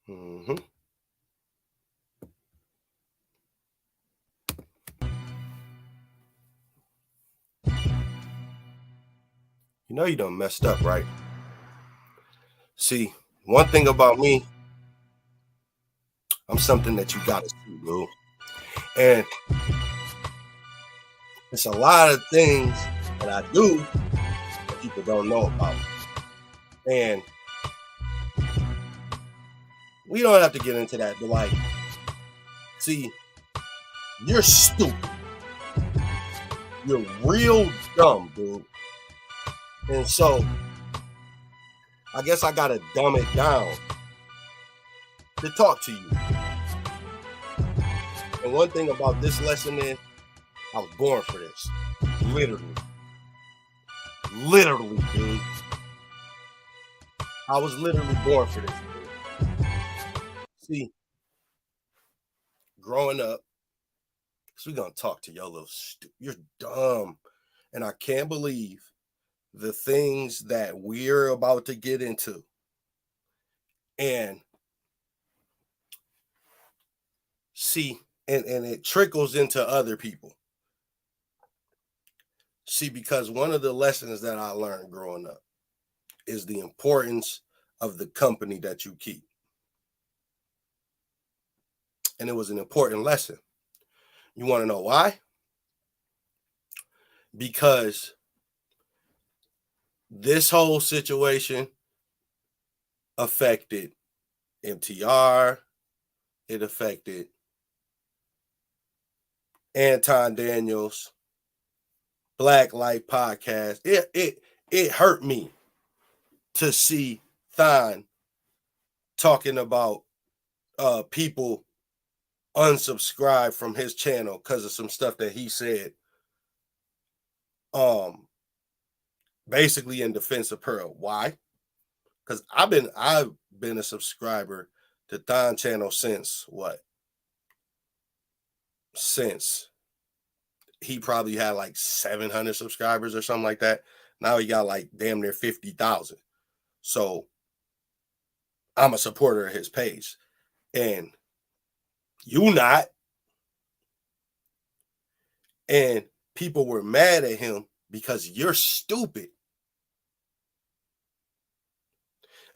Hmm. You know you done messed up, right? See, one thing about me, I'm something that you gotta see, dude. And it's a lot of things that I do that people don't know about. And we don't have to get into that, but like, see, you're stupid. You're real dumb, dude. And so I guess I gotta dumb it down to talk to you. And one thing about this lesson is I was born for this. Literally. Literally, dude. I was literally born for this, dude. See, growing up, because we're gonna talk to your little you're dumb. And I can't believe the things that we're about to get into. And see, and it trickles into other people. See, because one of the lessons that I learned growing up is the importance of the company that you keep. And it was an important lesson. You want to know why? Because this whole situation affected MTR, it affected Anton Daniels, Black Light Podcast. It hurt me to see Thon talking about people unsubscribe from his channel because of some stuff that he said. Basically in defense of Pearl. Why? Because I've been a subscriber to Thon channel since what? Since he probably had like 700 subscribers or something like that. Now he got like damn near 50,000. So I'm a supporter of his page. And you not. And people were mad at him because you're stupid.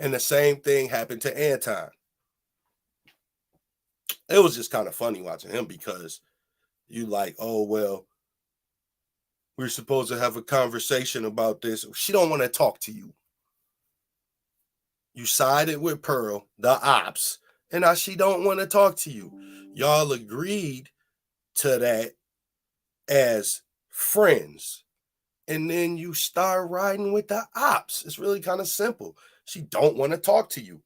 And the same thing happened to Anton. It was just kind of funny watching him because you like, oh, well, we're supposed to have a conversation about this. She don't want to talk to you. You sided with Pearl, the ops, and now she don't want to talk to you. Y'all agreed to that as friends. And then you start riding with the ops. It's really kind of simple. She don't want to talk to you.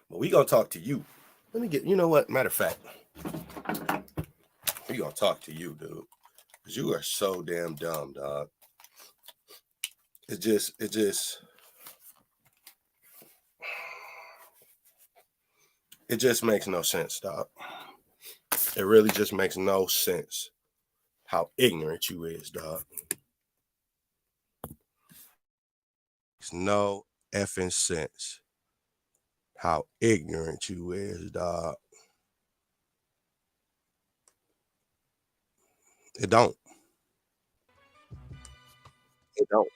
But we gonna talk to you. Let me get, you know what? Matter of fact, we gonna talk to you, dude. Because you are so damn dumb, dog. It just makes no sense, dog. It really just makes no sense how ignorant you is, dog. It's no effing sense how ignorant you is, dog. It don't. It don't.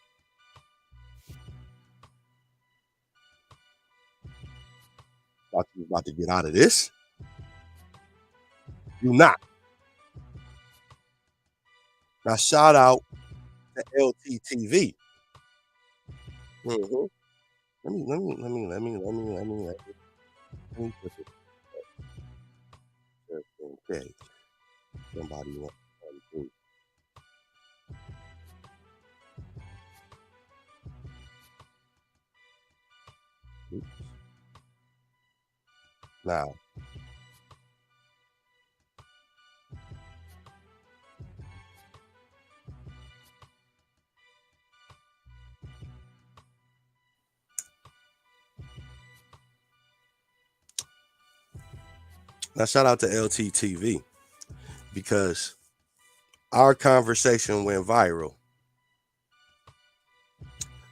About to get out of this? You not. Now shout out to LTTV. Mm-hmm. Let me put this just in case somebody wants to. Now, shout out to LTTV because our conversation went viral,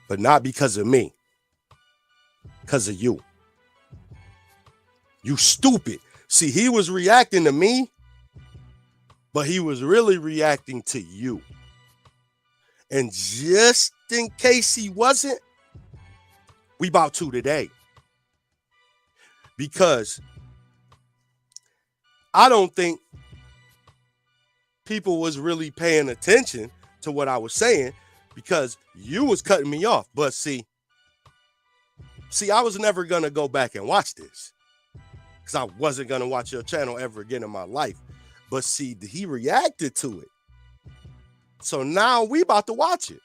but not because of me. Because of you. You stupid. See, he was reacting to me, but he was really reacting to you. And just in case he wasn't, we about to today. Because I don't think people was really paying attention to what I was saying because you was cutting me off. But see, I was never going to go back and watch this because I wasn't going to watch your channel ever again in my life. But see, he reacted to it. So now we about to watch it.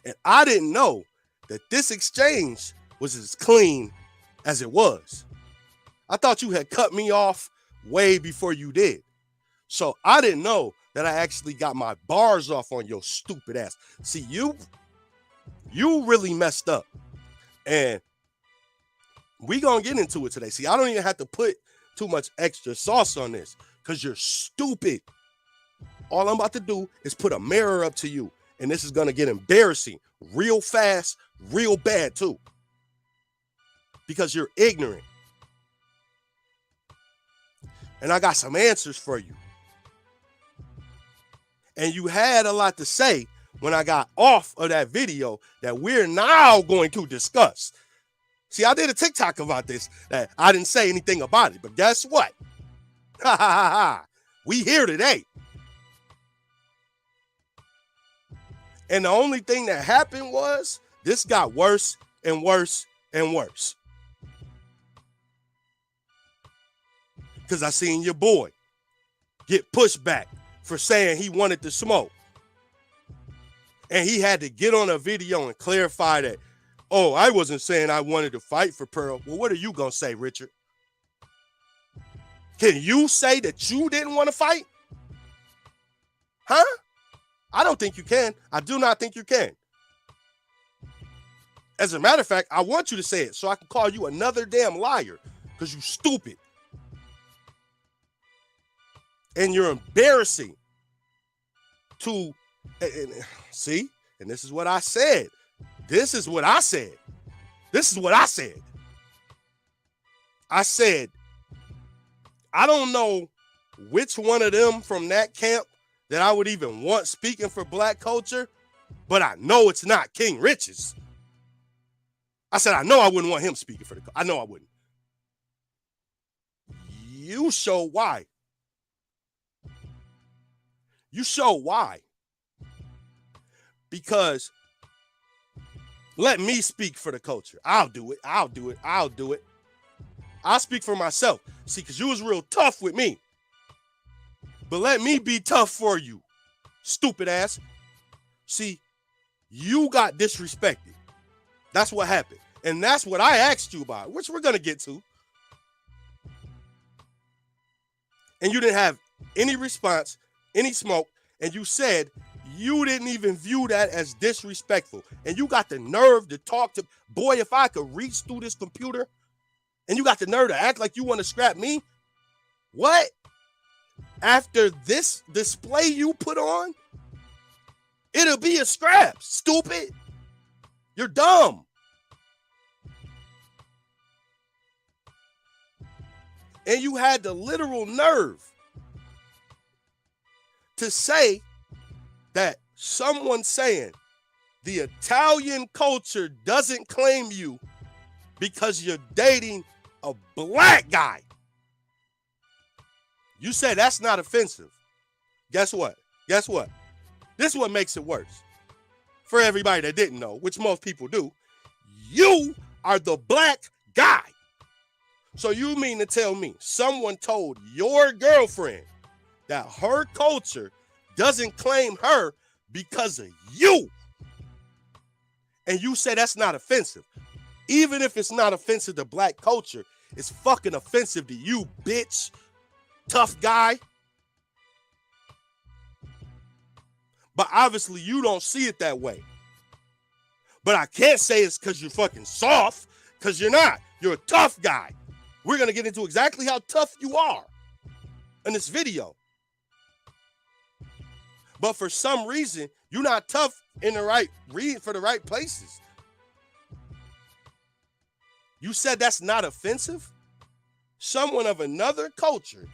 And I didn't know that this exchange was as clean as it was. I thought you had cut me off way before you did. So I didn't know that I actually got my bars off on your stupid ass. See, you really messed up. And we gonna get into it today. See, I don't even have to put too much extra sauce on this because you're stupid. All I'm about to do is put a mirror up to you. And this is gonna get embarrassing real fast, real bad too. Because you're ignorant. And I got some answers for you. And you had a lot to say when I got off of that video that we're now going to discuss. See, I did a TikTok about this that I didn't say anything about it, but guess what? Ha ha ha ha. We here today. And the only thing that happened was this got worse and worse and worse. Because I seen your boy get pushed back for saying he wanted to smoke. And he had to get on a video and clarify that, oh, I wasn't saying I wanted to fight for Pearl. Well, what are you going to say, Richard? Can you say that you didn't want to fight? Huh? I don't think you can. I do not think you can. As a matter of fact, I want you to say it so I can call you another damn liar because you stupid. And you're embarrassing to, see, and this is what I said. This is what I said. This is what I said. I said, I don't know which one of them from that camp that I would even want speaking for black culture, but I know it's not King Richez. I said, I know I wouldn't want him speaking for the culture. I know I wouldn't. You show why. You show why. Because let me speak for the culture. I'll do it. I'll do it. I'll do it. I'll speak for myself. See, because you was real tough with me. But let me be tough for you, stupid ass. See, you got disrespected. That's what happened. And that's what I asked you about, which we're going to get to. And you didn't have any response, any smoke, and you said you didn't even view that as disrespectful. And you got the nerve to talk to, boy, if I could reach through this computer, and you got the nerve to act like you want to scrap me, what? After this display you put on, it'll be a scrap, stupid. You're dumb. And you had the literal nerve to say that someone saying the Italian culture doesn't claim you because you're dating a black guy. You say that's not offensive. Guess what? Guess what? This is what makes it worse. For everybody that didn't know, which most people do, you are the black guy. So you mean to tell me someone told your girlfriend that her culture doesn't claim her because of you? And you say that's not offensive. Even if it's not offensive to black culture, it's fucking offensive to you, bitch. Tough guy. But obviously you don't see it that way. But I can't say it's because you're fucking soft, because you're not. You're a tough guy. We're going to get into exactly how tough you are in this video. But for some reason, you're not tough in the right for the right places. You said that's not offensive? Someone of another culture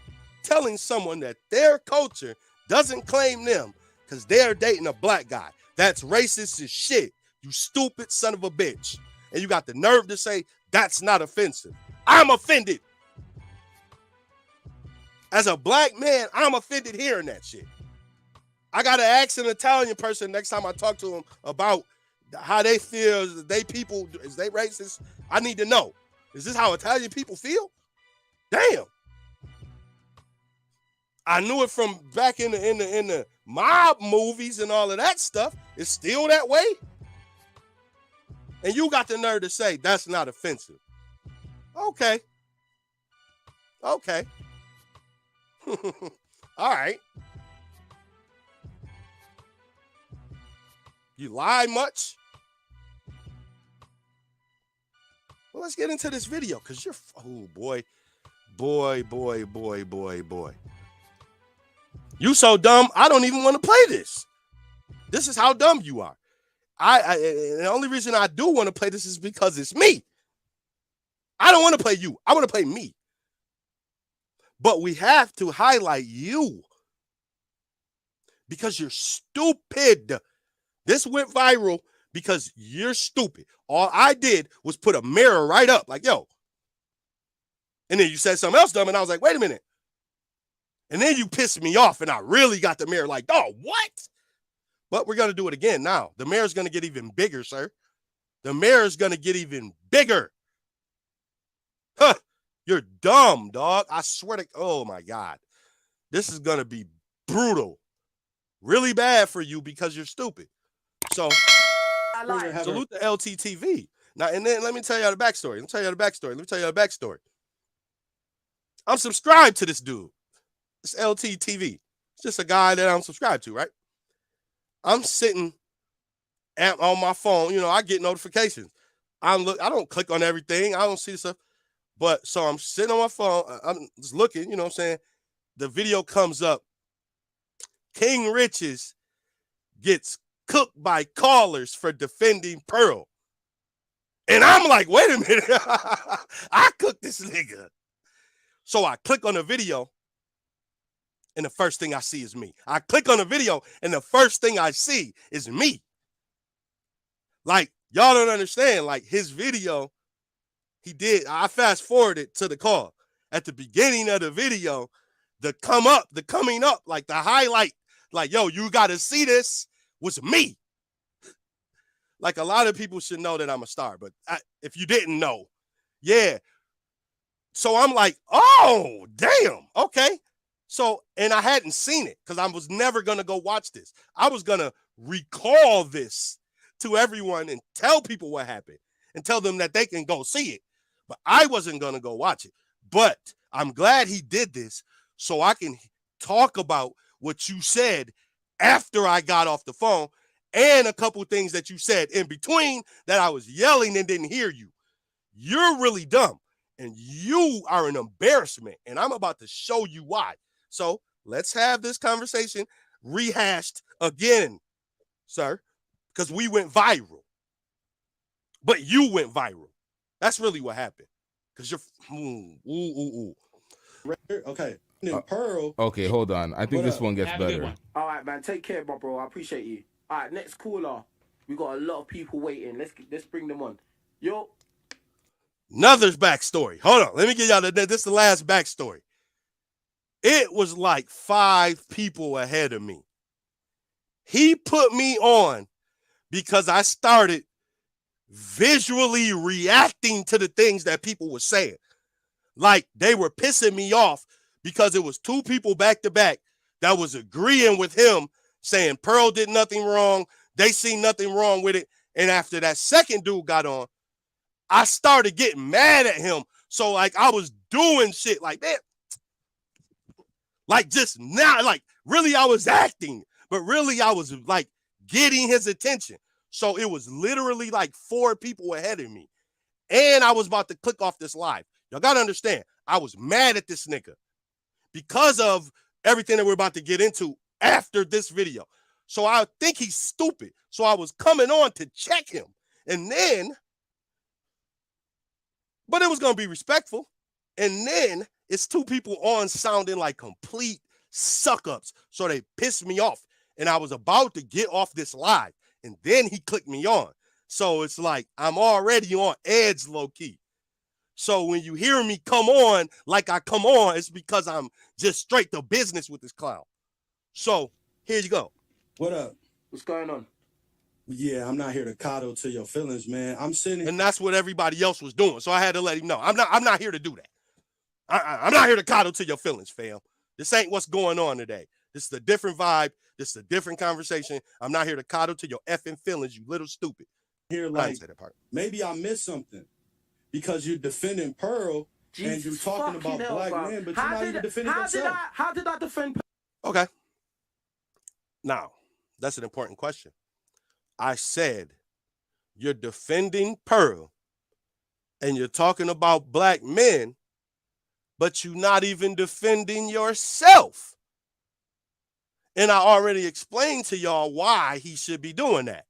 telling someone that their culture doesn't claim them because they're dating a black guy. That's racist as shit. You stupid son of a bitch. And you got the nerve to say that's not offensive. I'm offended. As a black man, I'm offended hearing that shit. I got to ask an Italian person next time I talk to them about how they feel. Is they people, is they racist? I need to know. Is this how Italian people feel? Damn. I knew it from back in the mob movies and all of that stuff. It's still that way. And you got the nerve to say that's not offensive. Okay. Okay. All right. You lie much? Well, let's get into this video because you're, oh boy. Boy. You so dumb, I don't even want to play this. This is how dumb you are. The only reason I do want to play this is because it's me. I don't want to play you. I want to play me. But we have to highlight you because you're stupid. This went viral because you're stupid. All I did was put a mirror right up like, yo. And then you said something else dumb, and I was like, wait a minute. And then you pissed me off, and I really got the mirror like, oh, what? But we're going to do it again now. The mirror's going to get even bigger, sir. The mirror's going to get even bigger. Huh. You're dumb, dog. I swear to, oh, my God. This is going to be brutal. Really bad for you because you're stupid. So, salute the LTTV. Now, and then let me tell you the backstory. I'm subscribed to this dude. It's LTTV. It's just a guy that I'm subscribed to, right? I'm sitting on my phone. You know, I get notifications. I don't click on everything. I don't see stuff. But so I'm sitting on my phone. I'm just looking, you know what I'm saying? The video comes up. King Richez gets cooked by callers for defending Pearl. And I'm like, wait a minute. I cooked this nigga. So I click on the video, and the first thing I see is me. I click on the video, and the first thing I see is me. Like, y'all don't understand. Like, his video, I fast forwarded to the call. At the beginning of the video, the coming up, like the highlight, like, yo, you got to see this, was me. Like, a lot of people should know that I'm a star, but if you didn't know, yeah. So I'm like, oh, damn, okay. So, and I hadn't seen it because I was never going to go watch this. I was going to recall this to everyone and tell people what happened and tell them that they can go see it. But I wasn't going to go watch it. But I'm glad he did this so I can talk about what you said after I got off the phone and a couple things that you said in between that I was yelling and didn't hear you. You're really dumb and you are an embarrassment, and I'm about to show you why. So let's have this conversation rehashed again, sir, because we went viral. But you went viral. That's really what happened. Because you're Okay. Pearl. Okay, hold on. I think this one gets better. All right, man. Take care, bro. I appreciate you. All right, next caller. We got a lot of people waiting. Let's bring them on. Yo. Another backstory. Hold on. Let me give y'all this is the last backstory. It was like 5 people ahead of me. He put me on because I started visually reacting to the things that people were saying. Like, they were pissing me off because it was 2 people back to back that was agreeing with him, saying Pearl did nothing wrong. They see nothing wrong with it. And after that second dude got on, I started getting mad at him. So, like, I was doing shit like that. Like, just now, like, really I was acting, but really I was like getting his attention. So it was literally like 4 people ahead of me. And I was about to click off this live. Y'all got to understand, I was mad at this nigga because of everything that we're about to get into after this video. So I think he's stupid. So I was coming on to check him. And then, But it was going to be respectful. And then it's two people on sounding like complete suck-ups. So they pissed me off. And I was about to get off this live. And then he clicked me on. So it's like I'm already on edge low-key. So when you hear me come on like I come on, it's because I'm just straight to business with this clown. So here you go. What up? What's going on? Yeah, I'm not here to coddle to your feelings, man. I'm sitting. And that's what everybody else was doing. So I had to let him know. I'm not here to do that. I'm not here to coddle to your feelings, fam. This ain't what's going on today. This is a different vibe. This is a different conversation. I'm not here to coddle to your effing feelings, you little stupid. Here, like, maybe I missed something because you're defending Pearl and you're talking about black men, but you're not even defending yourself. How did I defend Pearl? Okay. Now, that's an important question. I said you're defending Pearl and you're talking about black men, but you're not even defending yourself. And I already explained to y'all why he should be doing that.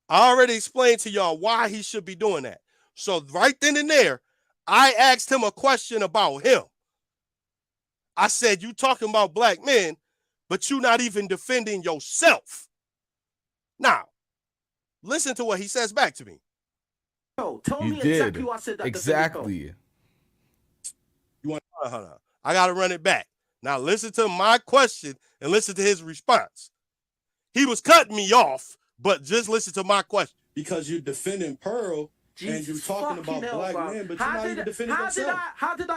I already explained to y'all why he should be doing that. So right then and there, I asked him a question about him. I said, you talking about black men, but you're not even defending yourself. Now, listen to what he says back to me. Tell me exactly what I said. That exactly. You want? Hold on. I got to run it back. Now listen to my question and listen to his response. He was cutting me off, but just listen to my question. Because you're defending Pearl and you're talking about black men, but you're not even defending yourself.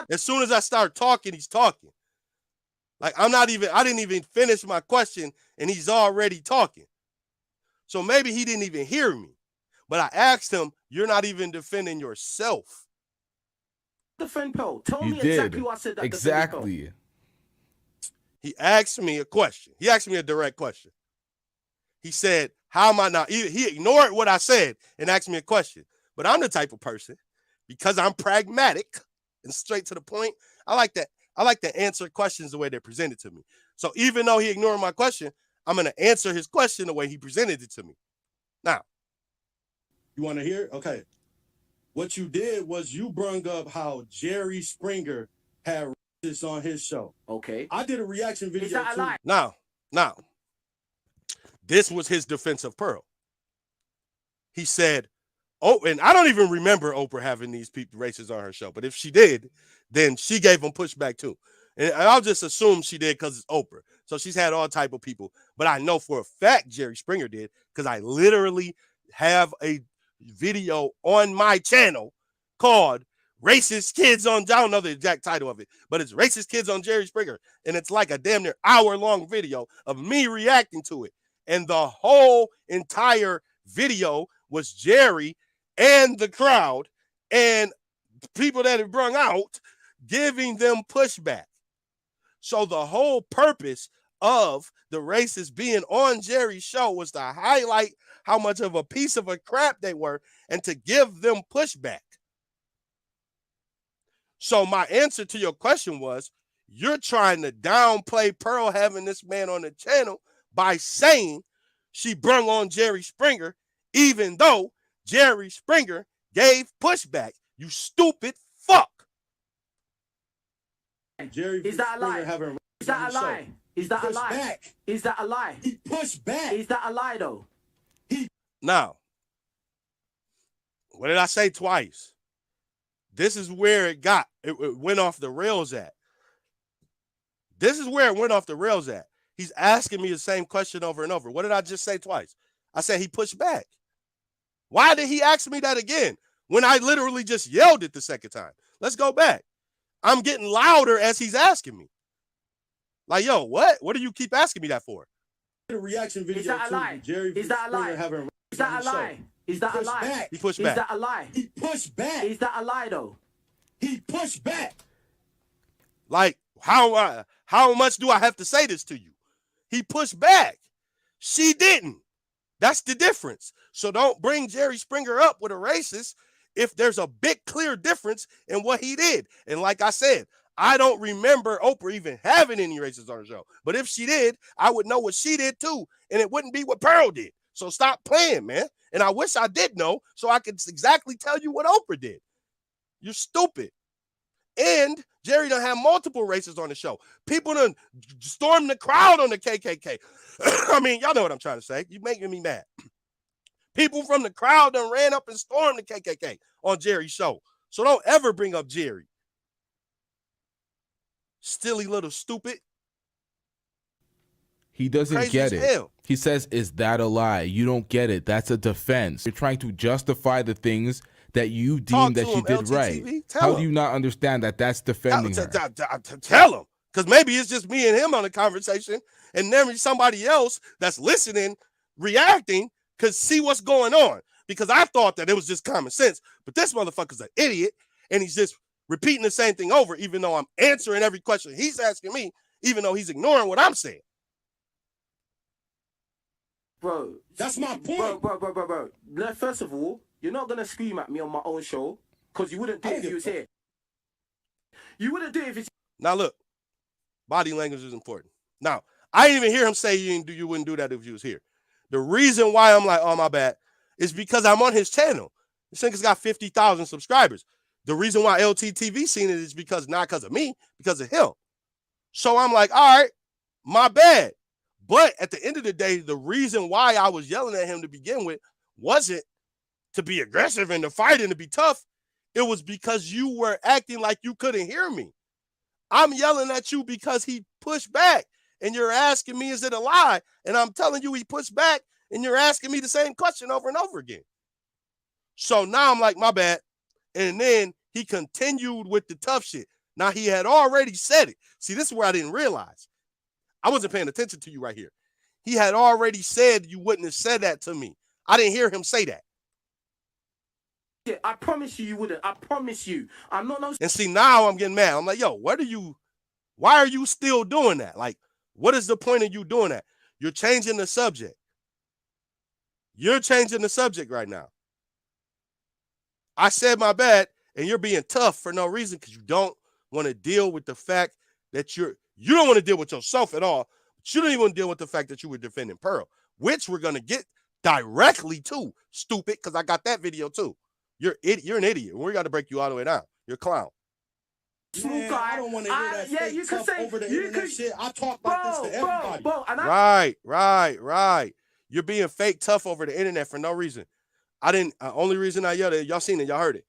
As soon as I start talking, he's talking. Like I didn't even finish my question and he's already talking. So maybe he didn't even hear me. But I asked him, you're not even defending yourself. Defend Pearl. Tell me exactly what I said. That exactly. He asked me a question. He asked me a direct question. He said, how am I not? He ignored what I said and asked me a question. But I'm the type of person, because I'm pragmatic and straight to the point, I like to answer questions the way they're presented to me. So even though he ignored my question, I'm going to answer his question the way he presented it to me. Now. You want to hear? Okay. What you did was you brung up how Jerry Springer had this on his show. Okay. I did a reaction video. Is that a lie? Now, this was his defense of Pearl. He said, oh, and I don't even remember Oprah having these people races on her show, but if she did, then she gave them pushback too. And I'll just assume she did because it's Oprah. So she's had all type of people. But I know for a fact Jerry Springer did because I literally have a video on my channel called Racist Kids on, I don't know the exact title of it, but it's Racist Kids on Jerry Springer. And it's like a damn near hour-long video of me reacting to it. And the whole entire video was Jerry and the crowd and people that it brung out giving them pushback. So the whole purpose of the racists being on Jerry's show was to highlight how much of a piece of a crap they were and to give them pushback. So my answer to your question was, you're trying to downplay Pearl having this man on the channel by saying she brung on Jerry Springer, even though Jerry Springer gave pushback. You stupid fuck. Jerry Is that a lie? Is that a lie? Is that a lie? Is that a lie? He pushed back. Is that a lie though? Now, what did I say twice? This is where it went off the rails at. This is where it went off the rails at. He's asking me the same question over and over. What did I just say twice? I said he pushed back. Why did he ask me that again when I literally just yelled it the second time? Let's go back. I'm getting louder as he's asking me. Like, yo, what? What do you keep asking me that for? The reaction video. Is that a lie? Jerry is that a lie? Is that a lie? Is that a lie? He pushed back. Is that a lie? He pushed back. Is that a lie though? He pushed back. Like, how much do I have to say this to you? He pushed back. She didn't. That's the difference. So don't bring Jerry Springer up with a racist if there's a big clear difference in what he did. And like I said, I don't remember Oprah even having any racists on her show. But if she did, I would know what she did too. And it wouldn't be what Pearl did. So stop playing, man. And I wish I did know so I could exactly tell you what Oprah did. You're stupid. And Jerry done have multiple races on the show. People done stormed the crowd on the KKK. I mean, y'all know what I'm trying to say. You're making me mad. People from the crowd done ran up and stormed the KKK on Jerry's show. So don't ever bring up Jerry. Silly little stupid. He doesn't Crazy get as it. hell. He says, is that a lie? You don't get it. That's a defense. You're trying to justify the things that you deem that she did right. How do you not understand that that's defending her? Tell him. Because maybe it's just me and him on the conversation, and then somebody else that's listening, reacting, could see what's going on. Because I thought that it was just common sense. But this motherfucker's an idiot, and he's just repeating the same thing over, even though I'm answering every question he's asking me, even though he's ignoring what I'm saying. Bro, That's my point. Bro. Now, first of all, you're not going to scream at me on my own show because you wouldn't do it if you was here. You wouldn't do it if it's... Now, look, body language is important. Now, I didn't even hear him say you wouldn't do that if you was here. The reason why I'm like, oh, my bad, is because I'm on his channel. This nigga's got 50,000 subscribers. The reason why LTTV seen it is because not because of me, because of him. So I'm like, all right, my bad. But at the end of the day, the reason why I was yelling at him to begin with wasn't to be aggressive and to fight and to be tough. It was because you were acting like you couldn't hear me. I'm yelling at you because he pushed back and you're asking me, is it a lie? And I'm telling you he pushed back and you're asking me the same question over and over again. So now I'm like, my bad. And then he continued with the tough shit. Now he had already said it. See, this is where I didn't realize. I wasn't paying attention to you right here. He had already said you wouldn't have said that to me. I didn't hear him say that. Yeah, I promise you wouldn't. I promise you. I'm not no... And see, now I'm getting mad. I'm like, yo, why are you still doing that? Like, what is the point of you doing that? You're changing the subject. You're changing the subject right now. I said my bad, and you're being tough for no reason because you don't want to deal with the fact that you don't want to deal with yourself at all. But you don't even want to deal with the fact that you were defending Pearl, which we're going to get directly to, stupid, because I got that video too. You're an idiot. We got to break you all the way down. You're a clown. Man, I don't want to hear that fake tough over the internet shit. I talk like this to everybody. Right. You're being fake tough over the internet for no reason. Only reason I yelled at y'all seen it, y'all heard it.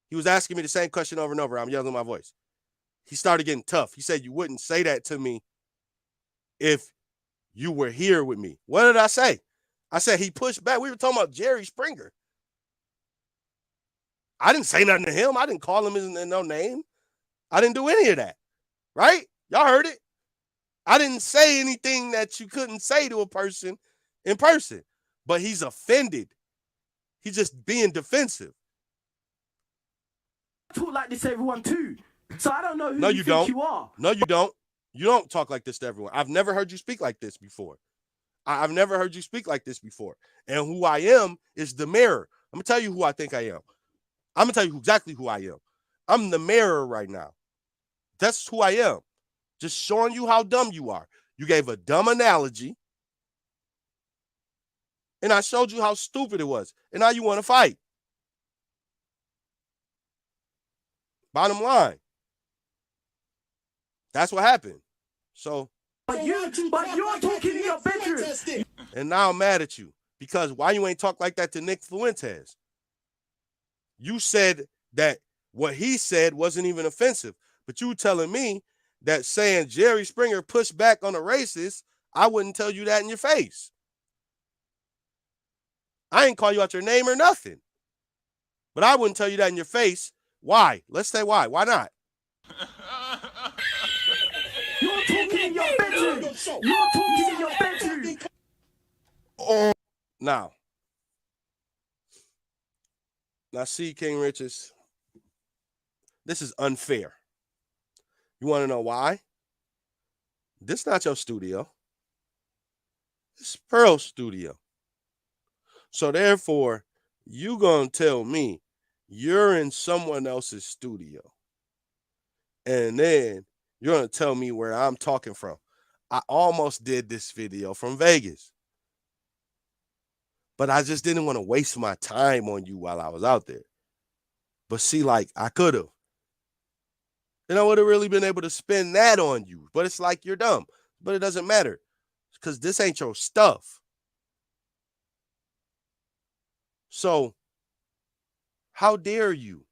He was asking me the same question over and over. I'm yelling my voice. He started getting tough. He said, you wouldn't say that to me if you were here with me. What did I say? I said he pushed back. We were talking about Jerry Springer. I didn't say nothing to him. I didn't call him his no name. I didn't do any of that. Right? Y'all heard it. I didn't say anything that you couldn't say to a person in person. But he's offended. He's just being defensive. I talk like this to everyone too. So I don't know who you think you are. No, you don't. You don't talk like this to everyone. I've never heard you speak like this before. I've never heard you speak like this before. And who I am is the mirror. I'm going to tell you who I think I am. I'm going to tell you exactly who I am. I'm the mirror right now. That's who I am. Just showing you how dumb you are. You gave a dumb analogy. And I showed you how stupid it was. And now you want to fight. Bottom line. That's what happened. So. But you're talking in your bedroom. And now I'm mad at you. Because why you ain't talk like that to Nick Fuentes? You said that what he said wasn't even offensive. But you telling me that saying Jerry Springer pushed back on the racist, I wouldn't tell you that in your face. I ain't call you out your name or nothing. But I wouldn't tell you that in your face. Why? Let's say why. Why not? You're talking in your bedroom. You're talking in your bedroom. Oh, now see, King Richez, this is unfair. You want to know why? This not your studio. It's Pearl's studio. So therefore, you gonna tell me you're in someone else's studio. And then you're gonna tell me where I'm talking from. I almost did this video from Vegas. But I just didn't want to waste my time on you while I was out there. But see, like, I could have. And I would have really been able to spend that on you. But it's like, you're dumb. But it doesn't matter. Because this ain't your stuff. So, how dare you,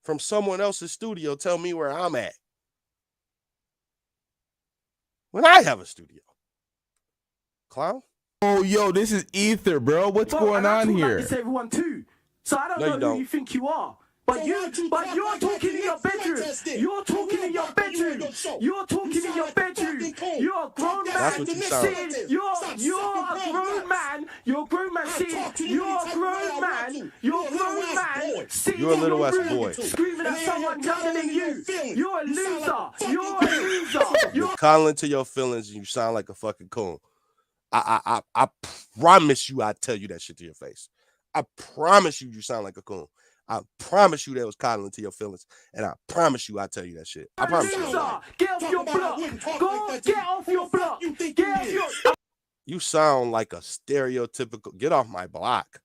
from someone else's studio, tell me where I'm at when I have a studio? Clown? Oh, yo, this is Ether, bro. What's going on here? Like this, everyone too. So I don't know who you think you are. But you're talking in your bedroom. You're talking in your bedroom. You're talking in your bedroom. You're a grown man. That's what you sound like. You're a grown man. You're a grown man sitting. You're a grown man. You're a grown man sitting You're a little in your ass room boy. screaming at someone younger than you. You're a loser. You're a loser. You're calling to your feelings and you sound like a fucking coon. I promise you I'd tell you that shit to your face. I promise you sound like a coon. I promise you that was coddling to your feelings, and I promise you I'll tell you that shit. I promise you. Get off your block. Go get off your block. Get off your. You sound like a stereotypical. Get off my block.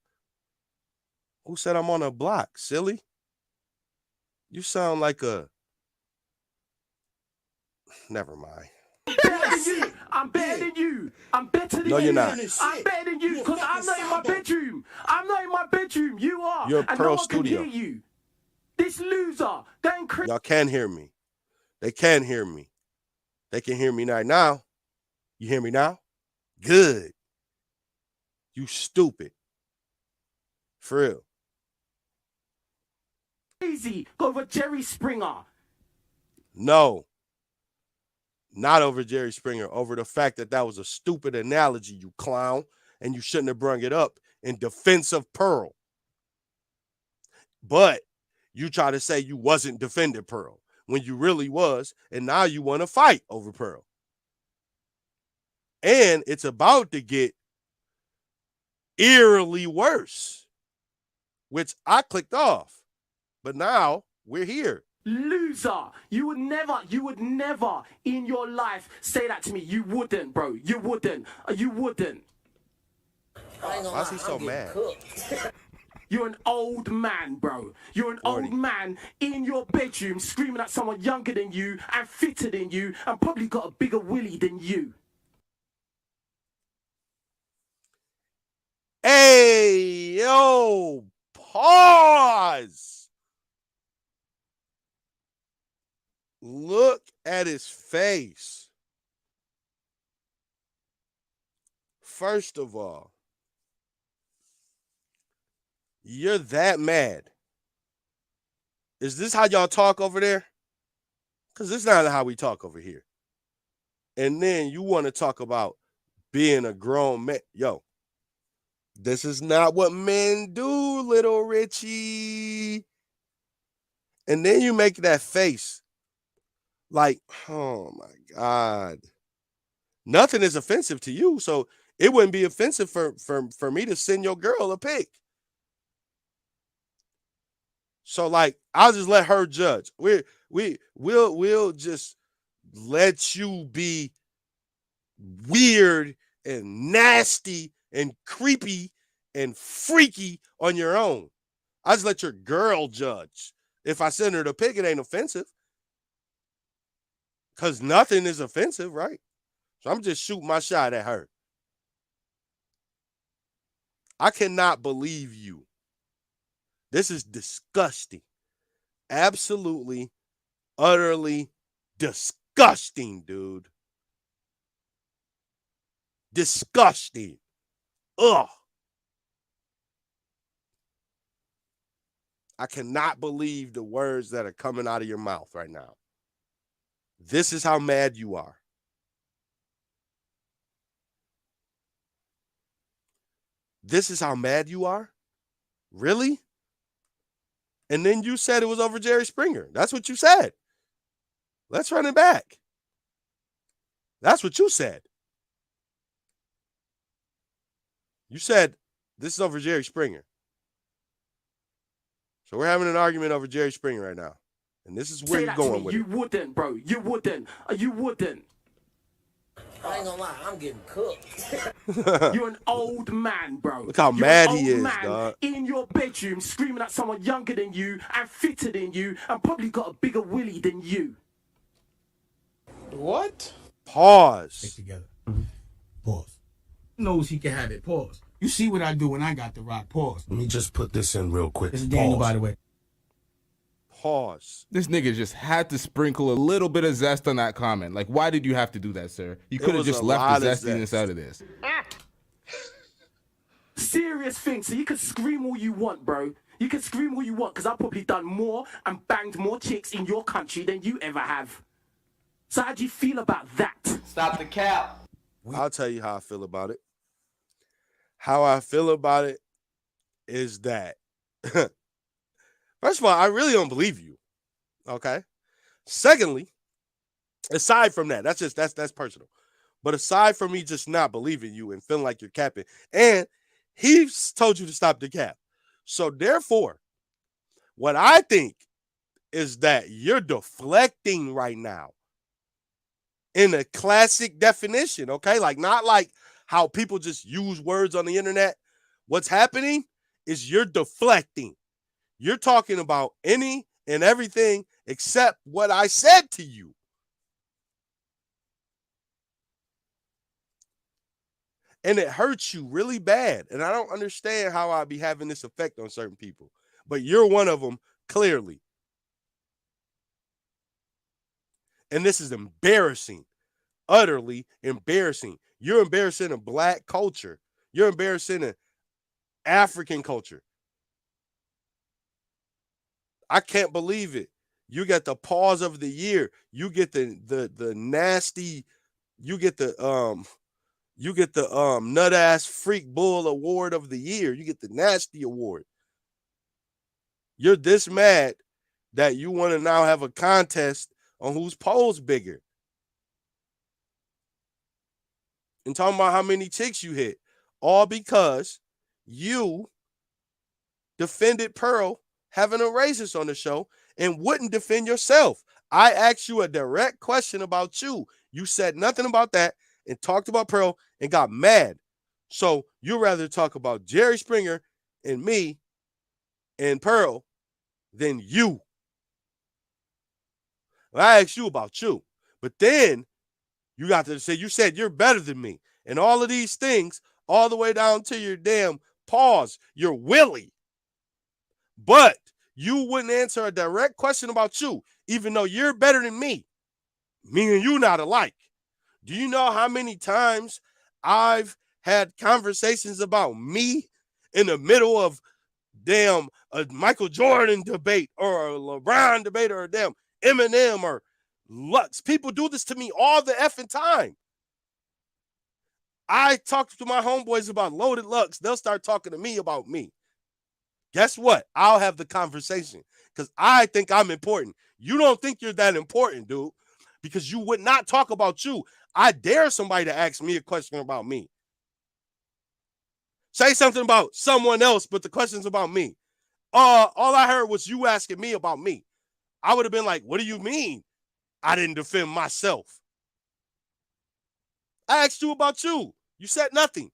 Who said I'm on a block? Silly. You sound like a. Never mind. I'm better than you. I'm better than you. No, you're not. I'm better than you because I'm not in my bedroom. I'm not in my bedroom. You are. You're and Pearl no one Studio. can hear you. This loser going crazy. Y'all can hear me. They can hear me. They can hear me right now. You hear me now? Good. You stupid. For real. Crazy. Go over Jerry Springer. No. Not over Jerry Springer, over the fact that that was a stupid analogy, you clown, and you shouldn't have brung it up in defense of Pearl. But you try to say you wasn't defending Pearl when you really was, and now you want to fight over Pearl. And it's about to get eerily worse, which I clicked off. But now we're here. Loser. You would never in your life say that to me. You wouldn't, bro. You wouldn't. You wouldn't. Why is he so mad? You're an old man, bro. You're an old man in your bedroom screaming at someone younger than you and fitter than you and probably got a bigger willy than you. Hey, yo, pause. Look at his face. First of all, you're that mad. Is this how y'all talk over there? Because this is not how we talk over here. And then you want to talk about being a grown man. Yo, this is not what men do, little Richie. And then you make that face. Like, oh my God. Nothing is offensive to you, so it wouldn't be offensive for me to send your girl a pic. So, like, I'll just let her judge. We'll just let you be weird and nasty and creepy and freaky on your own. I just let your girl judge. If I send her the pic, it ain't offensive. Because nothing is offensive, right? So I'm just shooting my shot at her. I cannot believe you. This is disgusting. Absolutely, utterly disgusting, dude. Disgusting. Ugh. I cannot believe the words that are coming out of your mouth right now. This is how mad you are. This is how mad you are? Really? And then you said it was over Jerry Springer. That's what you said. Let's run it back. That's what you said. You said this is over Jerry Springer. So we're having an argument over Jerry Springer right now. And this is where you're going with it. You wouldn't, bro. You wouldn't. You wouldn't. I ain't gonna lie, I'm getting cooked. You're an old man, bro. Look how You're mad an he old is, man dog. in your bedroom screaming at someone younger than you and fitter than you and probably got a bigger willy than you. What? Pause. Stick together. Pause. Knows he can have it. Pause. You see what I do when I got the rock. Pause. Let me just put this in real quick. This is Daniel, by the way. Pause. This nigga just had to sprinkle a little bit of zest on that comment. Like, why did you have to do that, sir? You could have just left the zestiness out of this. Serious thing. So you can scream all you want, bro. You can scream all you want because I've probably done more and banged more chicks in your country than you ever have. So how do you feel about that? Stop the cap. I'll tell you how I feel about it. How I feel about it is that, first of all, I really don't believe you. Okay. Secondly, aside from that, that's personal. But aside from me just not believing you and feeling like you're capping, and he's told you to stop the cap. So therefore, what I think is that you're deflecting right now in a classic definition, okay? Like, not like how people just use words on the internet. What's happening is you're deflecting. You're talking about any and everything except what I said to you. And it hurts you really bad. And I don't understand how I'd be having this effect on certain people. But you're one of them, clearly. And this is embarrassing. Utterly embarrassing. You're embarrassing a black culture. You're embarrassing an African culture. I can't believe it. You get the pause of the year. You get the nasty, you get the nut ass freak bull award of the year. You get the nasty award. You're this mad that you want to now have a contest on whose pole's bigger. And talking about how many chicks you hit. All because you defended Pearl having a racist on the show and wouldn't defend yourself. I asked you a direct question about you. You said nothing about that and talked about Pearl and got mad. So you'd rather talk about Jerry Springer and me and Pearl than you. I asked you about you. But then you got to say, you said you're better than me. And all of these things, all the way down to your damn pause, you're Willie. But you wouldn't answer a direct question about you, even though you're better than me. Me and you not alike. Do you know how many times I've had conversations about me in the middle of damn a Michael Jordan debate or a LeBron debate or a damn Eminem or Lux? People do this to me all the effing time. I talk to my homeboys about Loaded Lux. They'll start talking to me about me. Guess what? I'll have the conversation because I think I'm important. You don't think you're that important, dude, because you would not talk about you. I dare somebody to ask me a question about me. Say something about someone else, but the question's about me. All I heard was you asking me about me. I would have been like, what do you mean I didn't defend myself? I asked you about you. You said nothing.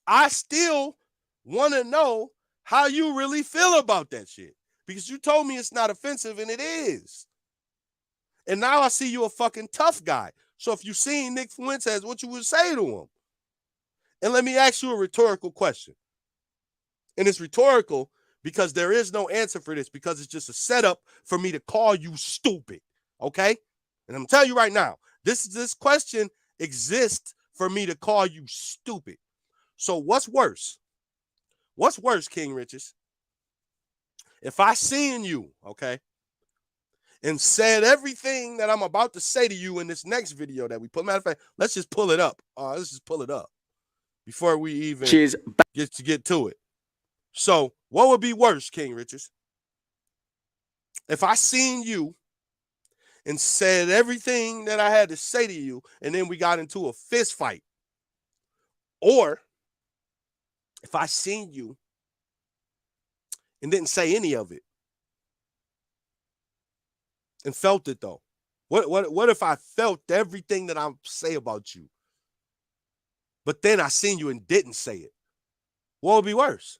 I still want to know how you really feel about that shit. Because you told me it's not offensive, and it is. And now I see you a fucking tough guy. So if you seen Nick Fuentes, what you would say to him? And let me ask you a rhetorical question. And it's rhetorical because there is no answer for this, because it's just a setup for me to call you stupid. Okay? And I'm telling you right now, this question exists for me to call you stupid. So what's worse? What's worse, King Richez? If I seen you, okay, and said everything that I'm about to say to you in this next video that we put, matter of fact, let's just pull it up. Let's just pull it up before we even get to it. So what would be worse, King Richez? If I seen you and said everything that I had to say to you, and then we got into a fist fight, or if I seen you and didn't say any of it and felt it though, What if I felt everything that I say about you, but then I seen you and didn't say it? What would be worse?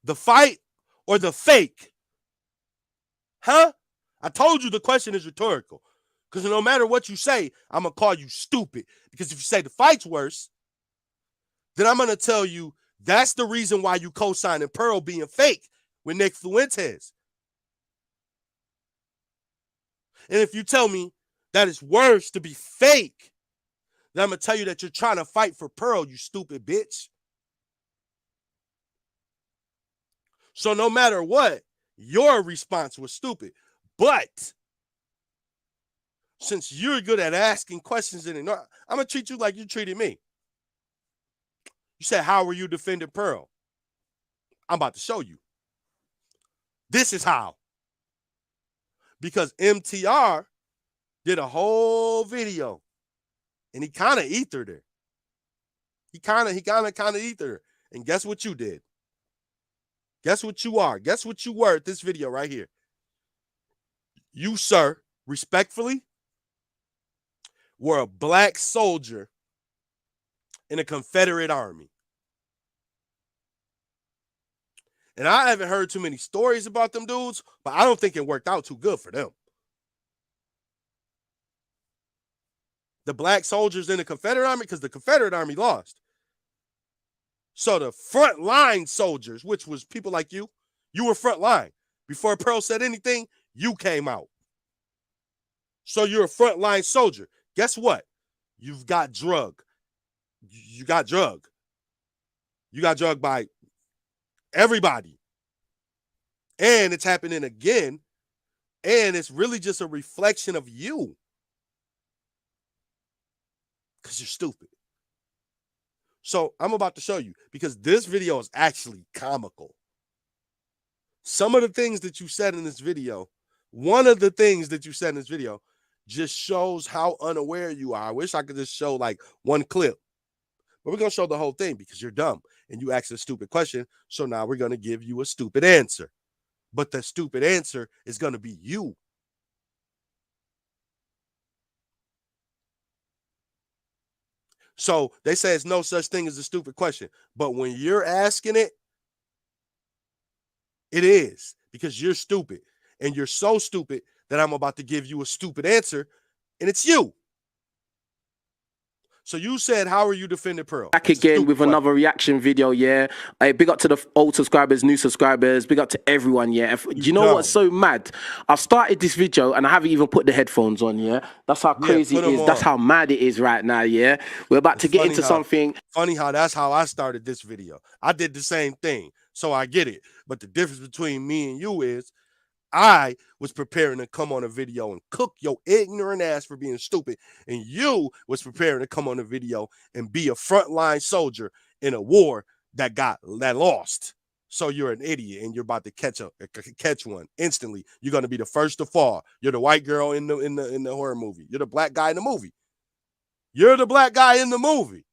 The fight or the fake? Huh? I told you the question is rhetorical. Because no matter what you say, I'm going to call you stupid. Because if you say the fight's worse, then I'm going to tell you that's the reason why you co-signing Pearl being fake with Nick Fuentes. And if you tell me that it's worse to be fake, then I'm going to tell you that you're trying to fight for Pearl, you stupid bitch. So no matter what, your response was stupid. But since you're good at asking questions and I'm going to treat you like you treated me. You said, how were you defending Pearl? I'm about to show you. This is how. Because MTR did a whole video and he kind of ethered her. He kind of ethered her. And guess what you did? Guess what you are? Guess what you were at this video right here? You, sir, respectfully, were a black soldier in a Confederate army. And I haven't heard too many stories about them dudes, but I don't think it worked out too good for them. The black soldiers in the Confederate army, because the Confederate army lost. So the front line soldiers, which was people like you were front line. Before Pearl said anything, you came out. So you're a front line soldier. Guess what? You've got drug. You got drug. You got drugged by everybody. And it's happening again. And it's really just a reflection of you. Because you're stupid. So I'm about to show you, because this video is actually comical. Some of the things that you said in this video, one of the things that you said in this video just shows how unaware you are. I wish I could just show like one clip. But we're going to show the whole thing because you're dumb and you asked a stupid question. So now we're going to give you a stupid answer. But the stupid answer is going to be you. So they say it's no such thing as a stupid question. But when you're asking it, it is, because you're stupid. And you're so stupid that I'm about to give you a stupid answer. And it's you. So you said, how are you defending Pearl? Back again with another reaction video, yeah. Big up to the old subscribers, new subscribers. Big up to everyone, yeah. Do you know what's so mad? I've started this video and I haven't even put the headphones on, yeah. That's how crazy it is. That's how mad it is right now, yeah. We're about to get into something. Funny how that's how I started this video. I did the same thing, so I get it. But the difference between me and you is I was preparing to come on a video and cook your ignorant ass for being stupid. And you was preparing to come on a video and be a frontline soldier in a war that lost. So you're an idiot and you're about to catch one instantly. You're going to be the first to fall. You're the white girl in the horror movie. You're the black guy in the movie. You're the black guy in the movie.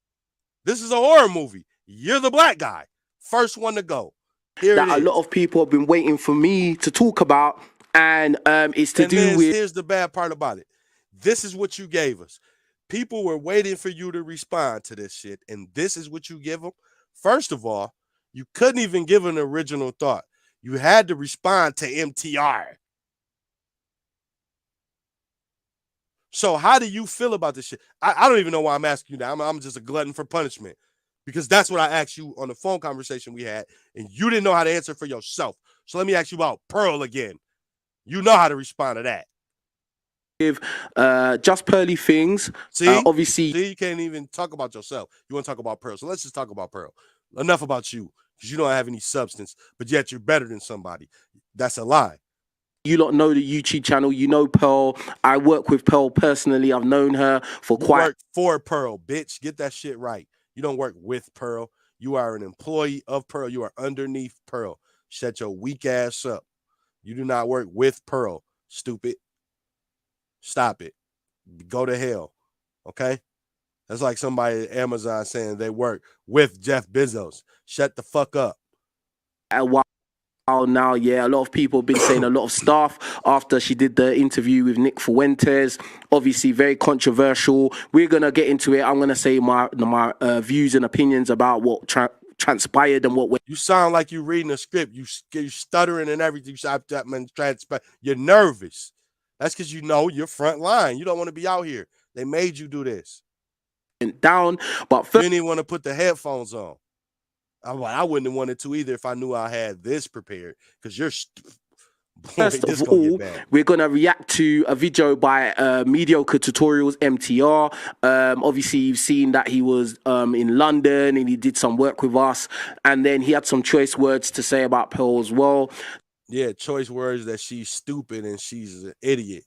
This is a horror movie. You're the black guy. First one to go. That a lot of people have been waiting for me to talk about, and it's to do with. Here's the bad part about it. This is what you gave us. People were waiting for you to respond to this shit, and this is what you give them. First of all, you couldn't even give an original thought. You had to respond to MTR. So how do you feel about this shit? I don't even know why I'm asking you that. I'm just a glutton for punishment. Because that's what I asked you on the phone conversation we had, and you didn't know how to answer for yourself. So let me ask you about Pearl again. You know how to respond to that. With just pearly things. See, obviously, you can't even talk about yourself. You want to talk about Pearl. So let's just talk about Pearl. Enough about you, because you don't have any substance, but yet you're better than somebody. That's a lie. You lot know the YouTube channel. You know Pearl. I work with Pearl personally. I've known her for you work for Pearl, bitch. Get that shit right. You don't work with Pearl. You are an employee of Pearl. You are underneath Pearl. Shut your weak ass up. You do not work with Pearl, stupid. Stop it. Go to hell, okay? That's like somebody at Amazon saying they work with Jeff Bezos. Shut the fuck up. Now, yeah, a lot of people have been saying a lot of stuff after she did the interview with Nick Fuentes. Obviously, very controversial. We're gonna get into it. I'm gonna say my views and opinions about what transpired and what went. You sound like you reading a script. You stuttering and everything. You're nervous. That's because you know you're front line. You don't want to be out here. They made you do this. Down, but you didn't even want to put the headphones on. I wouldn't have wanted to either if I knew I had this prepared, because you're first of all, we're gonna react to a video by Mediocre Tutorials MTR. Obviously, you've seen that he was in London and he did some work with us, and then he had some choice words to say about Pearl as well. Yeah, choice words that she's stupid and she's an idiot.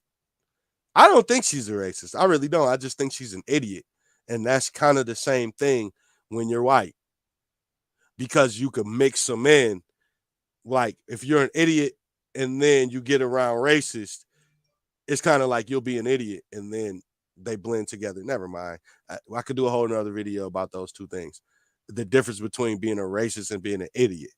I don't think she's a racist. I really don't. I just think she's an idiot, and that's kind of the same thing when you're white. Because you can mix them in. Like, if you're an idiot and then you get around racist, it's kind of like you'll be an idiot and then they blend together. Never mind. I could do a whole nother video about those two things. The difference between being a racist and being an idiot,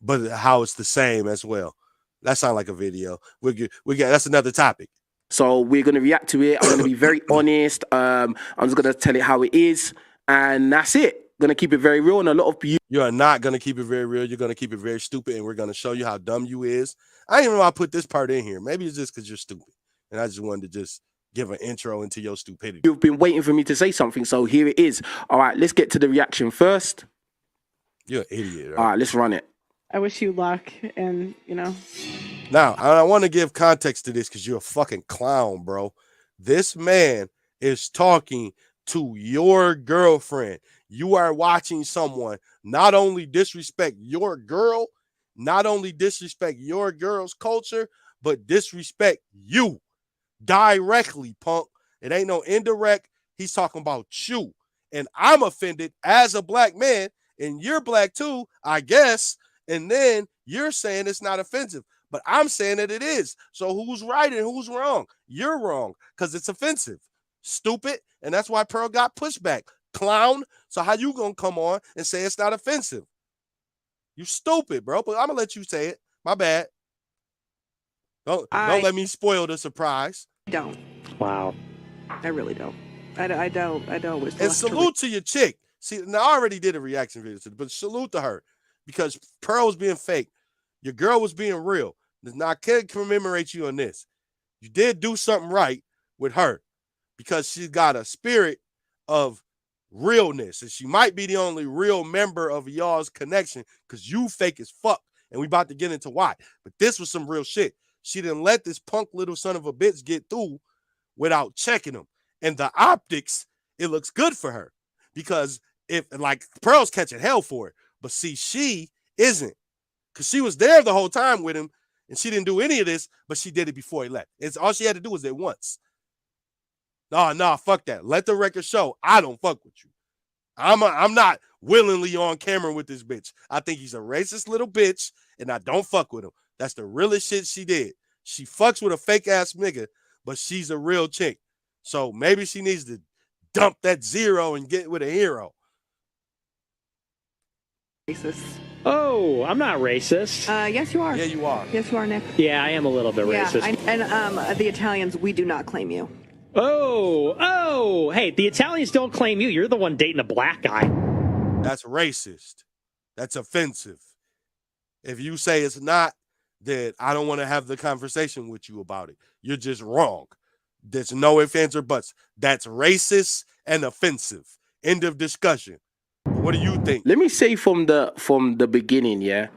but how it's the same as well. That sounds like a video. That's another topic. So we're going to react to it. I'm going to be very honest. I'm just going to tell it how it is. And that's it. Gonna keep it very real, and a lot of you are not gonna keep it very real. You're gonna keep it very stupid, and we're gonna show you how dumb you is. I didn't even know I put this part in here. Maybe it's just because you're stupid, and I just wanted to just give an intro into your stupidity. You've been waiting for me to say something, so here it is. All right, let's get to the reaction first. You're an idiot. Right? All right, let's run it. I wish you luck, and Now I want to give context to this because you're a fucking clown, bro. This man is talking to your girlfriend. You are watching someone not only disrespect your girl, not only disrespect your girl's culture, but disrespect you directly, punk. It ain't no indirect. He's talking about you. And I'm offended as a black man, and you're black too, I guess. And then you're saying it's not offensive, but I'm saying that it is. So who's right and who's wrong? You're wrong because it's offensive. Stupid. And that's why Pearl got pushback. Clown. So how you gonna come on and say it's not offensive? You stupid, bro. But I'm gonna let you say it. My bad. Don't let me spoil the surprise. Don't. Wow. I really don't. I don't wish. And salute to your chick. See, now I already did a reaction video, but salute to her because Pearl was being fake. Your girl was being real. Now I can't commemorate you on this. You did do something right with her because she's got a spirit of realness, and she might be the only real member of y'all's connection because you fake as fuck, and we about to get into why. But this was some real shit. She didn't let this punk little son of a bitch get through without checking him. And the optics, it looks good for her because if like Pearl's catching hell for it, but see, she isn't because she was there the whole time with him and she didn't do any of this, but she did it before he left. It's all she had to do was it once. Nah, fuck that. Let the record show I don't fuck with you. I'm not willingly on camera with this bitch. I think he's a racist little bitch, and I don't fuck with him. That's the realest shit she did. She fucks with a fake ass nigga, but she's a real chick. So maybe she needs to dump that zero and get with a hero. Racist. Oh, I'm not racist. Yes, you are. Yeah, you are. Yes, you are, Nick. Yeah, I am a little bit racist. And the Italians, we do not claim you. Oh, hey, the Italians don't claim you. You're the one dating a black guy. That's racist. That's offensive. If you say it's not, then I don't want to have the conversation with you about it. You're just wrong. There's no ifs, ands, or buts. That's racist and offensive. End of discussion. What do you think? Let me say from the beginning, yeah,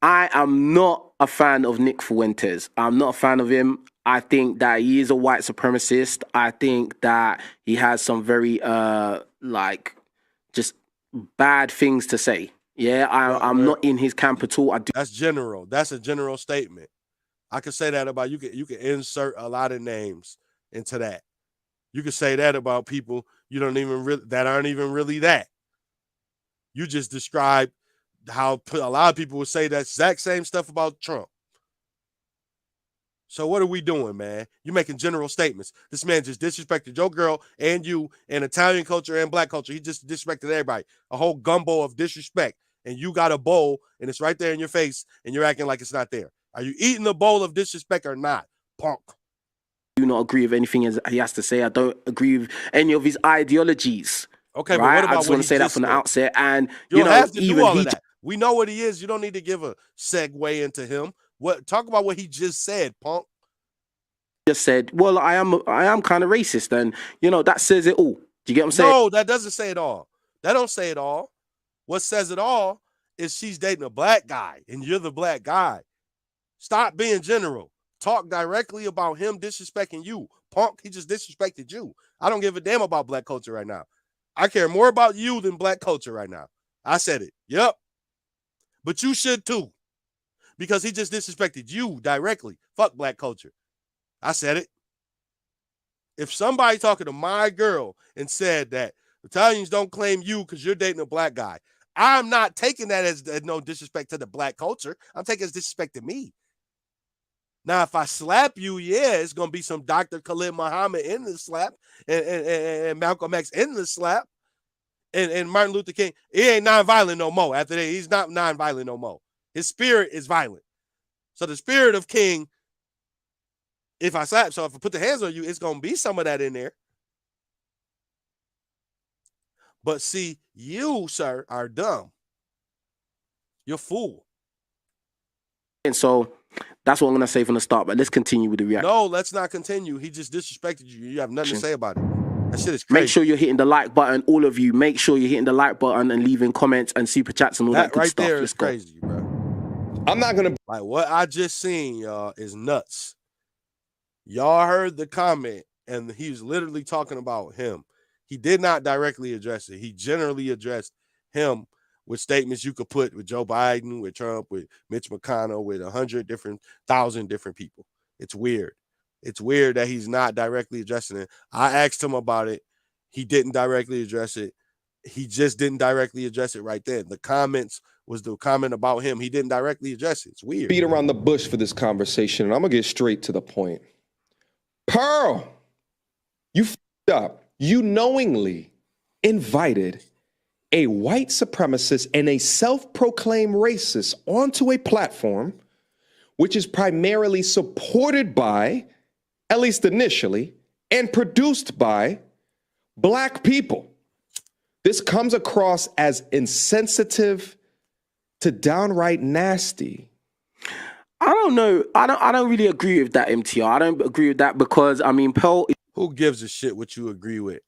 I am not a fan of Nick Fuentes. I'm not a fan of him. I think that he is a white supremacist. I think that he has some very just bad things to say. Yeah, I'm not in his camp at all. That's general. That's a general statement. I could say that about you. You can insert a lot of names into that. You could say that about people you don't even that aren't even really that. You just described how a lot of people would say that exact same stuff about Trump. So what are we doing, man? You're making general statements. This man just disrespected your girl and you and Italian culture and black culture. He just disrespected everybody. A whole gumbo of disrespect. and you got a bowl and it's right there in your face and you're acting like it's not there. Are you eating the bowl of disrespect or not, punk? I do not agree with anything he has to say. I don't agree with any of his ideologies. Okay, right? but what about I just want to say that from the outset. And you don't have to even do all of that. We know what he is. You don't need to give a segue into him. Talk about what he just said, punk. Just said, well, I am kind of racist, and that says it all. Do you get what I'm saying? No, that doesn't say it all. That don't say it all. What says it all is she's dating a black guy, and you're the black guy. Stop being general. Talk directly about him disrespecting you. Punk, he just disrespected you. I don't give a damn about black culture right now. I care more about you than black culture right now. I said it. Yep. But you should too. Because he just disrespected you directly. Fuck black culture. I said it. If somebody talking to my girl and said that Italians don't claim you because you're dating a black guy, I'm not taking that as no disrespect to the black culture. I'm taking it as disrespect to me. Now, if I slap you, yeah, it's going to be some Dr. Khalid Muhammad in the slap and Malcolm X in the slap and Martin Luther King. He ain't nonviolent no more. After that, he's not nonviolent no more. His spirit is violent. So the spirit of King, if I put the hands on you, it's going to be some of that in there. But see, you, sir, are dumb. You're a fool. And so that's what I'm going to say from the start, but let's continue with the reaction. No, let's not continue. He just disrespected you. You have nothing to say about it. That shit is crazy. Make sure you're hitting the like button, all of you. Make sure you're hitting the like button and leaving comments and super chats and all that good right stuff. There is crazy, bro. I'm not going to... Like, what I just seen, y'all, is nuts. Y'all heard the comment, and he was literally talking about him. He did not directly address it. He generally addressed him with statements you could put with Joe Biden, with Trump, with Mitch McConnell, with 1,000 different people. It's weird. It's weird that he's not directly addressing it. I asked him about it. He didn't directly address it. He just didn't directly address it right then. The comments was the comment about him. He didn't directly address it. It's weird. Beat around the bush for this conversation, and I'm going to get straight to the point. Pearl, you f***ed up. You knowingly invited a white supremacist and a self-proclaimed racist onto a platform which is primarily supported by, at least initially, and produced by black people. This comes across as insensitive to downright nasty. I don't know. I don't really agree with that, MTR. I don't agree with that because, I mean, Pearl... Who gives a shit what you agree with?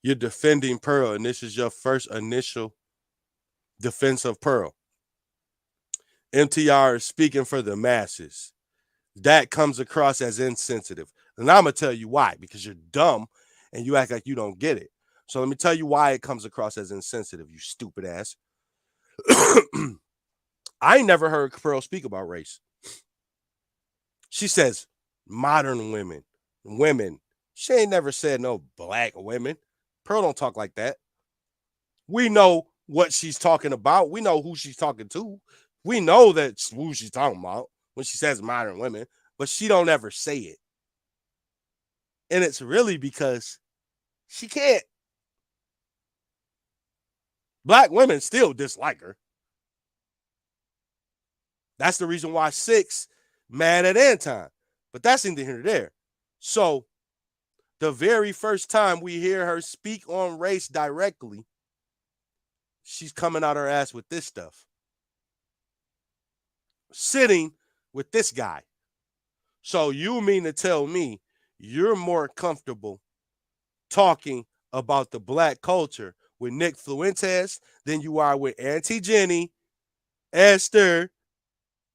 You're defending Pearl, and this is your first initial defense of Pearl. MTR is speaking for the masses. That comes across as insensitive. And I'm going to tell you why, because you're dumb and you act like you don't get it. So let me tell you why it comes across as insensitive, you stupid ass. I never heard Pearl speak about race. She says modern women. She ain't never said no black women. Pearl don't talk like that. We know what she's talking about. We know who she's talking to. We know that's who she's talking about when she says modern women, but she don't ever say it. And it's really because she can't. Black women still dislike her. That's the reason why 6 mad at Anton. But that's neither here nor there. So the very first time we hear her speak on race directly, she's coming out her ass with this stuff. Sitting with this guy. So you mean to tell me you're more comfortable talking about the black culture with Nick Fuentes than you are with Auntie Jenny, Esther,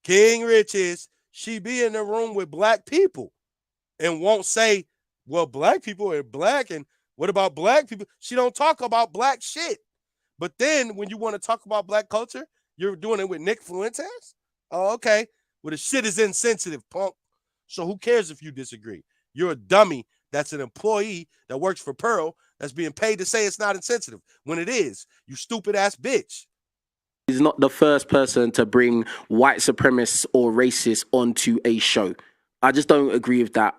King Richez? She be in the room with black people and won't say, well, black people are black, and what about black people? She don't talk about black shit. But then when you want to talk about black culture, you're doing it with Nick Fuentes? Oh, okay. Well, the shit is insensitive, punk. So who cares if you disagree? You're a dummy that's an employee that works for Pearl that's being paid to say it's not insensitive when it is. You stupid ass bitch. He's not the first person to bring white supremacists or racists onto a show. I just don't agree with that.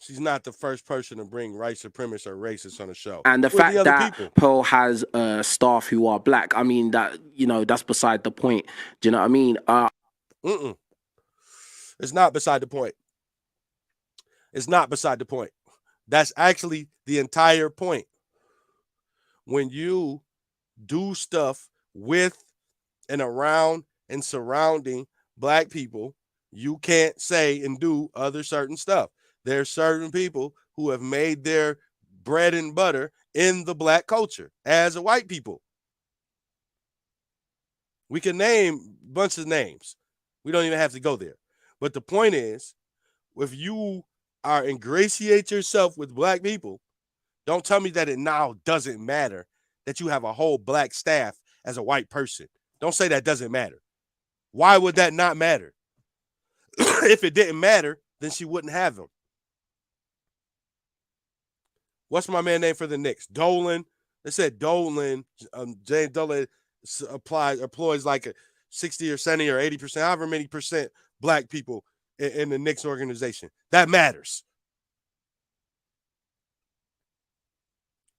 She's not the first person to bring white supremacists or racists on the show. And the Who are fact the other that people? Pearl has staff who are black, I mean, that, you know, that's beside the point. Do you know what I mean? It's not beside the point. It's not beside the point. That's actually the entire point. When you do stuff with and around and surrounding black people, you can't say and do other certain stuff. There's certain people who have made their bread and butter in the black culture as a white people. We can name a bunch of names. We don't even have to go there. But the point is, if you are ingratiate yourself with black people, don't tell me that it now doesn't matter that you have a whole black staff as a white person. Don't say that doesn't matter. Why would that not matter? If it didn't matter, then she wouldn't have him. What's my man name for the Knicks? Dolan. They said Dolan. James Dolan employs like a 60 or 70 or 80%, however many percent black people in the Knicks organization. That matters.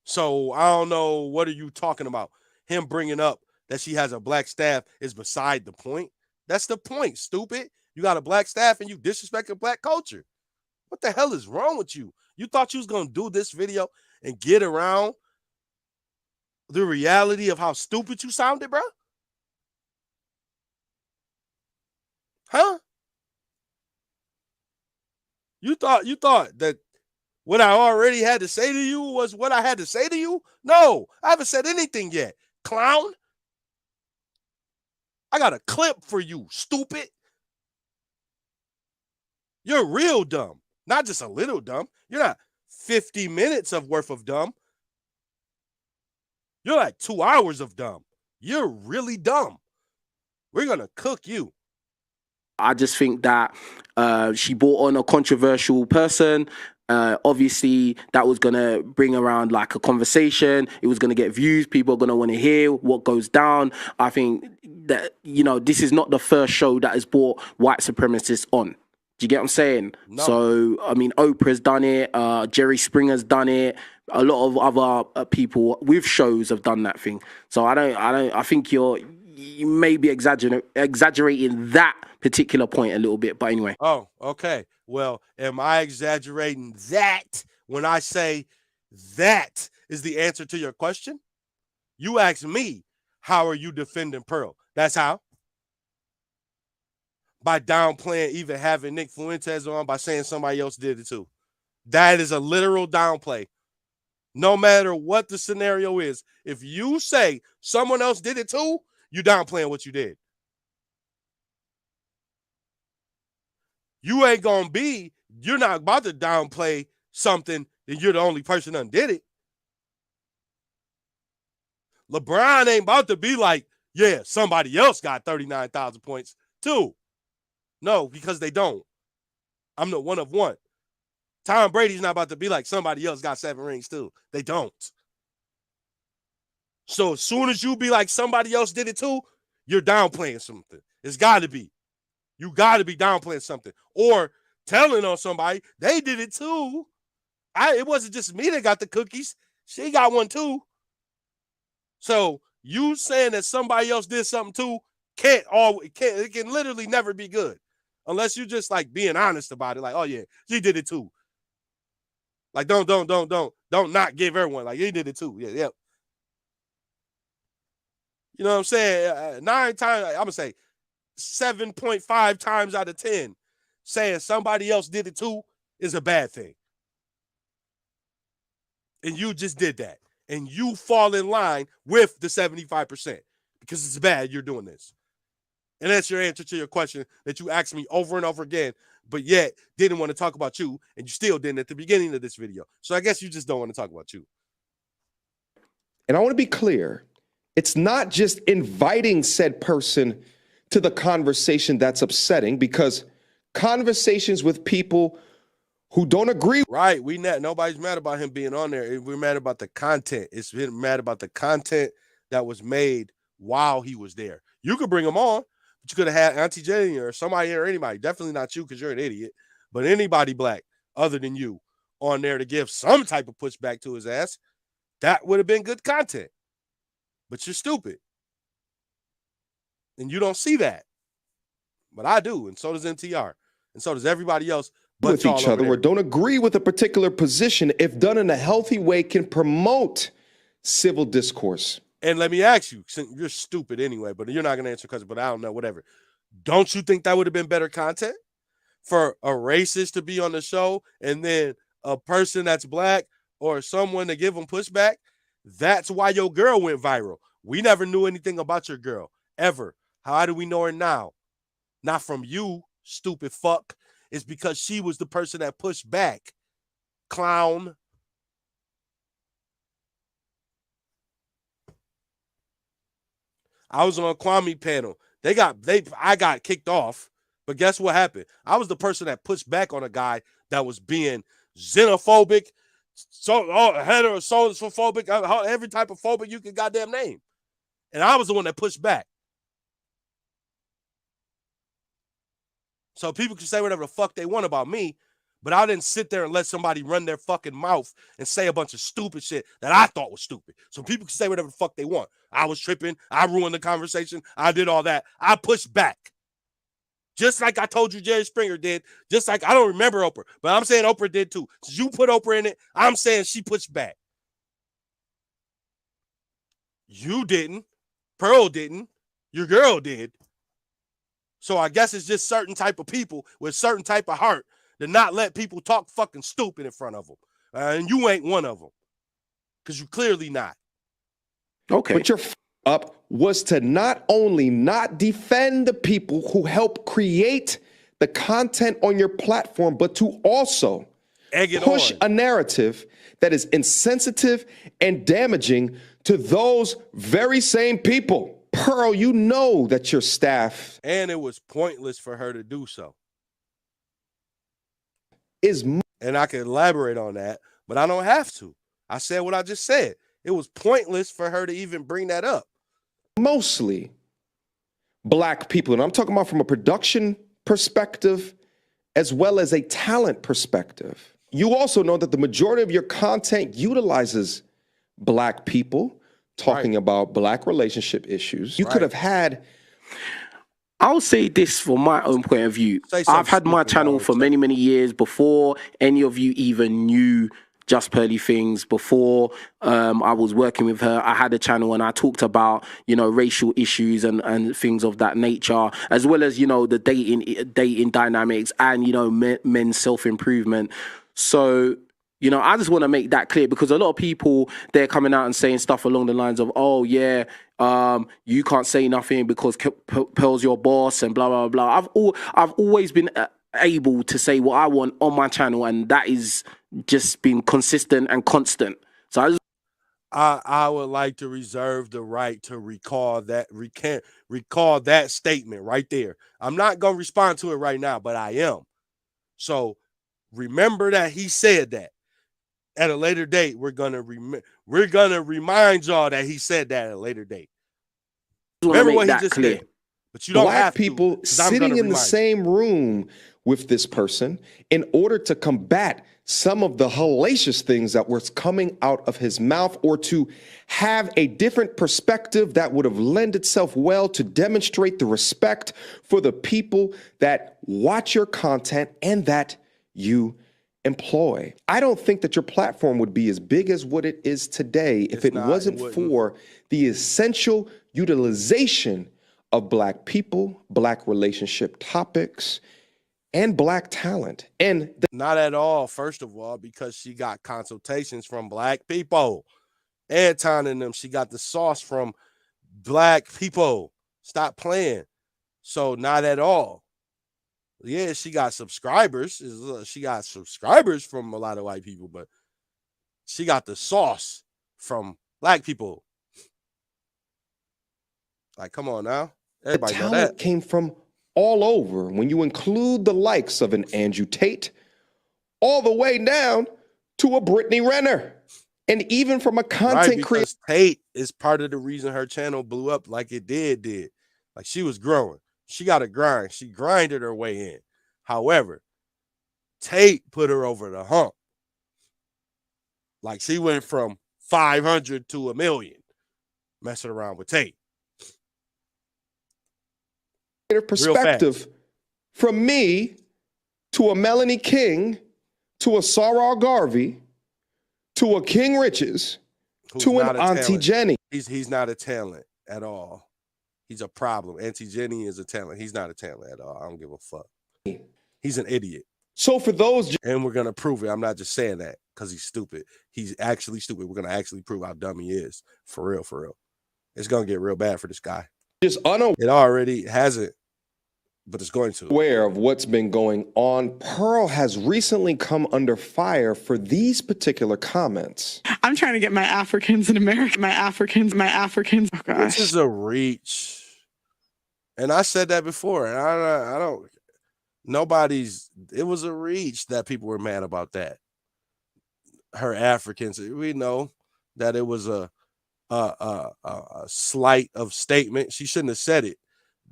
So I don't know, what are you talking about? Him bringing up that she has a black staff is beside the point. That's the point, stupid. You got a black staff and you disrespect the black culture. What the hell is wrong with you? You thought you was going to do this video and get around the reality of how stupid you sounded, bro? Huh? You thought that what I already had to say to you was what I had to say to you? No, I haven't said anything yet, clown. I got a clip for you, stupid. You're real dumb, not just a little dumb. You're not 50 minutes of worth of dumb. You're like 2 hours of dumb. You're really dumb. We're going to cook you. I just think that she brought on a controversial person. Obviously, that was going to bring around like a conversation. It was going to get views. People are going to want to hear what goes down. I think that, you know, this is not the first show that has brought white supremacists on. Do you get what I'm saying? No. So, I mean, Oprah's done it. Jerry Springer's done it. A lot of other people with shows have done that thing. So I think you may be exaggerating that particular point a little bit, but anyway. Oh, okay. Well, am I exaggerating that when I say that is the answer to your question? You asked me, how are you defending Pearl? That's how. By downplaying even having Nick Fuentes on, by saying somebody else did it too. That is a literal downplay. No matter what the scenario is, if you say someone else did it too, you downplaying what you did. You ain't gonna be, you're not about to downplay something that you're the only person that did it. LeBron ain't about to be like, yeah, somebody else got 39,000 points too. No, because they don't. I'm the one of one. Tom Brady's not about to be like somebody else got 7 rings too. They don't. So as soon as you be like somebody else did it too, you're downplaying something. It's got to be. You got to be downplaying something or telling on somebody they did it too. It wasn't just me that got the cookies. She got one too. So you saying that somebody else did something too it can literally never be good unless you just like being honest about it. Like, oh yeah, she did it too. Like don't not give everyone like he did it too. Yeah. You know what I'm saying? 9 times, I'm gonna say 7.5 times out of 10, saying somebody else did it too is a bad thing. And you just did that. And you fall in line with the 75% because it's bad you're doing this. And that's your answer to your question that you asked me over and over again, but yet didn't want to talk about you, and you still didn't at the beginning of this video. So I guess you just don't want to talk about you. And I want to be clear. It's not just inviting said person to the conversation that's upsetting, because conversations with people who don't agree. Right. Nobody's mad about him being on there. We're mad about the content. It's been mad about the content that was made while he was there. You could bring him on, but you could have had Auntie Jenny or somebody or anybody. Definitely not you because you're an idiot, but anybody black other than you on there to give some type of pushback to his ass, that would have been good content. But you're stupid. And you don't see that. But I do, and so does NTR. And so does everybody else. But with each other or don't agree with a particular position, if done in a healthy way, can promote civil discourse. And let me ask you, since you're stupid anyway, but you're not going to answer because, but I don't know, whatever. Don't you think that would have been better content for a racist to be on the show and then a person that's black or someone to give them pushback? That's why your girl went viral. We never knew anything about your girl, ever. How do we know her now? Not from you, stupid fuck. It's because she was the person that pushed back. Clown. I was on a Kwame panel. I got kicked off, but guess what happened? I was the person that pushed back on a guy that was being xenophobic, heterosophobic, every type of phobic you can goddamn name. And I was the one that pushed back. So people can say whatever the fuck they want about me, but I didn't sit there and let somebody run their fucking mouth and say a bunch of stupid shit that I thought was stupid. So people can say whatever the fuck they want. I was tripping. I ruined the conversation. I did all that. I pushed back. Just like I told you Jerry Springer did. Just like I don't remember Oprah, but I'm saying Oprah did too. Since you put Oprah in it, I'm saying she pushed back. You didn't. Pearl didn't. Your girl did. So I guess it's just certain type of people with certain type of heart to not let people talk fucking stupid in front of them. And you ain't one of them. Because you clearly not. Okay. But your up was to not only not defend the people who help create the content on your platform, but to also push a narrative that is insensitive and damaging to those very same people. Pearl, you know that your staff... And it was pointless for her to do so. And I can elaborate on that, but I don't have to. I said what I just said. It was pointless for her to even bring that up. Mostly black people, and I'm talking about from a production perspective as well as a talent perspective. You also know that the majority of your content utilizes black people talking about black relationship issues. You could have had... I'll say this from my own point of view. I've had my channel for many, many years before any of you even knew Just Pearly Things. Before I was working with her, I had a channel and I talked about, you know, racial issues and things of that nature, as well as, you know, the dating dynamics and, you know, men's self-improvement. So, you know, I just want to make that clear because a lot of people, they're coming out and saying stuff along the lines of, oh, yeah, you can't say nothing because Pearl's your boss and blah, blah, blah. I've always been able to say what I want on my channel, and that is just been consistent and constant. So I would like to reserve the right to recall that statement right there. I'm not going to respond to it right now, but I am. So remember that he said that. At a later date, we're gonna remind y'all that he said that at a later date. Remember what he just said. But you don't have people sitting in the same room with this person in order to combat some of the hellacious things that was coming out of his mouth, or to have a different perspective that would have lent itself well to demonstrate the respect for the people that watch your content and that you employ. I don't think that your platform would be as big as what it is today if it wasn't for the essential utilization of black people, black relationship topics, and black talent. And not at all, first of all, because she got consultations from black people. Anton and them, she got the sauce from black people. Stop playing. So not at all. Yeah, she got subscribers. She got subscribers from a lot of white people, but she got the sauce from black people. Like, come on now. Everybody know that. The talent came from all over. When you include the likes of an Andrew Tate, all the way down to a Brittany Renner. And even from a content creator. Tate is part of the reason her channel blew up like it did. Like, she was growing. She got to grind. She grinded her way in. However, Tate put her over the hump. Like she went from 500 to 1 million messing around with Tate. Perspective from me to a Melanie King to a Sarah Garvey to a King Richez to an Auntie Jenny. He's not a talent at all. He's a problem. Auntie Jenny is a talent. He's not a talent at all. I don't give a fuck. He's an idiot. So for those, and we're gonna prove it. I'm not just saying that because he's stupid. He's actually stupid. We're gonna actually prove how dumb he is. For real, for real. It's gonna get real bad for this guy. Just it already hasn't, but it's going to. Aware of what's been going on, Pearl has recently come under fire for these particular comments. I'm trying to get my Africans in America. My Africans. Oh gosh. This is a reach. And I said that before. And I don't. It was a reach that people were mad about that. Her Africans. We know that it was a slight of statement. She shouldn't have said it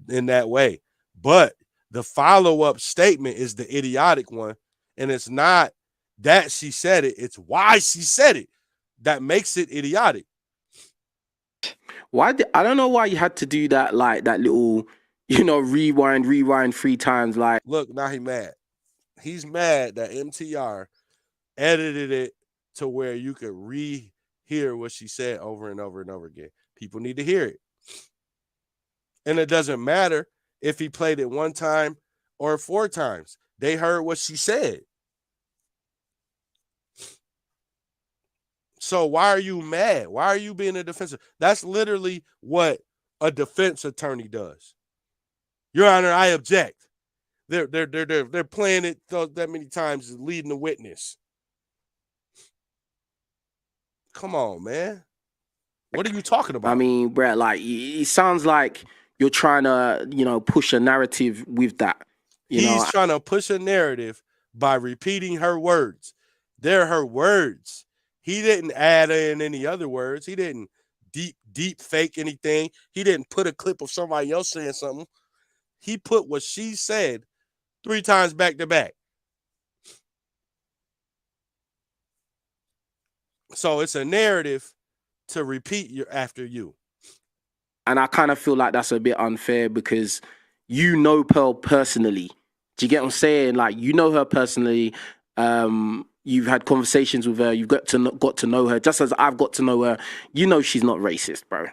in that way. But the follow-up statement is the idiotic one. And it's not that she said it. It's why she said it that makes it idiotic. I don't know why you had to do that, like that little, rewind 3 times. Like, look, now he mad. He's mad that MTR edited it to where you could rehear what she said over and over and over again. People need to hear it. And it doesn't matter if he played it 1 time or 4 times. They heard what she said. So why are you mad? Why are you being a defensive? That's literally what a defense attorney does. Your Honor, I object. They're playing it that many times, leading the witness. Come on, man. What are you talking about? I mean, Brett, like, it sounds like you're trying to, push a narrative with that. He's trying to push a narrative by repeating her words. They're her words. He didn't add in any other words. He didn't deep fake anything. He didn't put a clip of somebody else saying something. He put what she said 3 times back to back. So it's a narrative to repeat after you. And I kind of feel like that's a bit unfair because you know Pearl personally. Do you get what I'm saying? Like, you know her personally. You've had conversations with her. You've got to know her. Just as I've got to know her, you know she's not racist, bro.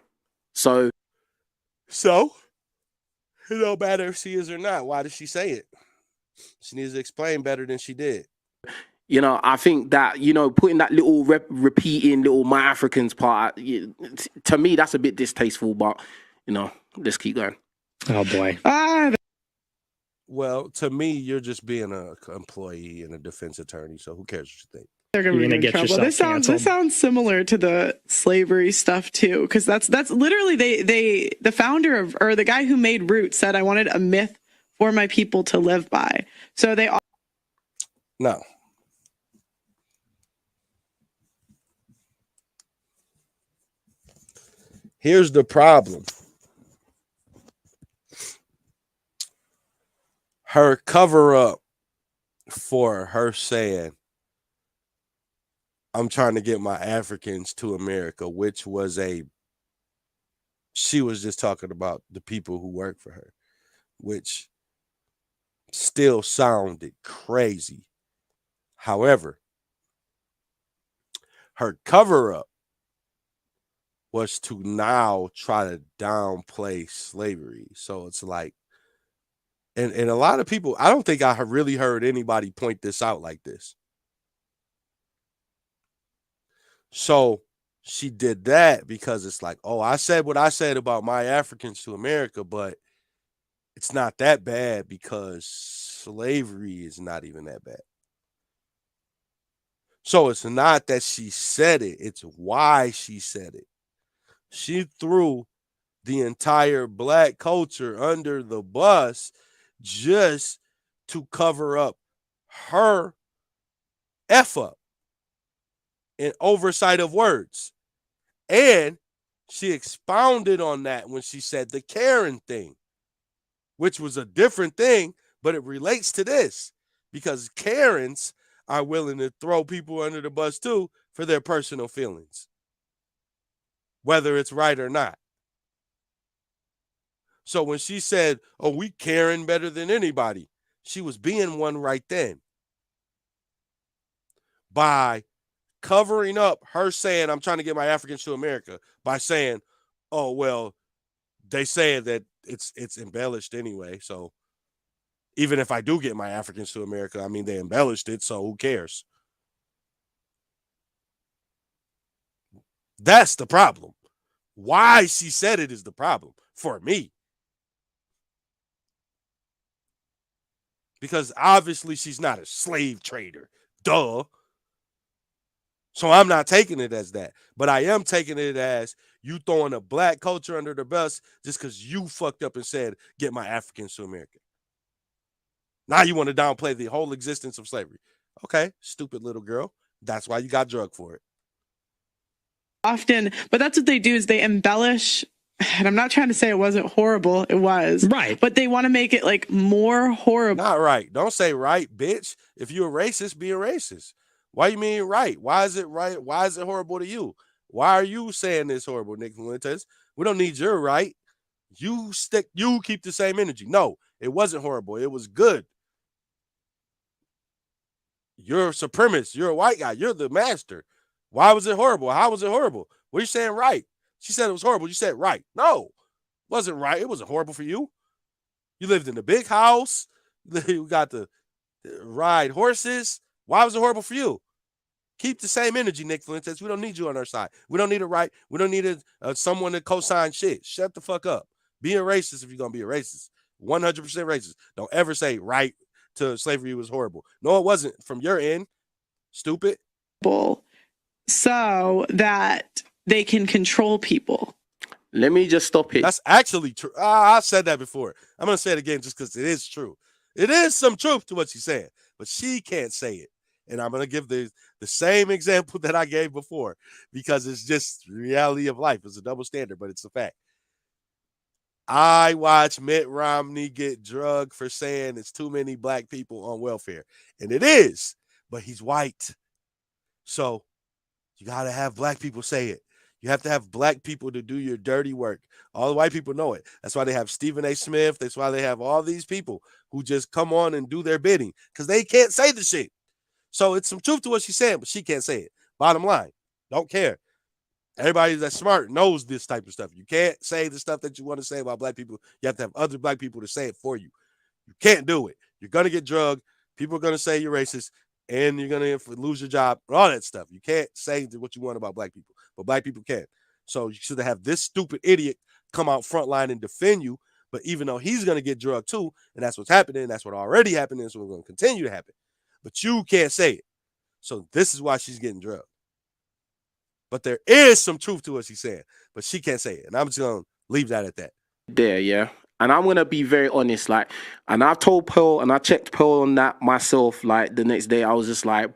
So it don't matter if she is or not. Why did she say it? She needs to explain better than she did. I think that, putting that little repeating little my Africans part, to me, that's a bit distasteful, but, let's keep going. Oh, boy. Well, to me, you're just being an employee and a defense attorney, so who cares what you think? They're gonna get trouble. This sounds similar to the slavery stuff too, because that's literally the founder or the guy who made Roots said I wanted a myth for my people to live by. So they all no. Here's the problem. Her cover up for her saying, I'm trying to get my Africans to America, which was she was just talking about the people who work for her, which still sounded crazy. However, her cover up was to now try to downplay slavery. So it's like, and a lot of people, I don't think I have really heard anybody point this out like this. So she did that because it's like, oh, I said what I said about my Africans to America, but it's not that bad because slavery is not even that bad. So it's not that she said it, it's why she said it. She threw the entire Black culture under the bus just to cover up her F up and oversight of words. And she expounded on that when she said the Karen thing, which was a different thing, but it relates to this because Karens are willing to throw people under the bus too for their personal feelings, whether it's right or not. So when she said, oh, we Karen better than anybody, she was being one right then by covering up her saying, I'm trying to get my Africans to America, by saying, oh, well, they say that it's embellished anyway. So even if I do get my Africans to America, I mean, they embellished it, so who cares? That's the problem. Why she said it is the problem for me. Because obviously she's not a slave trader. Duh. So I'm not taking it as that. But I am taking it as you throwing a black culture under the bus just because you fucked up and said, get my Africans to America. Now you want to downplay the whole existence of slavery. Okay, stupid little girl. That's why you got drugged for it. Often, but that's what they do, is they embellish. And I'm not trying to say it wasn't horrible. It was. Right. But they want to make it like more horrible. Not right. Don't say right, bitch. If you're a racist, be a racist. Why you mean right? Why is it right? Why is it horrible to you? Why are you saying this horrible, Nick Fuentes? We don't need your right. You keep the same energy. No, it wasn't horrible. It was good. You're a supremacist. You're a white guy. You're the master. Why was it horrible? How was it horrible? What are you saying right? She said it was horrible. You said right. No, it wasn't right. It wasn't horrible for you. You lived in a big house. You got to ride horses. Why was it horrible for you? Keep the same energy, Nick Fuentes. We don't need you on our side. We don't need a right. We don't need someone to co-sign shit. Shut the fuck up. Be a racist if you're going to be a racist. 100% racist. Don't ever say right to slavery was horrible. No, it wasn't from your end. Stupid. So that they can control people. Let me just stop it. That's actually true. I said that before. I'm going to say it again just because it is true. It is some truth to what she's saying, but she can't say it. And I'm going to give the same example that I gave before because it's just reality of life. It's a double standard, but it's a fact. I watched Mitt Romney get drugged for saying it's too many black people on welfare. And it is, but he's white. So you got to have black people say it. You have to have black people to do your dirty work. All the white people know it. That's why they have Stephen A. Smith. That's why they have all these people who just come on and do their bidding because they can't say the shit. So it's some truth to what she's saying, but she can't say it. Bottom line, don't care. Everybody that's smart knows this type of stuff. You can't say the stuff that you want to say about black people. You have to have other black people to say it for you. You can't do it. You're going to get drugged. People are going to say you're racist, and you're going to lose your job, all that stuff. You can't say what you want about black people, but black people can. So you should have this stupid idiot come out front line and defend you, but even though he's going to get drugged too, and that's what's happening, that's what already happened, and so it's going to continue to happen. But you can't say it. So this is why she's getting drugged. But there is some truth to what she's saying, but she can't say it. And I'm just going to leave that at that. There, yeah. And I'm going to be very honest, like, and I've told Pearl, and I checked Pearl on that myself, like, the next day. I was just like,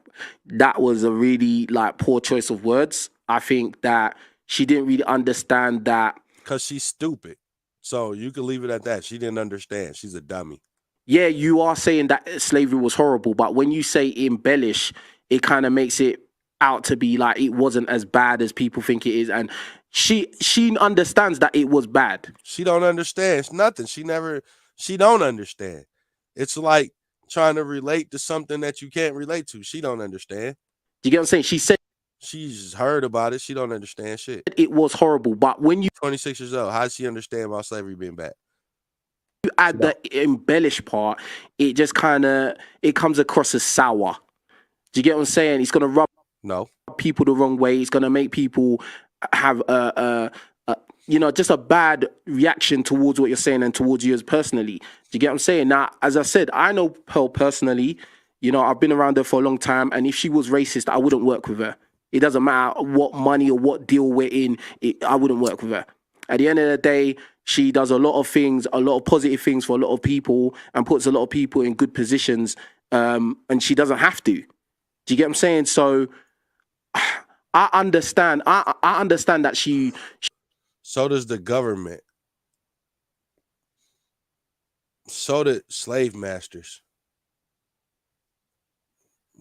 that was a really, like, poor choice of words. I think that she didn't really understand that. Because she's stupid. So you can leave it at that. She didn't understand. She's a dummy. Yeah, you are saying that slavery was horrible, but when you say embellish, it kind of makes it out to be like it wasn't as bad as people think it is. And she understands that it was bad. She don't understand. It's nothing. She don't understand. It's like trying to relate to something that you can't relate to. She don't understand. You get what I'm saying? She said she's heard about it. She don't understand shit. It was horrible, but when you 26 years old, how does she understand about slavery being bad? You add the embellish part, it just it comes across as sour. Do you get what I'm saying? It's gonna rub people the wrong way. It's gonna make people have just a bad reaction towards what you're saying and towards you as personally. Do you get what I'm saying? Now, as I said, I know Pearl personally. You know, I've been around her for a long time, and if she was racist, I wouldn't work with her. It doesn't matter what money or what deal we're in, I wouldn't work with her. At the end of the day, she does a lot of things, a lot of positive things for a lot of people and puts a lot of people in good positions, and she doesn't have to. Do you get what I'm saying? So I understand. I understand that she... So does the government. So did slave masters.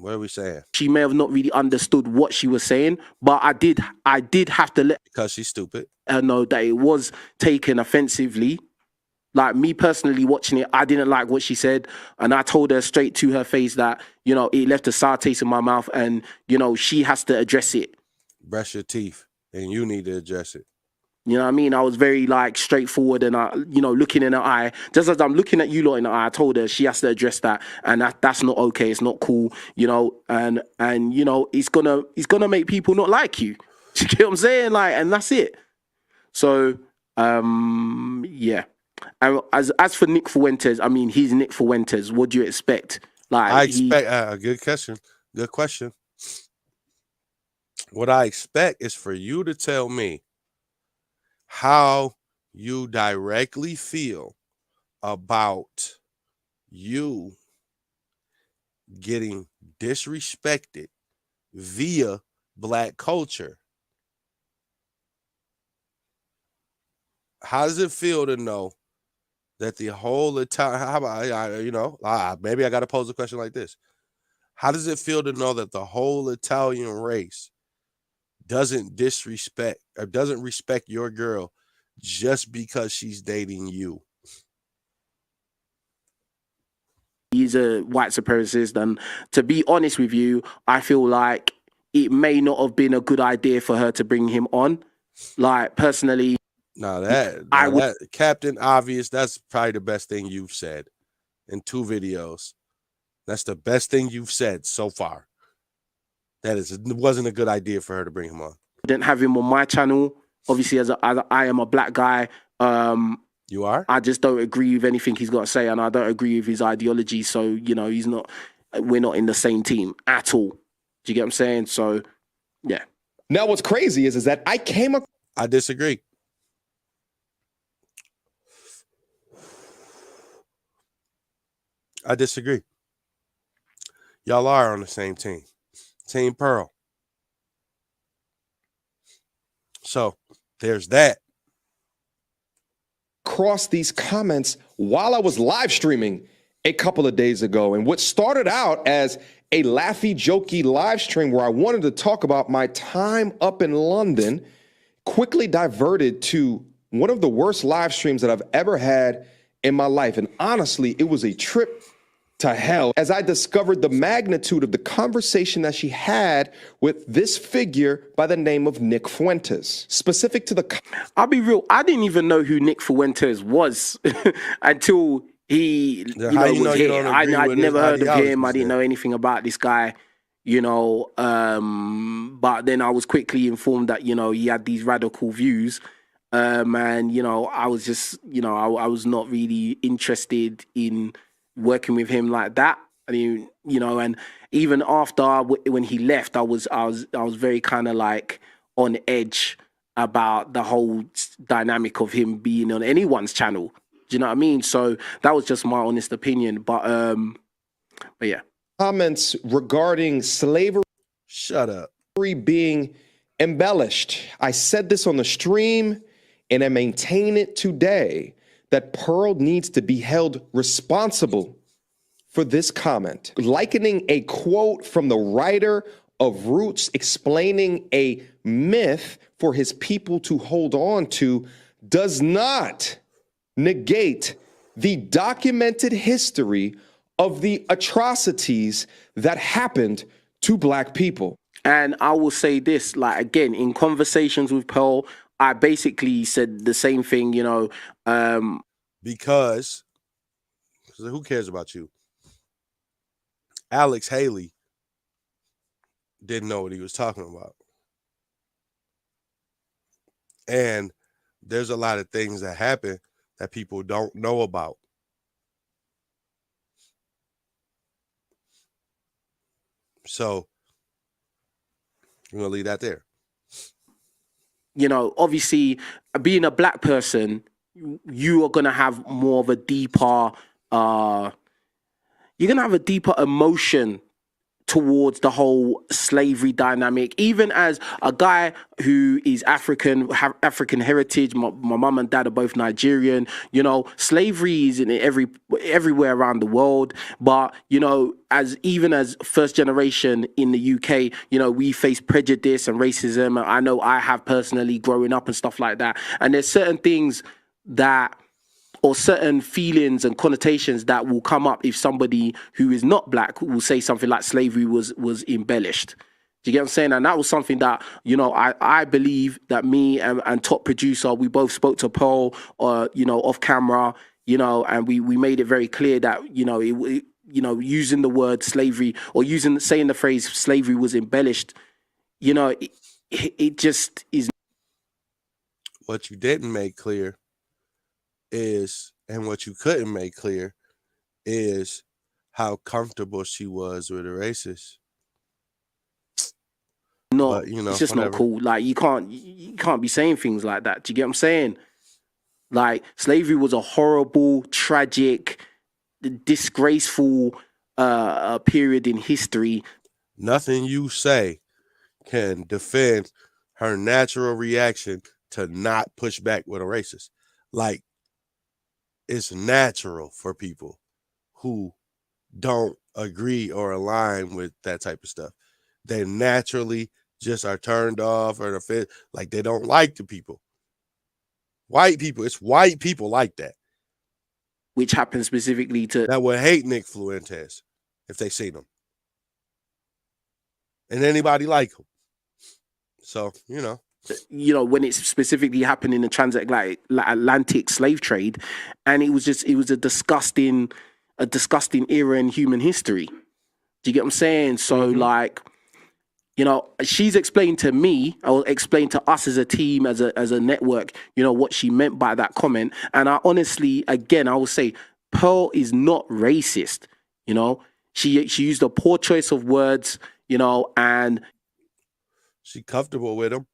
What are we saying? She may have not really understood what she was saying, but I did have to let Because she's stupid. her know that it was taken offensively. Like me personally watching it, I didn't like what she said, and I told her straight to her face that, you know, it left a sour taste in my mouth, and, you know, she has to address it. Brush your teeth, and you need to address it. You know what I mean? I was very like straightforward, and you know, looking in her eye, just as I'm looking at you lot in the eye, I told her she has to address that, and that's not okay. It's not cool, you know, and you know, it's gonna make people not like you. You get what I'm saying? Like, and that's it. So, yeah. And as for Nick Fuentes, I mean, he's Nick Fuentes. What do you expect? Like, I expect good question. Good question. What I expect is for you to tell me how you directly feel about you getting disrespected via Black culture. How does it feel to know that the whole Italian, how about, you know, maybe I got to pose a question like this. How does it feel to know that the whole Italian race doesn't respect your girl just because she's dating you? He's a white supremacist, and to be honest with you, I feel like it may not have been a good idea for her to bring him on. Like, personally, that Captain Obvious, that's probably the best thing you've said in 2 videos. That's the best thing you've said so far. It wasn't a good idea for her to bring him on. Didn't have him on my channel. Obviously, as I am a black guy. You are? I just don't agree with anything he's got to say, and I don't agree with his ideology. So, you know, we're not in the same team at all. Do you get what I'm saying? So, yeah. Now, what's crazy is that I disagree. I disagree. Y'all are on the same team. Team Pearl. So there's that. Across these comments while I was live streaming a couple of days ago. And what started out as a laughy, jokey live stream where I wanted to talk about my time up in London quickly diverted to one of the worst live streams that I've ever had in my life. And honestly, it was a trip to hell as I discovered the magnitude of the conversation that she had with this figure by the name of Nick Fuentes. Specific to the... I'll be real, I didn't even know who Nick Fuentes was until he was here. I'd never heard of him. I didn't know anything about this guy, you know, but then I was quickly informed that, you know, he had these radical views. And, you know, I was just, you know, I was not really interested in working with him like that. I mean, you know, and even after when he left, I was very kind of like on edge about the whole dynamic of him being on anyone's channel. Do you know what I mean? So that was just my honest opinion. But yeah. Comments regarding slavery. Shut up. Being embellished. I said this on the stream and I maintain it today, that Pearl needs to be held responsible for this comment. Likening a quote from the writer of Roots explaining a myth for his people to hold on to does not negate the documented history of the atrocities that happened to Black people. And I will say this, like, again, in conversations with Pearl, I basically said the same thing, you know, because who cares about you? Alex Haley didn't know what he was talking about. And there's a lot of things that happen that people don't know about. So we're going to leave that there. You know, obviously, being a Black person, you are going to have more of a deeper, you're going to have a deeper emotion towards the whole slavery dynamic. Even as a guy who is African, have African heritage, my mum and dad are both Nigerian. You know, slavery is in everywhere around the world. But you know, even as first generation in the UK, you know, we face prejudice and racism. I know I have personally growing up and stuff like that. And there's certain things that, or certain feelings and connotations that will come up if somebody who is not black will say something like slavery was embellished. Do you get what I'm saying? And that was something that, you know, I believe that me and top producer, we both spoke to Pearl, you know, off camera, you know, and we made it very clear that, you know, you know, using the word slavery or saying the phrase slavery was embellished, you know, it just is. What you didn't make clear is, and what you couldn't make clear is how comfortable she was with a racist. No, but, you know, it's just whatever. Not cool. Like you can't be saying things like that. Do you get what I'm saying? Like slavery was a horrible, tragic, disgraceful period in history. Nothing you say can defend her natural reaction to not push back with a racist. Like, it's natural for people who don't agree or align with that type of stuff. They naturally just are turned off or offended, like they don't like the people. White people, it's white people like that. Which happens specifically to... That would hate Nick Fuentes if they seen him. And anybody like him. So, you know. You know, when it's specifically happened in the transatlantic slave trade, and it was a disgusting era in human history. Do you get what I'm saying? So like, you know, she's explained to me, or explained to us as a team, as a network, you know, what she meant by that comment. And I honestly, again, I will say, Pearl is not racist. You know, she used a poor choice of words, you know, and she comfortable with him.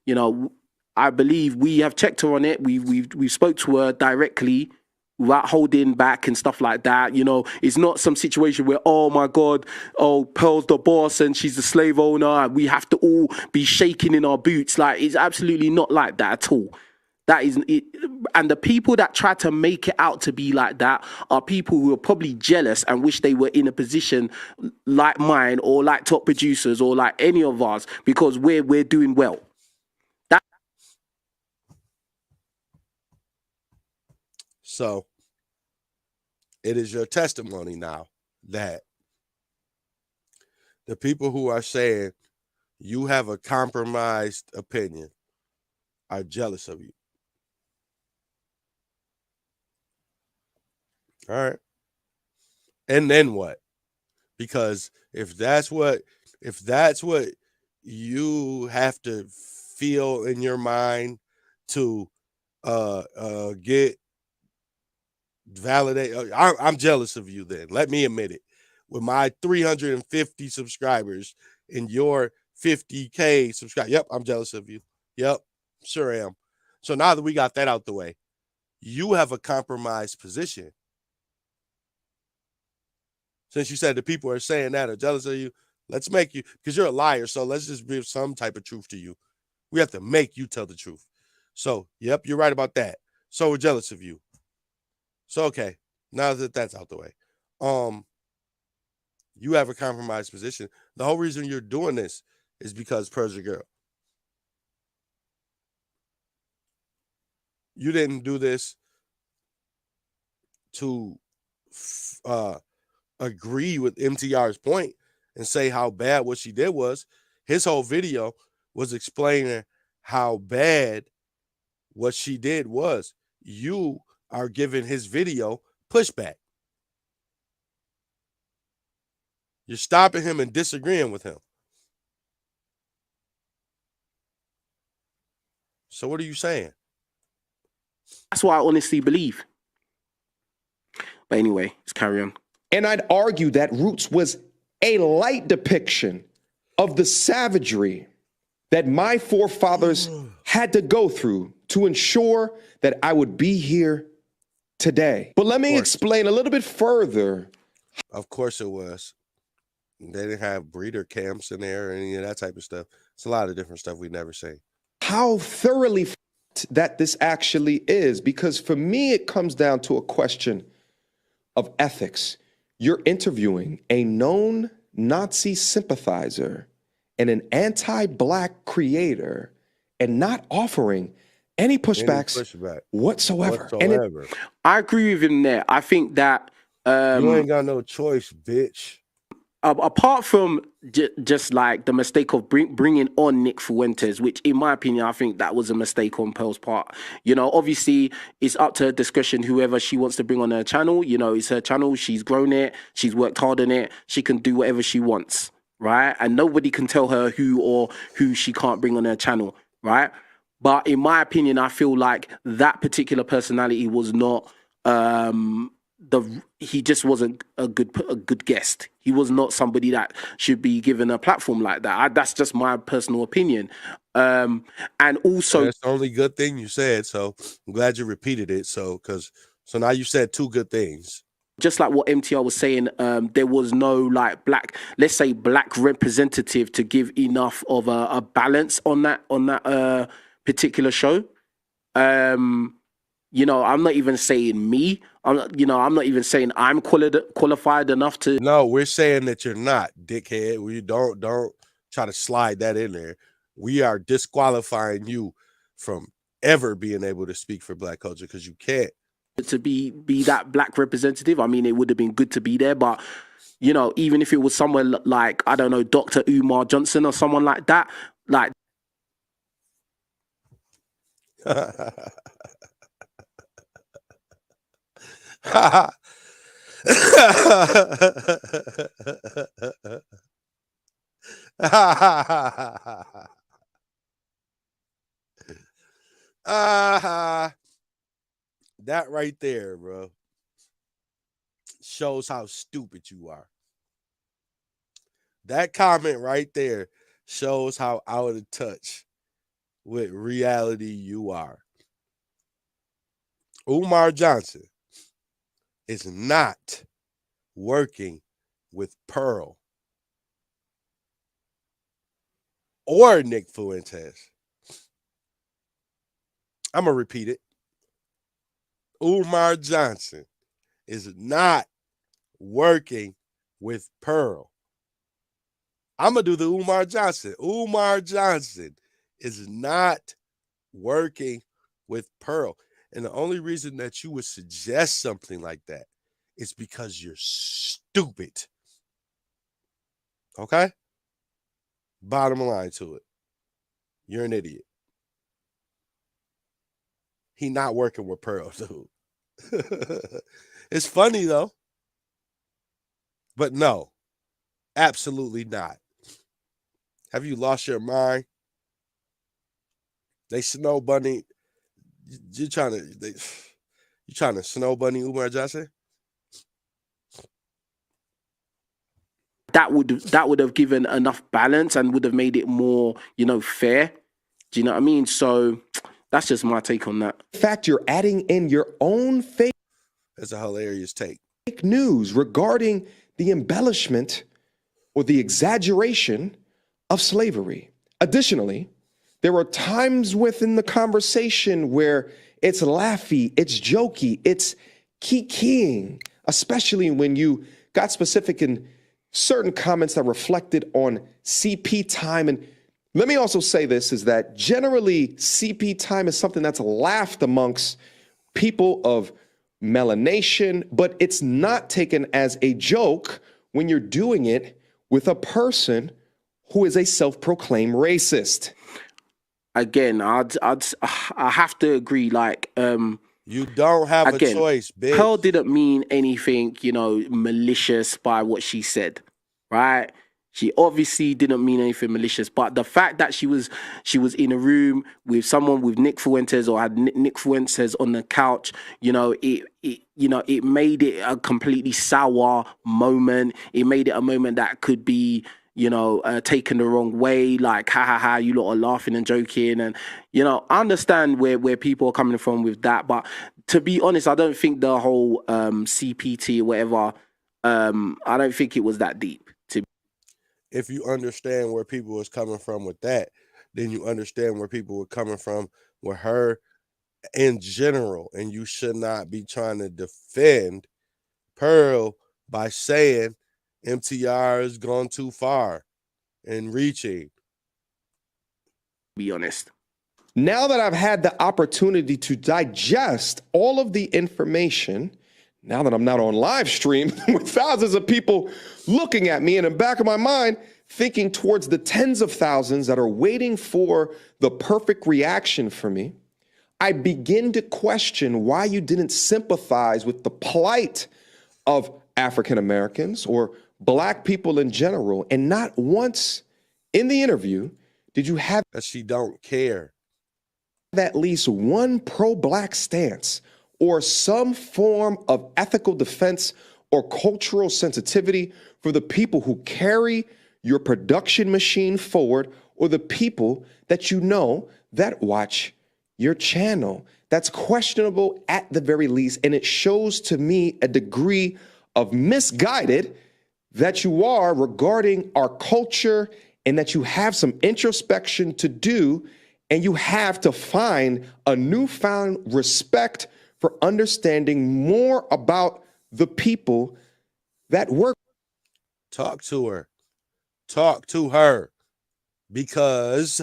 You know, I believe we have checked her on it. We spoke to her directly without holding back and stuff like that. You know, it's not some situation where, oh my God, oh, Pearl's the boss and she's the slave owner. We have to all be shaking in our boots. Like, it's absolutely not like that at all. That is it. And the people that try to make it out to be like that are people who are probably jealous and wish they were in a position like mine or like top producers or like any of us, because we're doing well. So it is your testimony now that the people who are saying you have a compromised opinion are jealous of you. All right. And then what? Because if that's what you have to feel in your mind to get validate, I'm jealous of you then. Let me admit it. With my 350 subscribers and your 50K subscribers. Yep, I'm jealous of you. Yep, sure am. So now that we got that out the way, you have a compromised position. Since you said the people are saying that are jealous of you, let's make you, because you're a liar, so let's just give some type of truth to you. We have to make you tell the truth. So, yep, you're right about that. So we're jealous of you. So, okay, now that that's out the way, you have a compromised position. The whole reason you're doing this is because Pearl's your girl. You didn't do this to agree with MTR's point and say how bad what she did was. His whole video was explaining how bad what she did was. You are giving his video pushback. You're stopping him and disagreeing with him. So what are you saying? That's what I honestly believe. But anyway, let's carry on. And I'd argue that Roots was a light depiction of the savagery that my forefathers had to go through to ensure that I would be here today. But let me explain a little bit further Of course it was. They didn't have breeder camps in there or any of that type of stuff. It's a lot of different stuff we never seen. How thoroughly that this actually is, because for me, it comes down to a question of ethics. You're interviewing a known Nazi sympathizer and an anti-Black creator and not offering any pushbacks whatsoever. I agree with him there. I think that you ain't got no choice, bitch. Apart from just like the mistake of bringing on Nick Fuentes, which in my opinion, I think that was a mistake on Pearl's part. You know, obviously it's up to her discretion, whoever she wants to bring on her channel. You know, it's her channel. She's grown it. She's worked hard on it. She can do whatever she wants, right? And nobody can tell her who she can't bring on her channel, right? But in my opinion, I feel like that particular personality was not... he just wasn't a good guest. He was not somebody that should be given a platform like that. That's just my personal opinion. And also, that's the only good thing you said. So I'm glad you repeated it. So now you said two good things. Just like what MTR was saying, there was no like black representative to give enough of a balance on that particular show. You know, I'm not even saying me. I'm not even saying I'm qualified enough to. No, we're saying that you're not, dickhead. We don't try to slide that in there. We are disqualifying you from ever being able to speak for Black culture because you can't. To be that Black representative. I mean, it would have been good to be there, but you know, even if it was somewhere like, I don't know, Dr. Umar Johnson or someone like that, like. That right there, bro, shows how stupid you are. That comment right there shows how out of touch with reality you are. Umar Johnson is not working with Pearl or Nick Fuentes. I'm going to repeat it. Umar Johnson is not working with Pearl. I'm going to do the Umar Johnson. Umar Johnson is not working with Pearl. And the only reason that you would suggest something like that is because you're stupid. Okay? Bottom line to it. You're an idiot. He not working with Pearl, dude. It's funny, though. But no, absolutely not. Have you lost your mind? They snow bunny. You trying to snow bunny Umar Johnson? That would have given enough balance and would have made it more, you know, fair. Do you know what I mean? So that's just my take on that. In fact, you're adding in your own fake. That's a hilarious take. Fake news regarding the embellishment or the exaggeration of slavery. Additionally, there are times within the conversation where it's laughy, it's jokey, it's kikiing, especially when you got specific in certain comments that reflected on CP time. And let me also say this, is that generally CP time is something that's laughed amongst people of melanation, but it's not taken as a joke when you're doing it with a person who is a self-proclaimed racist. Again, I have to agree. Like, you don't have a choice, bitch. Pearl didn't mean anything, you know, malicious by what she said, right? She obviously didn't mean anything malicious, but the fact that she was in a room with someone with Nick Fuentes or had Nick Fuentes on the couch, you know, it made it a completely sour moment. It made it a moment that could be, you know, taken the wrong way, like, ha ha ha, you lot are laughing and joking. And, you know, I understand where people are coming from with that. But to be honest, I don't think the whole CPT or whatever I don't think it was that deep. If you understand where people was coming from with that, then you understand where people were coming from with her in general. And you should not be trying to defend Pearl by saying MTR has gone too far and reaching. Be honest. Now that I've had the opportunity to digest all of the information, now that I'm not on live stream with thousands of people looking at me, and in the back of my mind, thinking towards the tens of thousands that are waiting for the perfect reaction for me, I begin to question why you didn't sympathize with the plight of African Americans or Black people in general. And not once in the interview did you have that she don't care. At least one pro-Black stance or some form of ethical defense or cultural sensitivity for the people who carry your production machine forward, or the people that you know that watch your channel. That's questionable at the very least, and it shows to me a degree of misguided that you are regarding our culture, and that you have some introspection to do, and you have to find a newfound respect for understanding more about the people that work. Talk to her. Talk to her. Because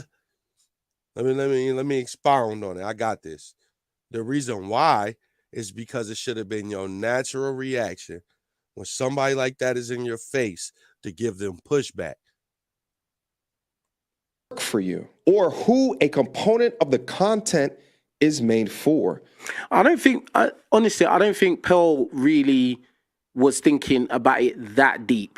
let me expound on it. I got this. The reason why is because it should have been your natural reaction when somebody like that is in your face to give them pushback. For you, or who a component of the content is made for. Honestly, I don't think Pearl really was thinking about it that deep.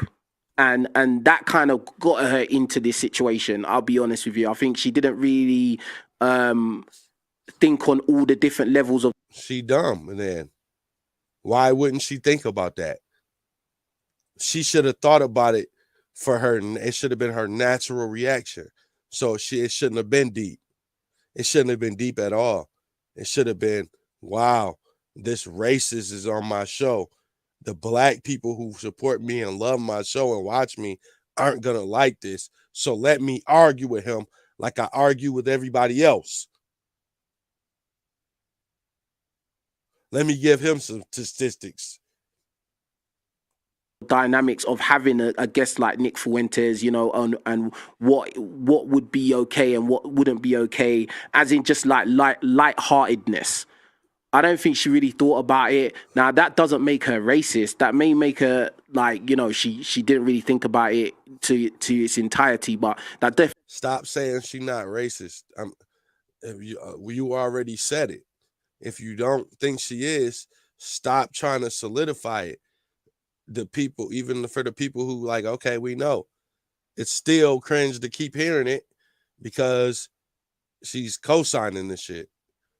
And that kind of got her into this situation. I'll be honest with you. I think she didn't really think on all the different levels of. She dumb, and then why wouldn't she think about that? She should have thought about it for her. It should have been her natural reaction. So it shouldn't have been deep. It shouldn't have been deep at all. It should have been, wow, this racist is on my show. The Black people who support me and love my show and watch me aren't going to like this. So let me argue with him like I argue with everybody else. Let me give him some statistics. Dynamics of having a guest like Nick Fuentes, you know, and what would be okay and what wouldn't be okay, as in just like lightheartedness. I don't think she really thought about it. Now, that doesn't make her racist. That may make her, like, you know, she didn't really think about it to its entirety, but that definitely. Stop saying she's not racist. You already said it. If you don't think she is, stop trying to solidify it. The people, even for the people who like, okay, we know. It's still cringe to keep hearing it because she's co-signing this shit.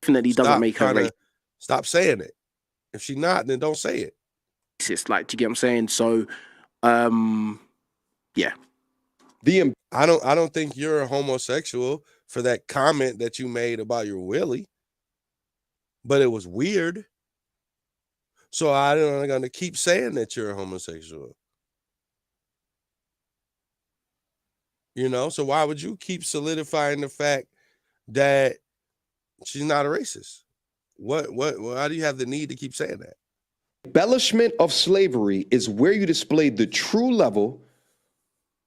Definitely doesn't make her racist. Stop saying it. If she's not, then don't say it. It's like, do you get what I'm saying? So, yeah. I don't think you're a homosexual for that comment that you made about your Willie, but it was weird. So I'm going to keep saying that you're a homosexual. You know, so why would you keep solidifying the fact that she's not a racist? Why do you have the need to keep saying that? Embellishment of slavery is where you display the true level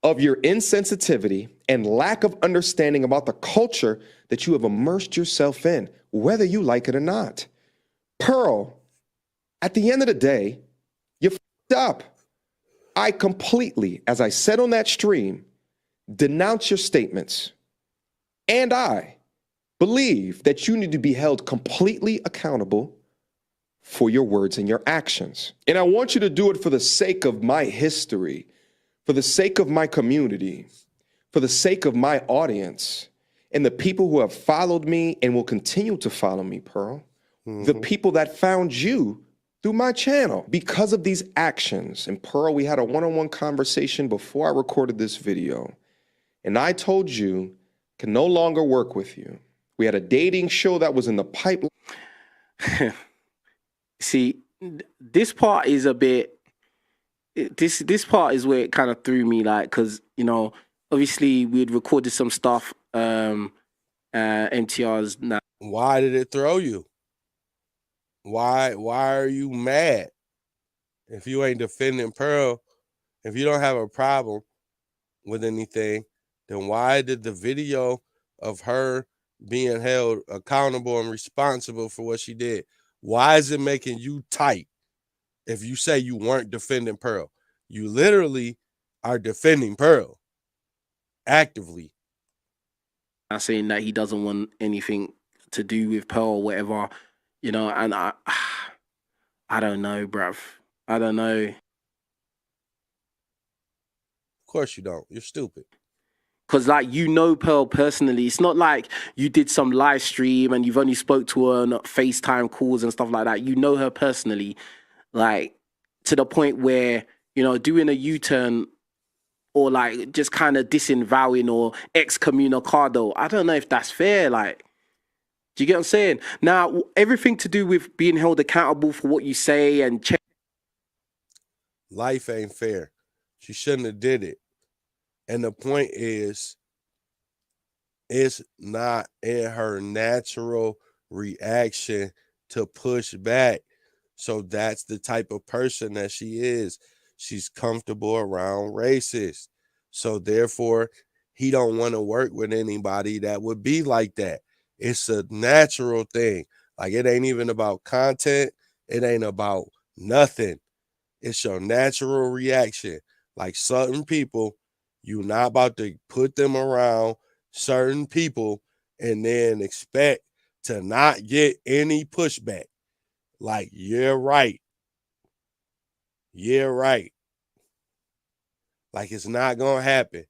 of your insensitivity and lack of understanding about the culture that you have immersed yourself in, whether you like it or not. Pearl, at the end of the day, you f***ed up. I completely, as I said on that stream, denounce your statements. And I believe that you need to be held completely accountable for your words and your actions. And I want you to do it for the sake of my history, for the sake of my community, for the sake of my audience, and the people who have followed me and will continue to follow me, Pearl. The people that found you through my channel because of these actions. And Pearl, we had a one-on-one conversation before I recorded this video. And I told you I can no longer work with you. We had a dating show that was in the pipeline. See, this part is a bit, this part is where it kind of threw me, like, because, you know, obviously we'd recorded some stuff, MTR's now. Why did it throw you? Why are you mad? If you ain't defending Pearl, if you don't have a problem with anything, then why did the video of her being held accountable and responsible for what she did, why is it making you tight if you say you weren't defending Pearl? You literally are defending Pearl actively. I'm saying that he doesn't want anything to do with Pearl or whatever, you know, and I don't know, bruv. I don't know. Of course you don't. You're stupid. Because, like, you know Pearl personally. It's not like you did some live stream and you've only spoke to her on FaceTime calls and stuff like that. You know her personally, like, to the point where, you know, doing a U-turn or, like, just kind of disavowing or excommunicado, I don't know if that's fair, like. Do you get what I'm saying? Now, everything to do with being held accountable for what you say and check. Life ain't fair. She shouldn't have did it. And the point is, it's not in her natural reaction to push back. So that's the type of person that she is. She's comfortable around racists. So therefore, he don't want to work with anybody that would be like that. It's a natural thing. Like, it ain't even about content. It ain't about nothing. It's your natural reaction. Like, certain people, you're not about to put them around certain people and then expect to not get any pushback. Like, you're right. You're right. Like, it's not going to happen.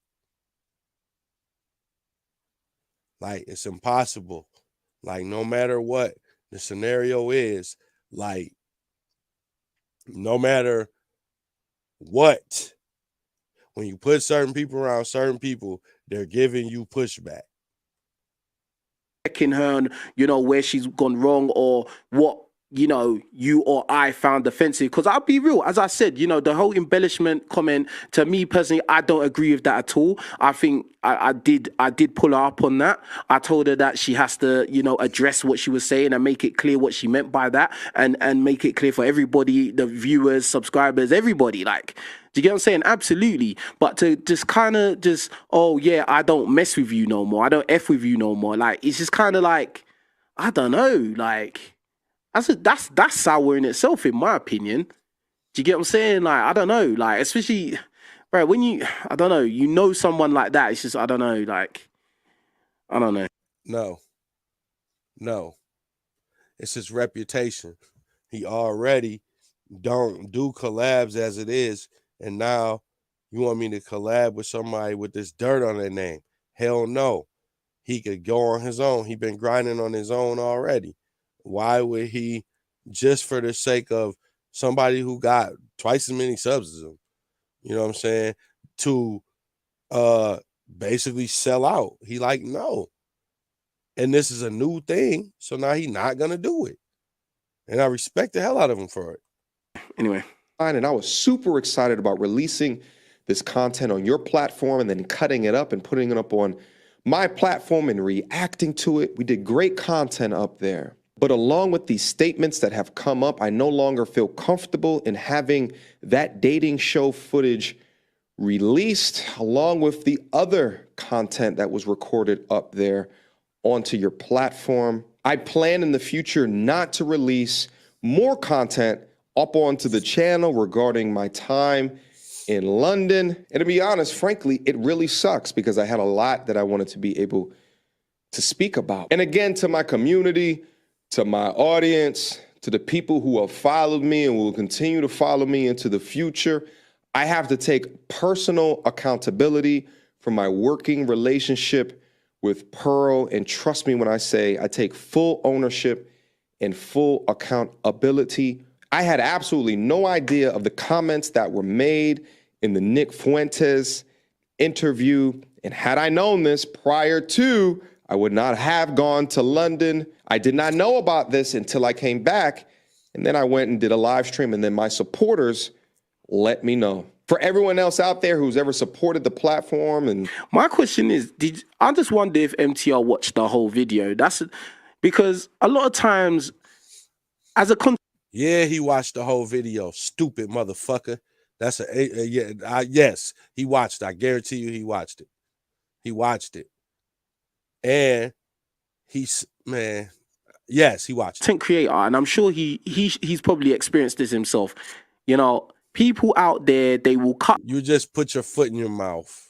Like, it's impossible. Like, no matter what the scenario is, like, no matter what, when you put certain people around certain people, they're giving you pushback. Checking her on, you know, where she's gone wrong or what, you know, you or I found offensive. Because I'll be real, as I said, you know, the whole embellishment comment, to me personally, I don't agree with that at all. I think I did pull her up on that. I told her that she has to, you know, address what she was saying and make it clear what she meant by that, and make it clear for everybody, the viewers, subscribers, everybody. Like, do you get what I'm saying? Absolutely. But to just kind of just, oh yeah, I don't mess with you no more, I don't F with you no more. Like, it's just kind of like, I don't know, like, that's sour in itself, in my opinion. Do you get what I'm saying? Like, I don't know, like, especially, bro, when you, I don't know, you know someone like that, it's just, I don't know, like, I don't know. No. It's his reputation. He already don't do collabs as it is, and now you want me to collab with somebody with this dirt on their name? Hell no. He could go on his own. He been grinding on his own already. Why would he, just for the sake of somebody who got twice as many subs as him, you know what I'm saying, to basically sell out? He like, no. And this is a new thing, so now he not gonna do it. And I respect the hell out of him for it. Anyway. And I was super excited about releasing this content on your platform and then cutting it up and putting it up on my platform and reacting to it. We did great content up there. But along with these statements that have come up, I no longer feel comfortable in having that dating show footage released along with the other content that was recorded up there onto your platform. I plan in the future not to release more content up onto the channel regarding my time in London. And to be honest, frankly, it really sucks because I had a lot that I wanted to be able to speak about. And again, to my community, to my audience, to the people who have followed me and will continue to follow me into the future, I have to take personal accountability for my working relationship with Pearl. And trust me when I say I take full ownership and full accountability. I had absolutely no idea of the comments that were made in the Nick Fuentes interview. And had I known this prior to, I would not have gone to London. I did not know about this until I came back. And then I went and did a live stream. And then my supporters let me know. For everyone else out there who's ever supported the platform, and my question is, I just wonder if MTR watched the whole video. That's because a lot of times, as a yeah, he watched the whole video. Stupid motherfucker. That's yes, he watched it. I guarantee you, he watched it. He watched it, and yes, he watched it. Content creator, and I'm sure he's probably experienced this himself. You know, people out there, they will cut. You just put your foot in your mouth.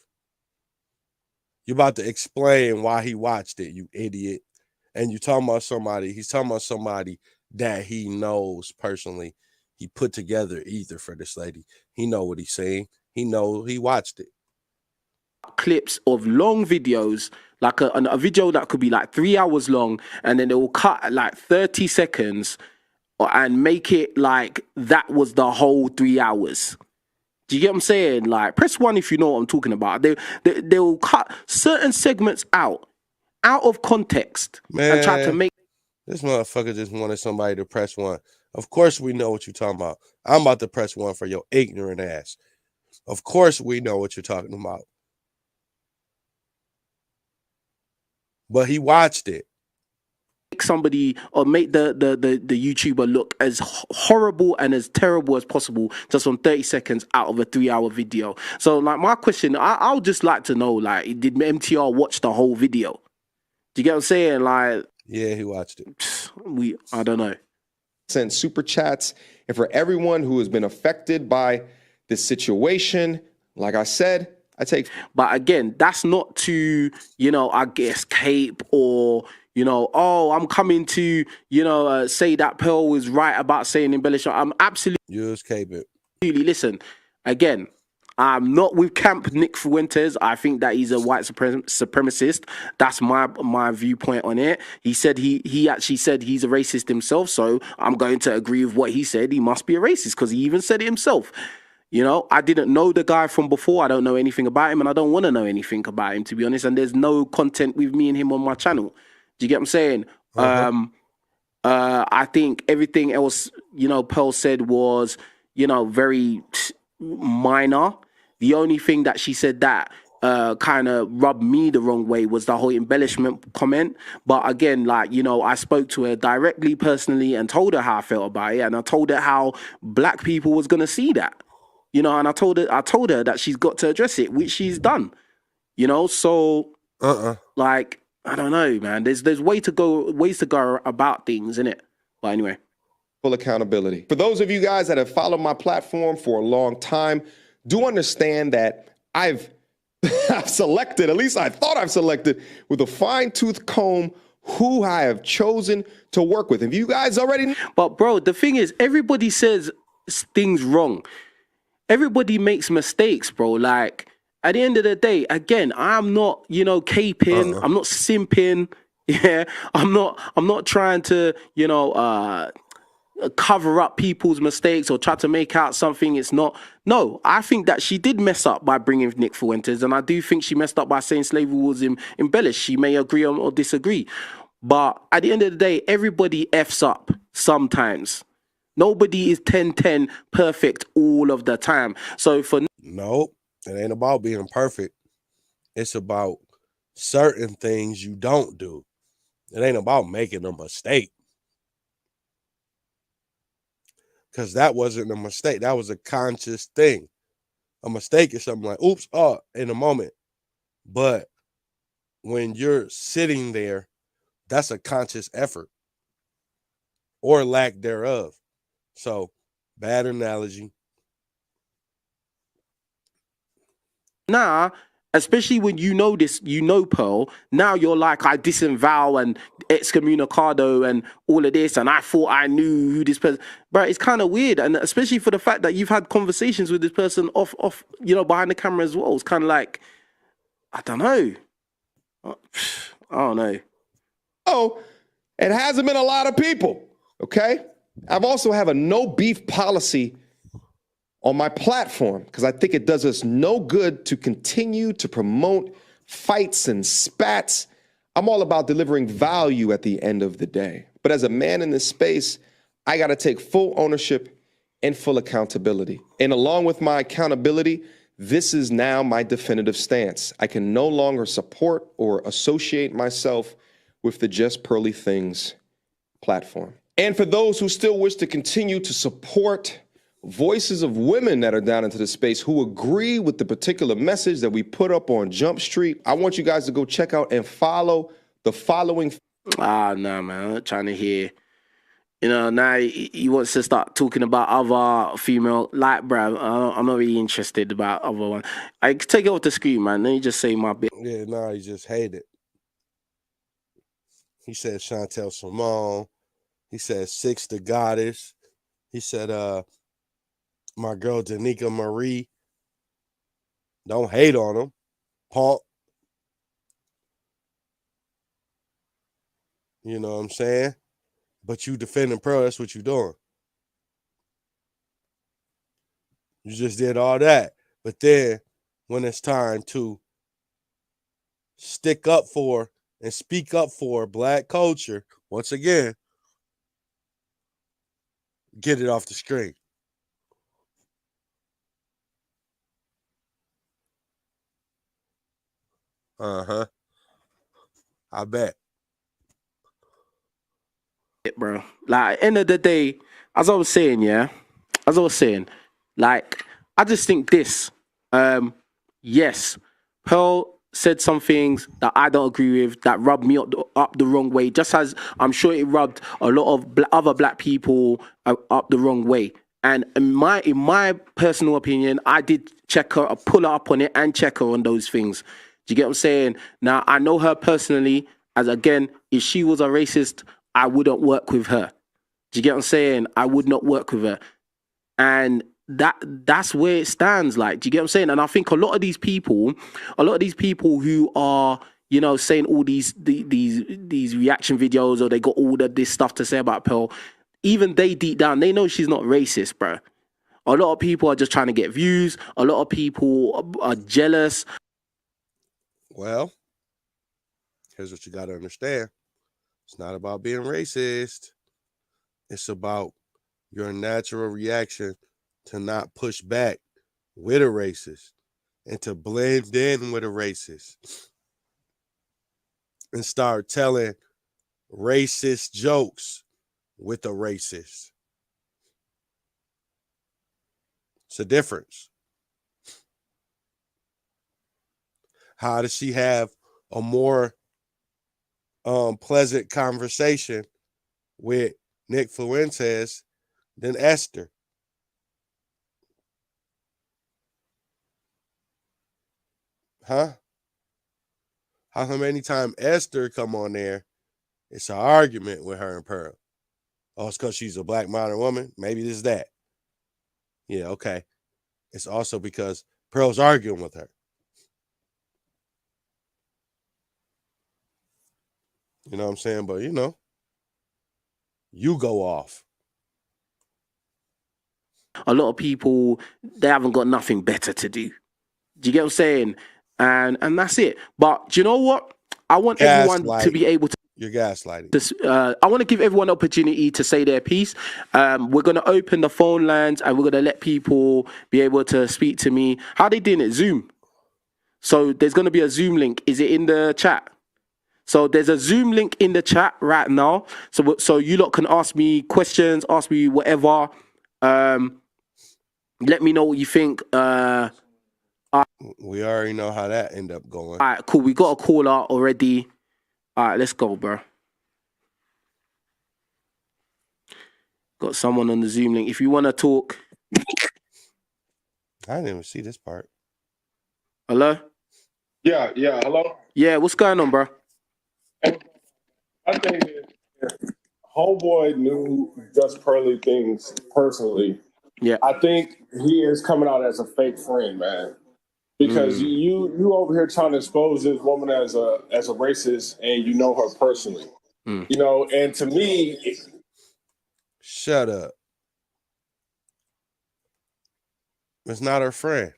You're about to explain why he watched it, you idiot. And you talking about somebody, he's talking about somebody that he knows personally. He put together ether for this lady. He know what he's saying. He watched it. Clips of long videos, like a video that could be like 3 hours long, and then they will cut like 30 seconds and make it like that was the whole 3 hours. Do you get what I'm saying? Like, press 1 if you know what I'm talking about. They'll cut certain segments out of context, man, and try to make. This motherfucker just wanted somebody to press 1. Of course we know what you're talking about. I'm about to press 1 for your ignorant ass. Of course we know what you're talking about. But he watched it. Make somebody or make the YouTuber look as horrible and as terrible as possible just on 30 seconds out of a 3-hour video. So like my question, I'll just like to know, like, did MTR watch the whole video? Do you get what I'm saying? Like, yeah, he watched it. I don't know. Send super chats. And for everyone who has been affected by this situation, like I said, But again, that's not to, I guess, cape or, oh, I'm coming to, say that Pearl was right about saying embellish. I'm absolutely. Use cape it. Listen, again, I'm not with Camp Nick Fuentes. I think that he's a white supremacist. That's my viewpoint on it. He said he actually said he's a racist himself. So I'm going to agree with what he said. He must be a racist because he even said it himself. I didn't know the guy from before. I don't know anything about him, and I don't want to know anything about him, to be honest. And there's no content with me and him on my channel. Do you get what I'm saying? I think everything else, Pearl said was, very minor. The only thing that she said that kind of rubbed me the wrong way was the whole embellishment comment. But again, like, I spoke to her directly, personally, and told her how I felt about it. And I told her how black people was going to see that. And I told her that she's got to address it, which she's done. So like, I don't know, man. There's ways to go about things, innit? But anyway. Full accountability. For those of you guys that have followed my platform for a long time, do understand that I've selected, at least I thought I've selected with a fine-tooth comb who I have chosen to work with. If you guys already. But bro, the thing is, everybody says things wrong. Everybody makes mistakes, bro. Like, at the end of the day, again, I'm not, caping. I'm not simping. Yeah, I'm not trying to, cover up people's mistakes or try to make out something it's not. No, I think that she did mess up by bringing Nick Fuentes, and I do think she messed up by saying slavery was embellished. She may agree or disagree, but at the end of the day, everybody F's up sometimes. Nobody is 10/10 perfect all of the time. So nope, it ain't about being perfect. It's about certain things you don't do. It ain't about making a mistake. Because that wasn't a mistake. That was a conscious thing. A mistake is something like, oops, in a moment. But when you're sitting there, that's a conscious effort or lack thereof. So, bad analogy. Nah, especially when this, Pearl, now you're like, I disavow and excommunicado and all of this, and I thought I knew who this person. But it's kind of weird, and especially for the fact that you've had conversations with this person off, behind the camera as well. It's kind of like, I don't know. I don't know. Oh, it hasn't been a lot of people, okay? I've also have a no beef policy on my platform because I think it does us no good to continue to promote fights and spats. I'm all about delivering value at the end of the day. But as a man in this space, I got to take full ownership and full accountability. And along with my accountability, this is now my definitive stance. I can no longer support or associate myself with the Just Pearly Things platform. And for those who still wish to continue to support voices of women that are down into the space who agree with the particular message that we put up on Jump Street, I want you guys to go check out and follow the following. No, man, I'm not trying to hear. You know, now he wants to start talking about other female, like, bruv, I'm not really interested about other one. I take it off the screen, man. Let me just say my bit. Yeah, no, he just hated. He said Chantel Simone. He said Six the Goddess. He said my girl Danica Marie. Don't hate on him. Punk. You know what I'm saying? But you defending Pearl, that's what you doing. You just did all that. But then when it's time to stick up for and speak up for Black culture, once again, get it off the screen. Uh-huh. I bet. Bro, like, end of the day, as I was saying, like, I just think this, yes, Pearl said some things that I don't agree with, that rubbed me up the wrong way, just as I'm sure it rubbed a lot of other Black people up the wrong way. And in my personal opinion, I did check her, pull her up on it and check her on those things. Do you get what I'm saying? Now, I know her personally, as again, if she was a racist, I wouldn't work with her. Do you get what I'm saying? I would not work with her. And that's where it stands. Like, do you get what I'm saying? And I think a lot of these people who are, you know, saying all these reaction videos, or they got all this stuff to say about Pearl, even they deep down, they know she's not racist, bro. A lot of people are just trying to get views. A lot of people are jealous. Well, here's what you got to understand. It's not about being racist. It's about your natural reaction to not push back with a racist and to blend in with a racist and start telling racist jokes with a racist. It's a difference. How does she have a more pleasant conversation with Nick Fuentes than Esther? Huh? How many times Esther come on there, it's an argument with her and Pearl. Oh, it's because she's a Black modern woman? Maybe this is that. Yeah, okay. It's also because Pearl's arguing with her. You know what I'm saying? But, you know, you go off. A lot of people, they haven't got nothing better to do. Do you get what I'm saying? And that's it. But do you know what? I want everyone to be able to. You're gaslighting. I want to give everyone an opportunity to say their piece. We're going to open the phone lines and we're going to let people be able to speak to me. How are they doing it? Zoom. So there's going to be a Zoom link. Is it in the chat? So there's a Zoom link in the chat right now. So you lot can ask me questions, ask me whatever. Let me know what you think. We already know how that end up going. All right, cool. We got a caller already. All right, let's go, bro. Got someone on the Zoom link. If you want to talk. I didn't even see this part. Hello? Yeah, hello? Yeah, what's going on, bro? I think Homeboy knew Just Pearly Things personally. Yeah. I think he is coming out as a fake friend, man. Because you over here trying to expose this woman as a racist, and you know her personally. You know, and to me, shut up. It's not her friend.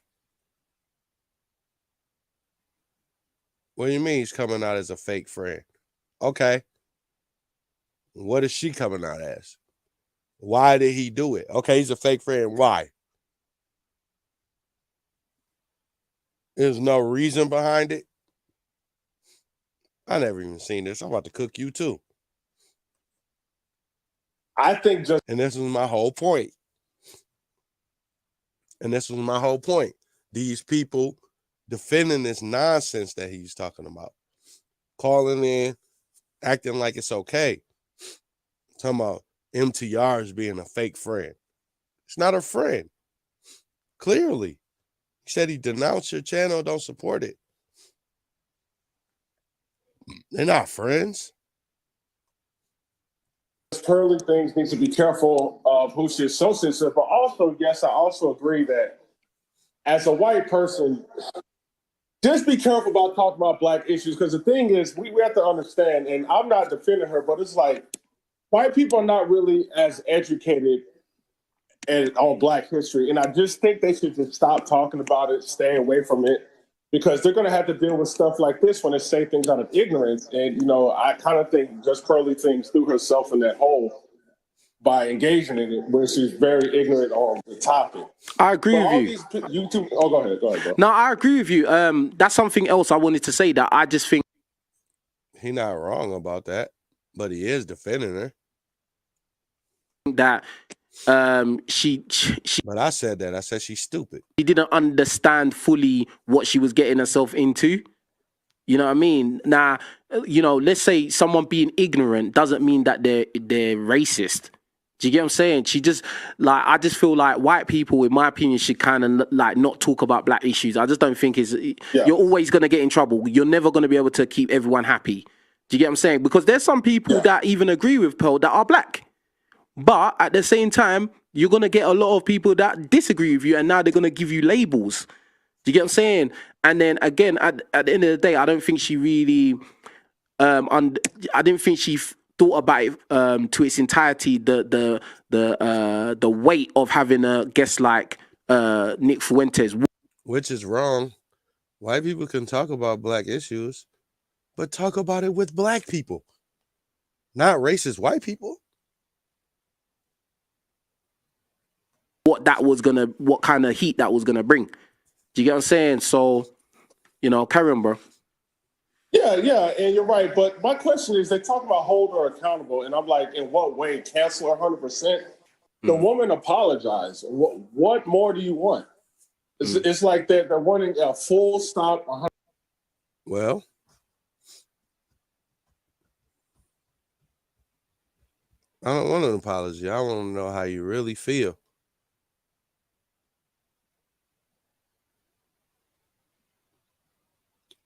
What do you mean he's coming out as a fake friend? Okay. What is she coming out as? Why did he do it? Okay, he's a fake friend. Why? There's no reason behind it. I never even seen this. I'm about to cook you too. I think just, and this was my whole point. These people defending this nonsense that he's talking about, calling in, acting like it's okay. Talking about MTR as being a fake friend. It's not a friend. Clearly. He said he denounced your channel, don't support it. They're not friends. Curly things needs to be careful of who she associates with. But also, yes, I also agree that as a white person, just be careful about talking about black issues. Because the thing is, we have to understand, and I'm not defending her, but it's like white people are not really as educated on black history. And I just think they should just stop talking about it, stay away from it, because they're going to have to deal with stuff like this when they say things out of ignorance. And, I kind of think Just Curly things threw herself in that hole by engaging in it, where she's very ignorant on the topic. I agree with you. These YouTube, go ahead, bro. No, I agree with you. That's something else I wanted to say, that I just think he's not wrong about that, but he is defending her. That she But I said that. I said she's stupid. She didn't understand fully what she was getting herself into. You know what I mean? Now, let's say someone being ignorant doesn't mean that they're racist. Do you get what I'm saying? I just feel like white people, in my opinion, should kind of not talk about black issues. I just don't think you're always going to get in trouble. You're never going to be able to keep everyone happy. Do you get what I'm saying? Because there's some people that even agree with Pearl that are black. But at the same time, you're going to get a lot of people that disagree with you, and now they're going to give you labels. Do you get what I'm saying? And then again, at the end of the day, I don't think she really, I didn't think she thought about it to its entirety. The weight of having a guest like Nick Fuentes, which is wrong. White people can talk about black issues, but talk about it with black people, not racist white people. What kind of heat that was gonna bring. Do you get what I'm saying? So, carry on, bro. Yeah, and you're right. But my question is, they talk about hold her accountable, and I'm like, in what way? Cancel her 100%? The woman apologized. What more do you want? It's like they're wanting a full stop. 100%. Well, I don't want an apology. I want to know how you really feel.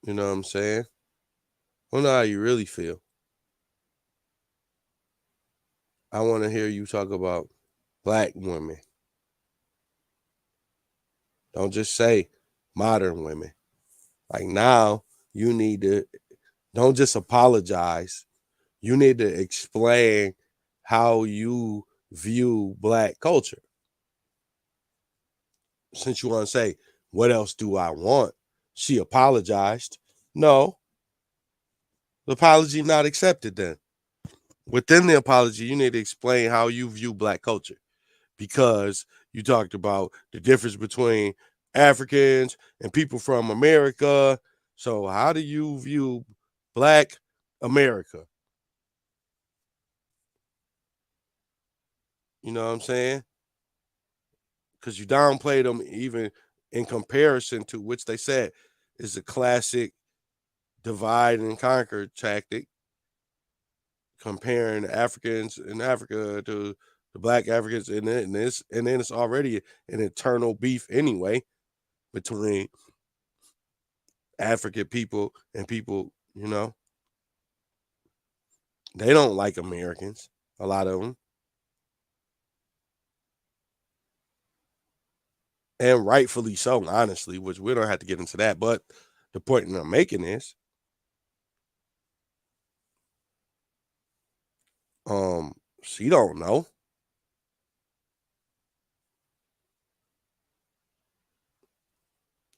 You know what I'm saying? I want to know how you really feel. I want to hear you talk about black women. Don't just say modern women. Like, now you need to, don't just apologize. You need to explain how you view black culture. Since you want to say, what else do I want? She apologized. No. The apology not accepted then. Within the apology, you need to explain how you view black culture, because you talked about the difference between Africans and people from America. So how do you view black America? You know what I'm saying? Because you downplayed them even in comparison to which they said is a classic divide and conquer tactic, comparing Africans in Africa to the black Africans in this, and then it's already an internal beef anyway between African people and people, they don't like Americans, a lot of them. And rightfully so, honestly, which we don't have to get into that. But the point that I'm making is, she don't know.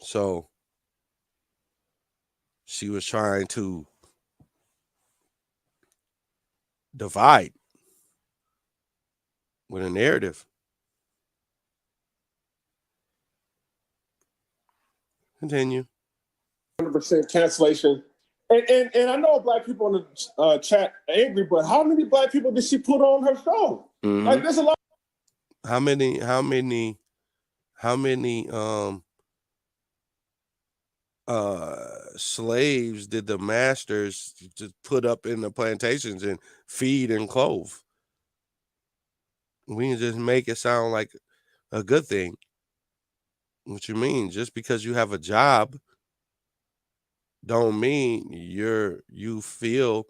So she was trying to divide. with a narrative. Continue. 100% cancellation. And I know black people in the chat are angry, but how many black people did she put on her show? Mm-hmm. Like, there's a lot. How many slaves did the masters just put up in the plantations and feed and clothe? We can just make it sound like a good thing. What you mean? Just because you have a job don't mean you feel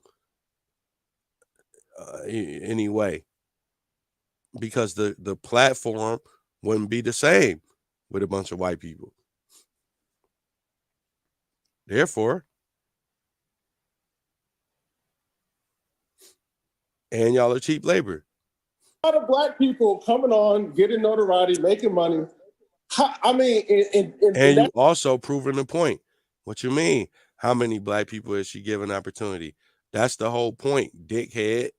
any way, because the platform wouldn't be the same with a bunch of white people. Therefore, and y'all are cheap labor. A lot of black people coming on, getting notoriety, making money. And you also proving the point. What you mean? How many black people is she giving opportunity? That's the whole point, dickhead.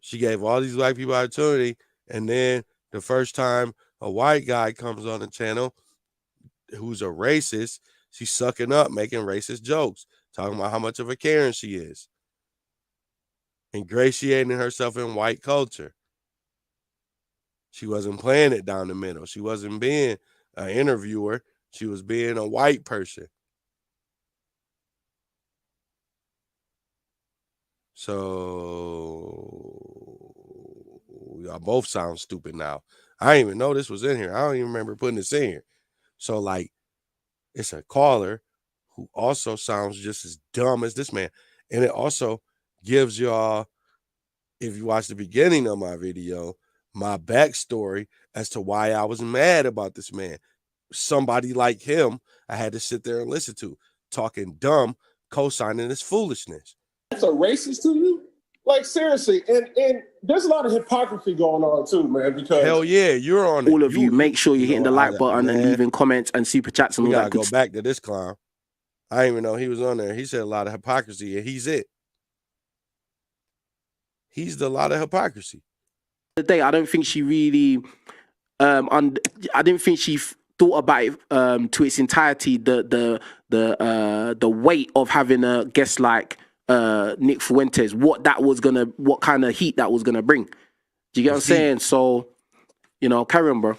She gave all these black people opportunity, and then the first time a white guy comes on the channel who's a racist, she's sucking up, making racist jokes, talking about how much of a Karen she is, ingratiating herself in white culture. She wasn't playing it down the middle. She wasn't being an interviewer. She was being a white person. So y'all both sound stupid now. I didn't even know this was in here. I don't even remember putting this in here. So, like, it's a caller who also sounds just as dumb as this man. And it also gives y'all, if you watch the beginning of my video, my backstory as to why I was mad about this man. Somebody like him, I had to sit there and listen to, talking dumb, co-signing this foolishness. That's a racist to you? Like, seriously. And there's a lot of hypocrisy going on too, man, because hell yeah, you're on it. All of you, make sure you're hitting the like button, man, and leaving comments and super chats and all that. We gotta go back to this clown. I didn't even know he was on there. He said a lot of hypocrisy, and he's it. He's the lot of hypocrisy. Today, I don't think she really, I didn't think she thought about it to its entirety. The weight of having a guest like Nick Fuentes, what kind of heat that was gonna bring. Do you get what I'm saying? So, you know, carry on, bro.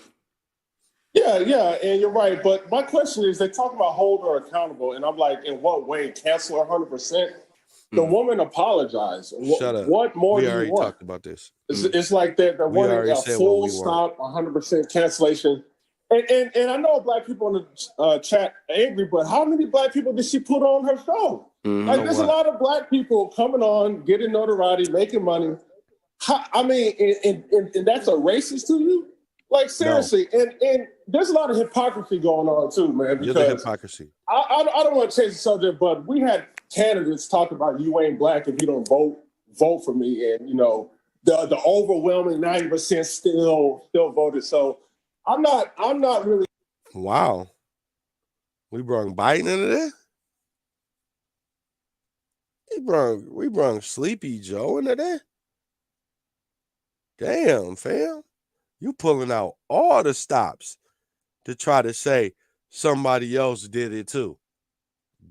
Yeah, and you're right. But my question is, they talk about hold her accountable, and I'm like, in what way? Cancel her 100%? The woman apologized. Shut up. What more we do you already want? talked about this. It's like they're wanting a full stop, 100% cancellation. And I know black people in the chat are angry, but how many black people did she put on her show? Like, there's a lot of black people coming on, getting notoriety, making money. And that's a racist to you? Like, seriously. No. And there's a lot of hypocrisy going on too, man. Because you're the hypocrisy. I don't want to change the subject, but we had candidates talk about you ain't black if you don't vote for me, and you know the overwhelming 90% still voted. So I'm not really. Wow, we brought Biden into this. We brought Sleepy Joe into that. Damn, fam, you pulling out all the stops to try to say somebody else did it too.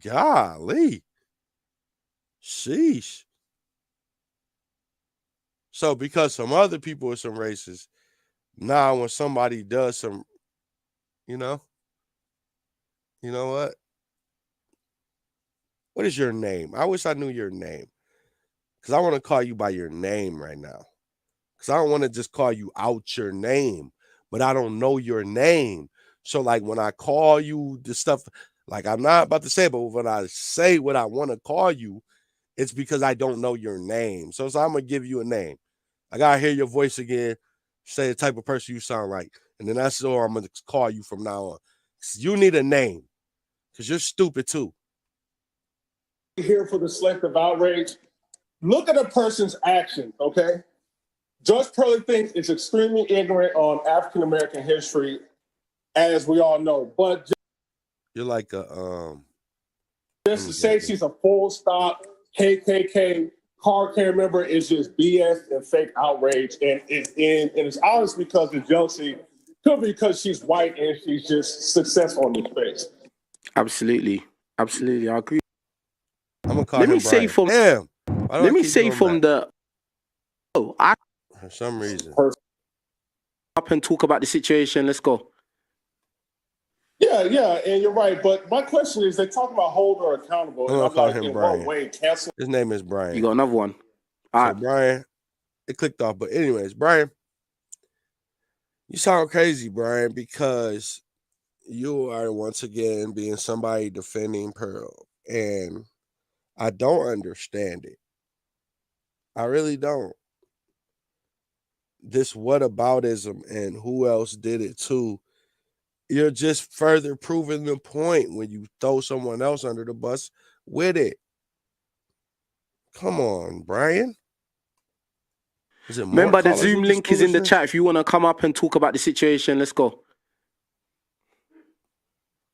Golly. Sheesh. So because some other people are some racists, now when somebody does some, you know what? What is your name? I wish I knew your name, because I want to call you by your name right now. Because I don't want to just call you out your name, but I don't know your name. So like when I call you the stuff, like I'm not about to say it, but when I say what I want to call you, it's because I don't know your name. So I'm going to give you a name. I got to hear your voice again, say the type of person you sound like. And then that's all I'm going to call you from now on. You need a name because you're stupid too. Here for the selective outrage. Look at a person's actions, okay? Judge Purley thinks it's extremely ignorant on African-American history, as we all know. But you're like a... just to say she's a full stop KKK Car can't remember. It's just BS and fake outrage, and it's honest because the jealousy could be because she's white and she's just successful on this face. Absolutely, absolutely, I agree. I'm gonna call him Brian. Damn. Let me say from the. Oh, for some reason. Up and talk about the situation. Let's go. Yeah, and you're right. But my question is, they talk about hold her accountable. I'm gonna call him Brian. Cancel. His name is Brian. You got another one. So Brian, it clicked off. But anyways, Brian, you sound crazy, Brian, because you are once again being somebody defending Pearl, and I don't understand it. I really don't. This whataboutism and who else did it too. You're just further proving the point when you throw someone else under the bus with it. Come on, Brian. Remember, the Zoom link is in the chat if you want to come up and talk about the situation. Let's go.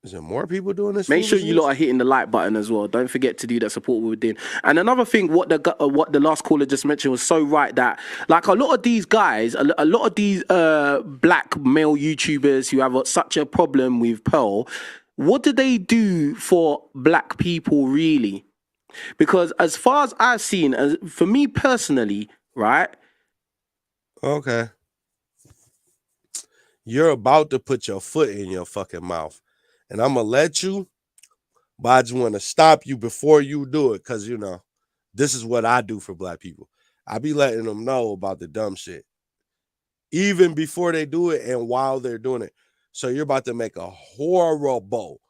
Is there more people doing this? Make sure you lot are hitting the like button as well. Don't forget to do that. Support what we're doing. And another thing, what the last caller just mentioned was so right, that like a lot of these guys, a lot of these black male YouTubers who have such a problem with Pearl, what do they do for black people really? Because as far as I've seen, for me personally, right? Okay. You're about to put your foot in your fucking mouth. And I'm going to let you, but I just want to stop you before you do it, because, you know, this is what I do for black people. I be letting them know about the dumb shit, even before they do it and while they're doing it. So you're about to make a horrible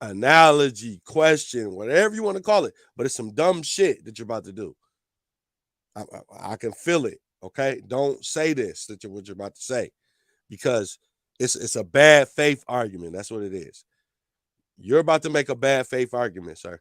analogy, question, whatever you want to call it, but it's some dumb shit that you're about to do. I can feel it, okay? Don't say this, what you're about to say, because it's a bad faith argument. That's what it is. You're about to make a bad faith argument, sir.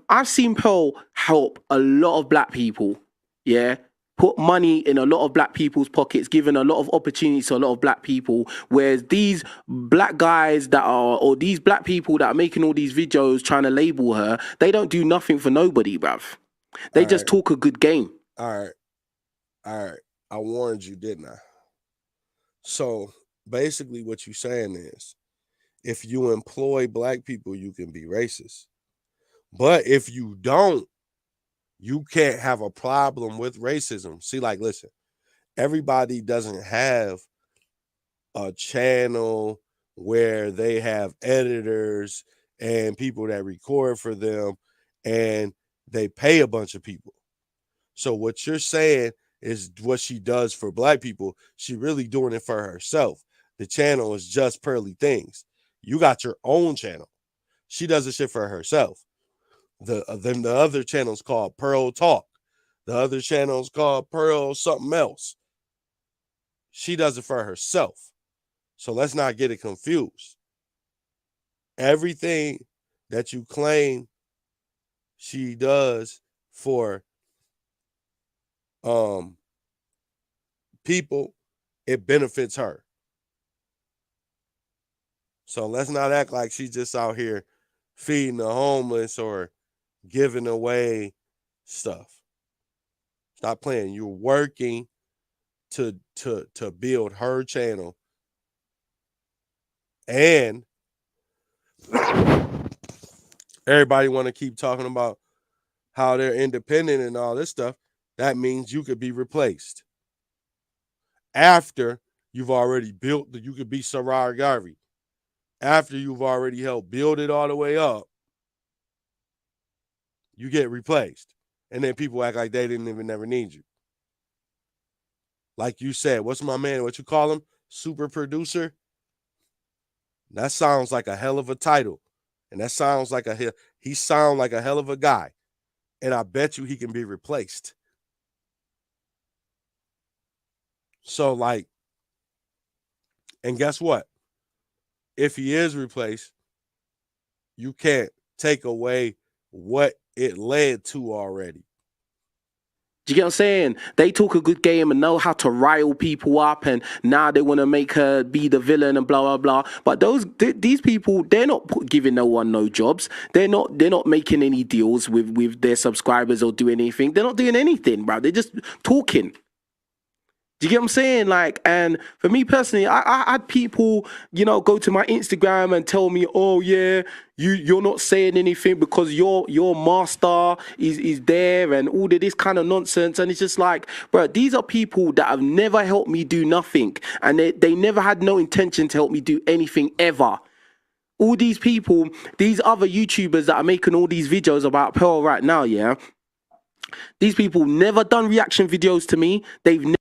I've seen Pearl help a lot of black people, yeah? Put money in a lot of black people's pockets, giving a lot of opportunities to a lot of black people, whereas these black guys or these black people that are making all these videos trying to label her, they don't do nothing for nobody, bruv. They just talk a good game. All right. I warned you, didn't I? So basically what you're saying is, if you employ black people, you can be racist. But if you don't, you can't have a problem with racism. See, like, listen, everybody doesn't have a channel where they have editors and people that record for them and they pay a bunch of people. So what you're saying is what she does for black people, she really doing it for herself. The channel is just Pearly Things. You got your own channel. She does the shit for herself. The other channel's called Pearl Talk. The other channel's called Pearl something else. She does it for herself. So let's not get it confused. Everything that you claim she does for people, it benefits her. So let's not act like she's just out here feeding the homeless or giving away stuff. Stop playing. You're working to build her channel. And everybody want to keep talking about how they're independent and all this stuff. That means you could be replaced. After you've already built you could be Sarar Garvey. After you've already helped build it all the way up, you get replaced. And then people act like they didn't even never need you. Like you said, what's my man, what you call him? Super producer? That sounds like a hell of a title. And that sounds like he sounds like a hell of a guy. And I bet you he can be replaced. So like, and guess what? If he is replaced, you can't take away what it led to already. Do you get what I'm saying? They talk a good game and know how to rile people up, and now they want to make her be the villain and blah blah blah. But these people, they're not giving no one no jobs. They're not making any deals with their subscribers or doing anything. They're not doing anything, bro. They're just talking. Do you get what I'm saying? Like, and for me personally, I had people, you know, go to my Instagram and tell me, oh yeah, you're not saying anything because your master is there and all of this kind of nonsense. And it's just like, bro, these are people that have never helped me do nothing, and they never had no intention to help me do anything ever. All these people, these other YouTubers that are making all these videos about Pearl right now, yeah, these people never done reaction videos to me. They've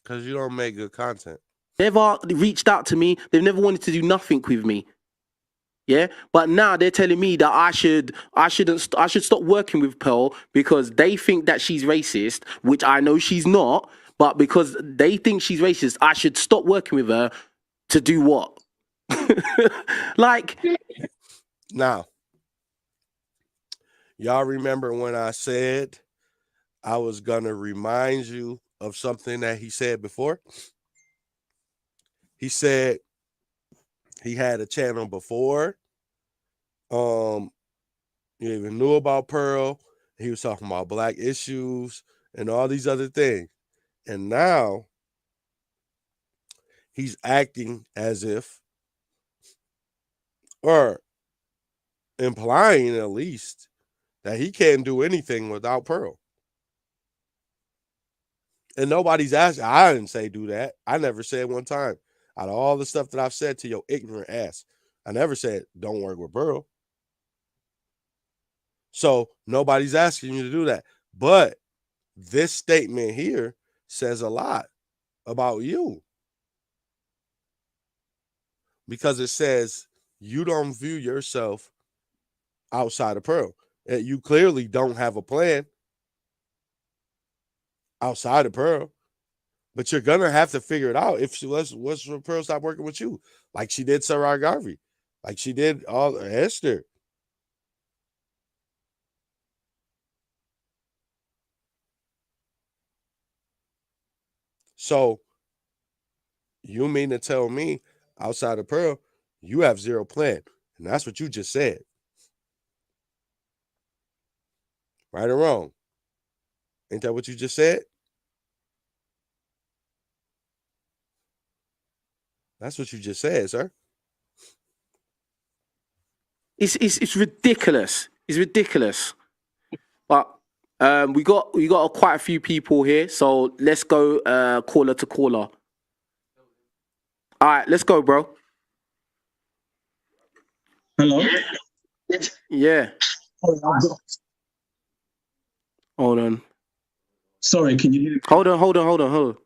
because you don't make good content. Never reached out to me. They've never wanted to do nothing with me. Yeah, but now they're telling me that I should stop working with Pearl because they think that she's racist, which I know she's not. But because they think she's racist, I should stop working with her to do what? Like, now, y'all remember when I said I was gonna remind you of something that he said before? He said he had a channel before. You even knew about Pearl. He was talking about black issues and all these other things. And now he's acting as if, or implying at least, that he can't do anything without Pearl. And nobody's asking. I didn't say do that. I never said one time. Out of all the stuff that I've said to your ignorant ass, I never said don't work with Pearl. So nobody's asking you to do that. But this statement here says a lot about you. Because it says you don't view yourself outside of Pearl. You clearly don't have a plan outside of Pearl. But you're gonna have to figure it out if what's when Pearl stop working with you, like she did Sarai Garvey, like she did all Esther. So you mean to tell me outside of Pearl, you have zero plan, and that's what you just said, right or wrong? Ain't that what you just said? That's what you just said, sir. It's ridiculous. It's ridiculous. But we got quite a few people here, so let's go caller to caller. All right, let's go, bro. Hello? Yeah. Hold on. Sorry, can you hear me? Hold on.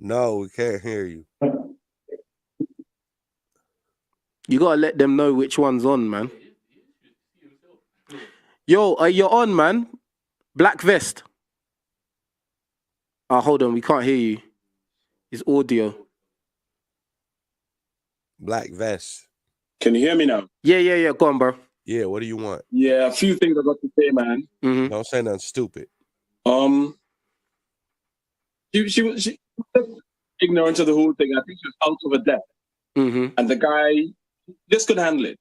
No, we can't hear you. You gotta let them know which one's on, man. Yo, you're on, man. Black vest. Oh, hold on, we can't hear you. It's audio. Black vest. Can you hear me now? Yeah. Go on, bro. Yeah, what do you want? Yeah, a few things I got to say, man. Mm-hmm. Don't say nothing stupid. She was ignorant to the whole thing. I think she was out of her depth. Mm-hmm. And the guy just couldn't handle it.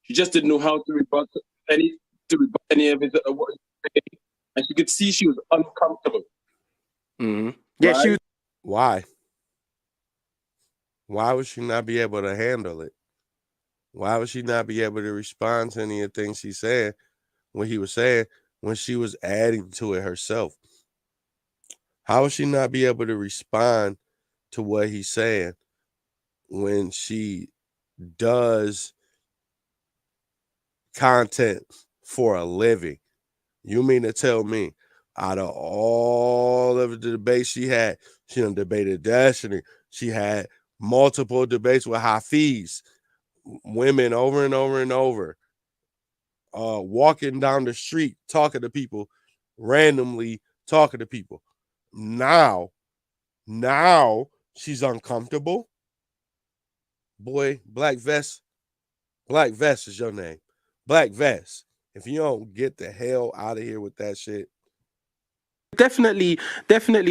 She just didn't know how to rebut any of his what he was saying. And you could see she was uncomfortable. Mm-hmm. Yeah, right? she was. Why? Why would she not be able to handle it? Why would she not be able to respond to any of the things he said, what he was saying, when she was adding to it herself? How would she not be able to respond to what he's saying when she does content for a living? You mean to tell me out of all of the debates she done debated Destiny, she had multiple debates with Hafiz, women over and over and over, walking down the street, talking to people, randomly talking to people. Now she's uncomfortable. Boy, Black Vest is your name. Black Vest. If you don't get the hell out of here with that shit. definitely,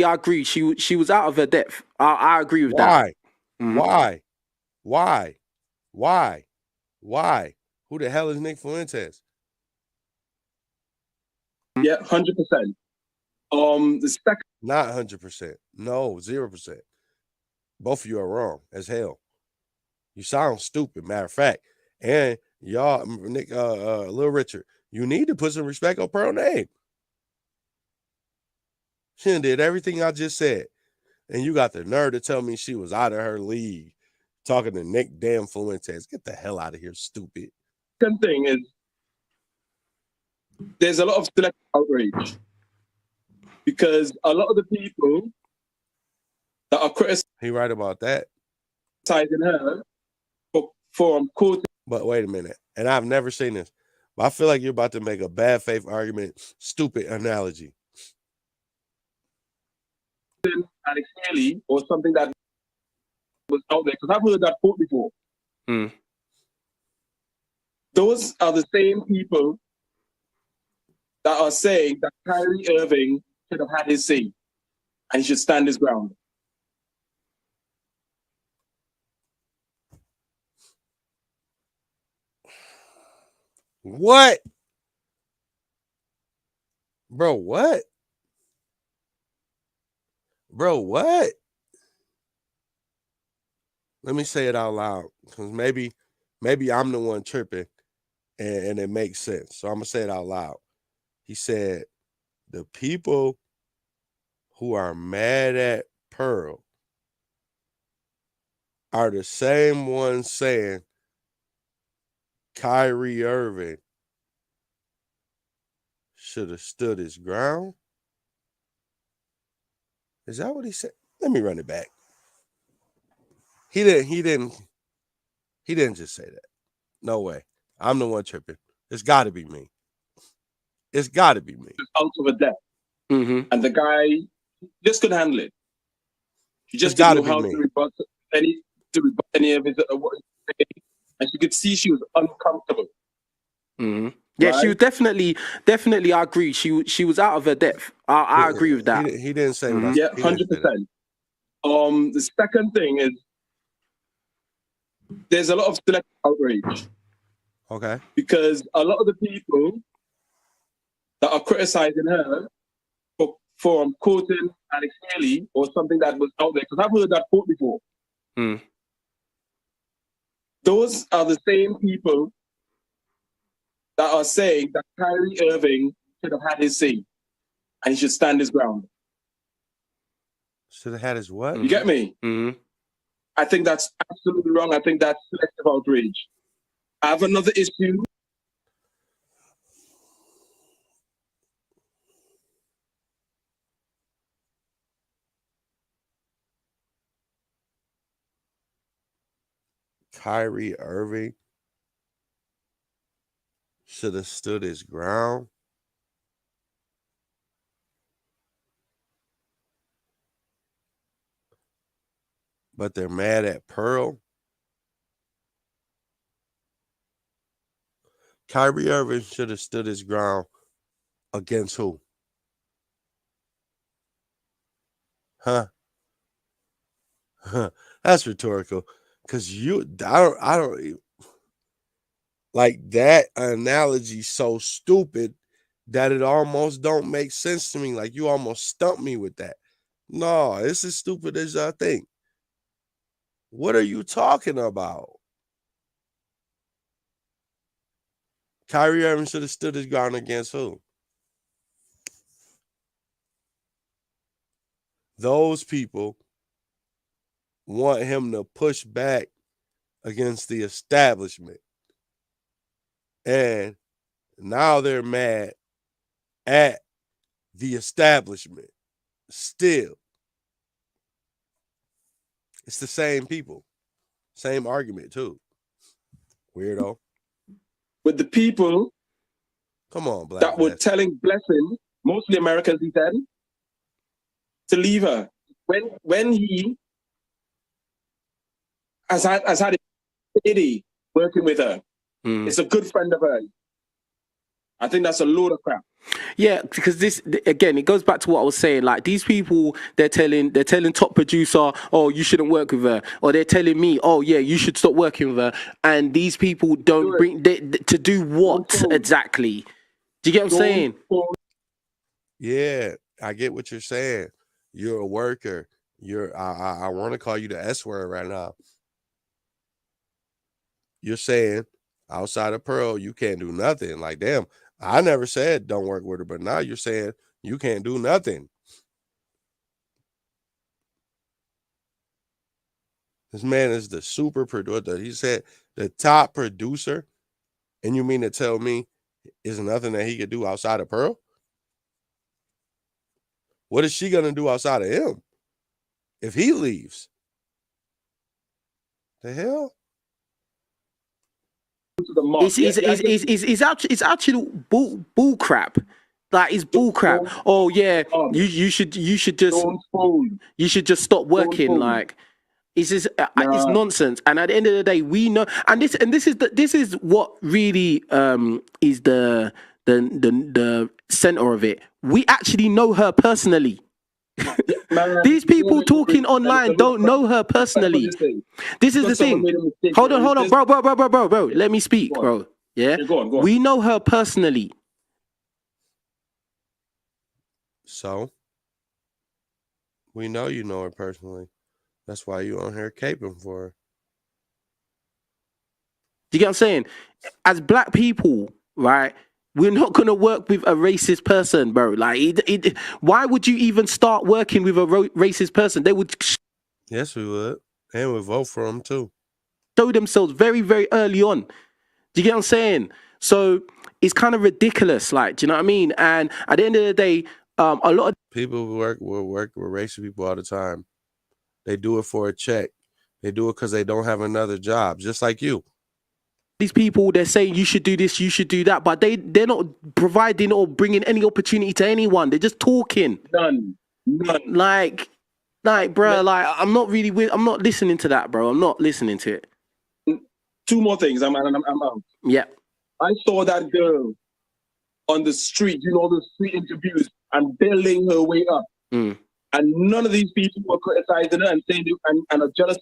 I agree. She was out of her depth. I agree with that. Why? Why? Who the hell is Nick Fuentes? Yeah, 100%. The second, Not 100%. No, 0%. Both of you are wrong as hell. You sound stupid, matter of fact. And y'all, Nick, Lil Richard, you need to put some respect on Pearl's name. She done did everything I just said. And you got the nerve to tell me she was out of her league talking to Nick damn Fuentes. Get the hell out of here, stupid. second thing is there's a lot of selective outrage because a lot of the people that are criticizing He right about that. her for quoting. But wait a minute. And I've never seen this. But I feel like you're about to make a bad faith argument, stupid analogy. Alex Haley or something that was out there, because I've heard that quote before. Those are the same people that are saying that Kyrie Irving should have had his say and he should stand his ground. What? Bro, what? Bro, what? Let me say it out loud, because maybe I'm the one tripping and it makes sense. So I'm going to say it out loud. He said, the people who are mad at Pearl are the same ones saying Kyrie Irving should have stood his ground. Is that what he said? Let me run it back. He didn't just say that. No way. I'm the one tripping. It's got to be me. It's got to be me. Out of a depth. And the guy just couldn't handle it. He just didn't know how to rebut any of his what he said. And you could see she was uncomfortable. Yeah, right? She was definitely. I agree. She was out of her depth. I agree with that. He didn't say what I said. Yeah, 100%. The second thing is there's a lot of selective outrage. Okay. Because a lot of the people that are criticizing her for quoting Alex Haley or something that was out there, because I've heard that quote before. Those are the same people that are saying that Kyrie Irving should have had his say and he should stand his ground. Should have had his what? You get me? I think that's absolutely wrong. I think that's selective outrage. I have another issue. Kyrie Irving should have stood his ground. But they're mad at Pearl. Kyrie Irving should have stood his ground against who? Huh? That's rhetorical. Because I don't like that analogy so stupid that it almost don't make sense to me. Like you almost stumped me with that. No, it's as stupid as I think. What are you talking about? Kyrie Irving should have stood his ground against who? Those people want him to push back against the establishment. And now they're mad at the establishment. Still. It's the same people. Same argument, too. Weirdo. With the people come on, Black that were telling Blessing, mostly Americans, he said, to leave her. When he has had a lady working with her, it's a good friend of hers. I think that's a load of crap. Yeah, because this again, it goes back to what I was saying. Like these people, they're telling top producer, oh, you shouldn't work with her, or they're telling me, oh yeah, you should stop working with her. And these people don't bring to do what exactly? Do you get what I'm saying? Yeah, I get what you're saying. You're a worker. I want to call you the S word right now. You're saying outside of Pearl, you can't do nothing. Like, damn, I never said don't work with her, but now you're saying you can't do nothing. This man is the super producer. He said the top producer, and you mean to tell me is nothing that he could do outside of Pearl? What is she gonna do outside of him if he leaves? The hell? It's actually bull crap. Like it's bull crap. Oh yeah, you should just stop working. Like it's just it's nonsense. And at the end of the day, we know. And this is what really is the center of it. We actually know her personally. These people talking online don't know her personally. This is the thing. Hold on, bro. Let me speak, bro. Yeah, go on. We know her personally. So we know you know her personally. That's why you on here caping for her. Do you get what I'm saying? As black people, right? We're not gonna work with a racist person, bro. Like, why would you even start working with a racist person? They would. Yes, we would, and we vote for them too. Show themselves very, very early on. Do you get what I'm saying? So it's kind of ridiculous. Like, do you know what I mean? And at the end of the day, a lot of people work with racist people all the time. They do it for a check. They do it because they don't have another job, just like you. These people, they're saying you should do this, you should do that, but they're not providing or bringing any opportunity to anyone. They're just talking. None. Like, bro, like I'm not listening to that, bro. I'm not listening to it. Two more things. I'm out. Yeah. I saw that girl on the street, the street interviews, and building her way up. And none of these people were criticizing her and saying and are jealous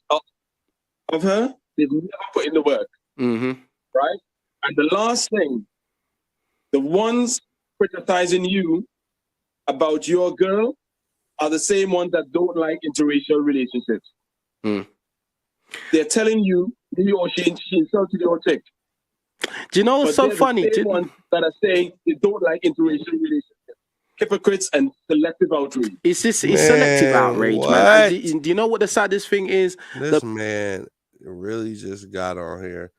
of her. They've never put in the work. Right? And the last thing, the ones criticizing you about your girl are the same ones that don't like interracial relationships. They're telling you he or she insulted your chick. Do you know what's so funny? The ones that are saying they don't like interracial relationships. Hypocrites and selective outrage. It's selective outrage, man. And do you know what the saddest thing is? This man really just got on here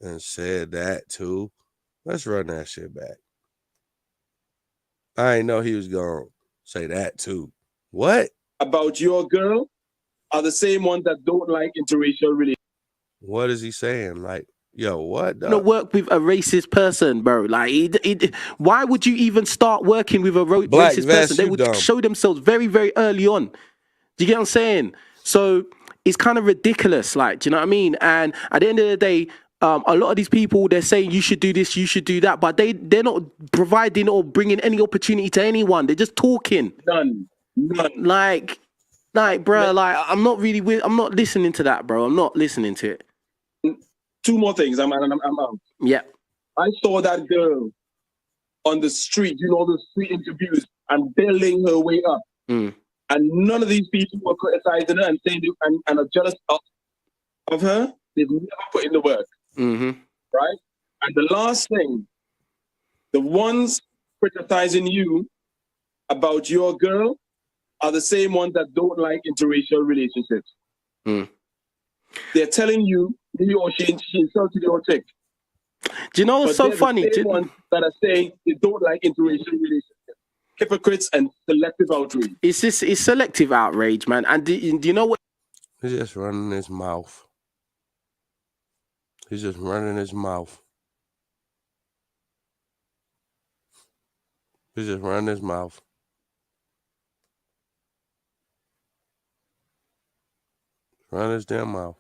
and said that too. Let's run that shit back. I didn't know he was gonna say that too. What? About your girl are the same ones that don't like interracial relationships. What is he saying? Like, yo, what? Not work with a racist person, bro. Like, why would you even start working with a racist person? They would show themselves very, very early on. Do you get what I'm saying? So it's kind of ridiculous. Like, do you know what I mean? And at the end of the day, a lot of these people, they're saying you should do this, you should do that, but they're not providing or bringing any opportunity to anyone. They're just talking. None. Like, bro, like I'm not listening to that, bro. I'm not listening to it. Two more things. I'm out. Yeah. I saw that girl on the street, the street interviews, and building her way up. And none of these people were criticizing her and saying and are jealous of her. They've never put in the work. Right? And the last thing, the ones criticizing you about your girl are the same ones that don't like interracial relationships. They're telling you he or she insulted your chick. Do you know what's so funny? The ones that are saying they don't like interracial relationships. Hypocrites and selective outrage. It's selective outrage, man. And do you know what? He's just running his mouth. He's just running his mouth. He's just running his mouth. Run his damn mouth.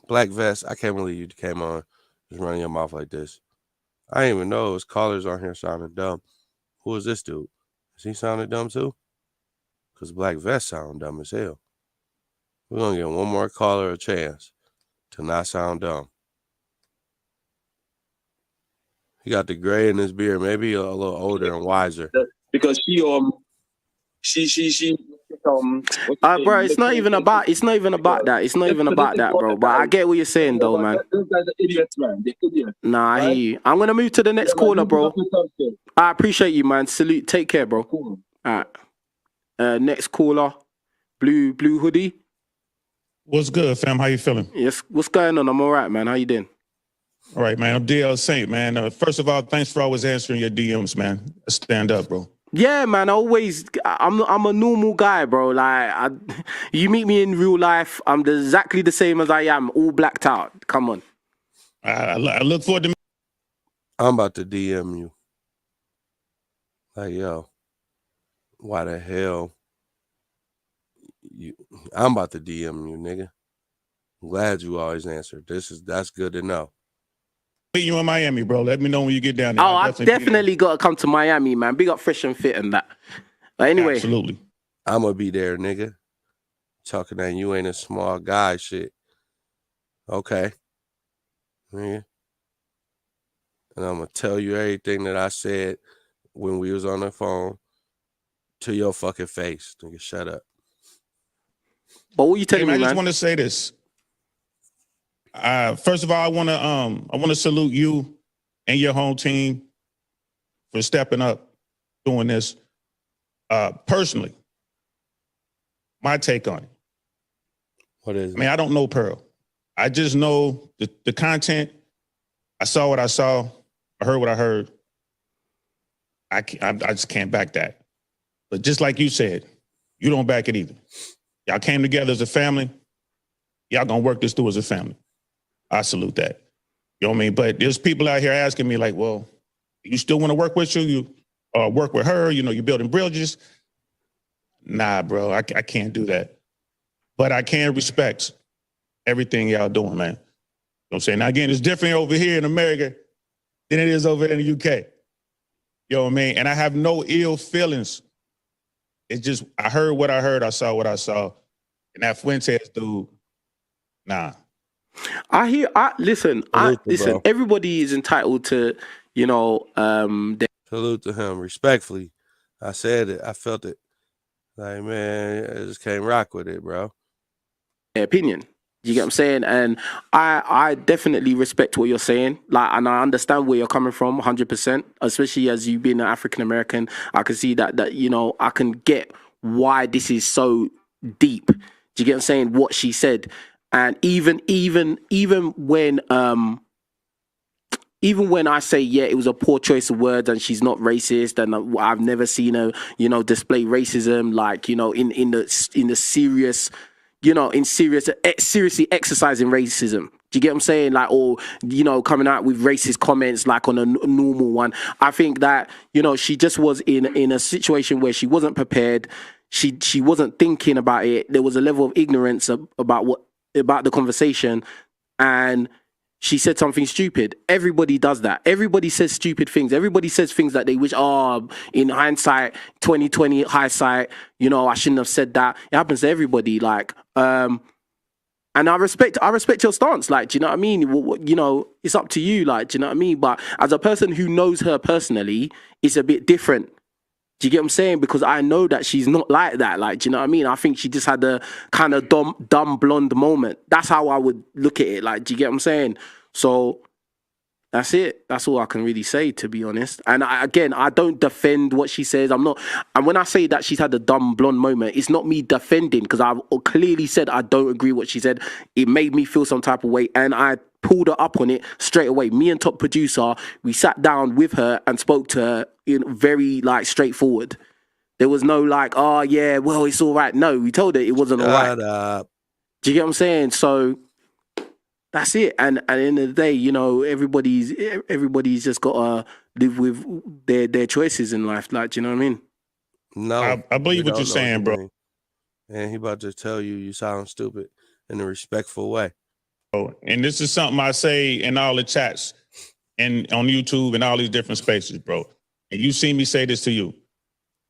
Black Vest, I can't believe you came on just running your mouth like this. I didn't even know his callers on here sounding dumb. Who is this dude? Is he sounding dumb too? Because Black Vest sound dumb as hell. We're going to give one more caller a chance to not sound dumb. He got the gray in his beard, maybe a little older and wiser. Because she bro, it's not even about that. It's not even about that, bro. But I get what you're saying, though, man. Those guys are idiots, man. They're idiots. Nah, I hear you. I'm gonna move to the next caller, bro. I appreciate you, man. Salute. Take care, bro. All right. Next caller, blue hoodie. What's good, fam? How you feeling? Yes. What's going on? I'm all right, man. How you doing? All right, man. I'm DL Saint, man. First of all, thanks for always answering your DMs, man. Stand up, bro. Yeah, man. I'm a normal guy, bro. Like, you meet me in real life, I'm exactly the same as I am, all blacked out. Come on. I look forward to. I'm about to DM you. Like, yo, why the hell? I'm about to DM you, nigga. I'm glad you always answered. That's good to know. Meet you in Miami, bro. Let me know when you get down there. Oh, I've definitely got to come to Miami, man. Big up Fresh and Fit and that. But anyway. Absolutely. I'm going to be there, nigga. Talking that you ain't a small guy shit. Okay. Nigga. And I'm going to tell you everything that I said when we was on the phone to your fucking face. Nigga, shut up. But what you telling me, man? I just want to say this. First of all, I want to salute you and your home team for stepping up, doing this. Personally, my take on it. What is it? I mean, I don't know Pearl. I just know the content. I saw what I saw. I heard what I heard. I just can't back that. But just like you said, you don't back it either. Y'all came together as a family. Y'all gonna work this through as a family. I salute that. You know what I mean? But there's people out here asking me like, well, you still want to work with you work with her? You know, you're building bridges. Nah, bro, I can't do that. But I can respect everything y'all doing, man. You know what I'm saying? Now, again, it's different over here in America than it is over in the UK. You know what I mean? And I have no ill feelings. It's just, I heard what I heard. I saw what I saw. And that Fuentes dude, nah. Listen, everybody is entitled to, you know, salute to him respectfully. I said it. I felt it. Like, man, I just can't rock with it, bro. Opinion. You get what I'm saying? And I definitely respect what you're saying. Like, and I understand where you're coming from 100%, especially as you being an African American. I can see that, you know, I can get why this is so deep. Do you get what I'm saying? What she said. And even when I say, yeah, it was a poor choice of words and she's not racist and I've never seen her, you know, display racism, like, you know, in the serious, you know, seriously exercising racism. Do you get what I'm saying? Like, or, you know, coming out with racist comments like on a normal one. I think that, you know, she just was in a situation where she wasn't prepared. She wasn't thinking about it. There was a level of ignorance about the conversation, and she said something stupid. Everybody does that. Everybody says stupid things. Everybody says things that they wish, in hindsight, 2020 hindsight, you know, I shouldn't have said that. It happens to everybody. Like, and I respect your stance. Like, do you know what I mean? You know, it's up to you. Like, do you know what I mean? But as a person who knows her personally, it's a bit different. Do you get what I'm saying? Because I know that she's not like that. Like, do you know what I mean? I think she just had a kind of dumb blonde moment. That's how I would look at it. Like, do you get what I'm saying? So that's it. That's all I can really say, to be honest. And I don't defend what she says. I'm not. And when I say that she's had a dumb blonde moment, it's not me defending, because I've clearly said I don't agree what she said. It made me feel some type of way, and I pulled her up on it straight away. Me and top producer, we sat down with her and spoke to her in very, like, straightforward. There was no like, oh yeah, well, it's all right. No, we told her it wasn't all right. Do you get what I'm saying? So that's it. And at the end of the day, you know, everybody's just got to live with their choices in life. Like, do you know what I mean? No, I believe what you're saying, bro. And he about to tell you sound stupid in a respectful way. And this is something I say in all the chats and on YouTube and all these different spaces, bro. And you see me say this to you.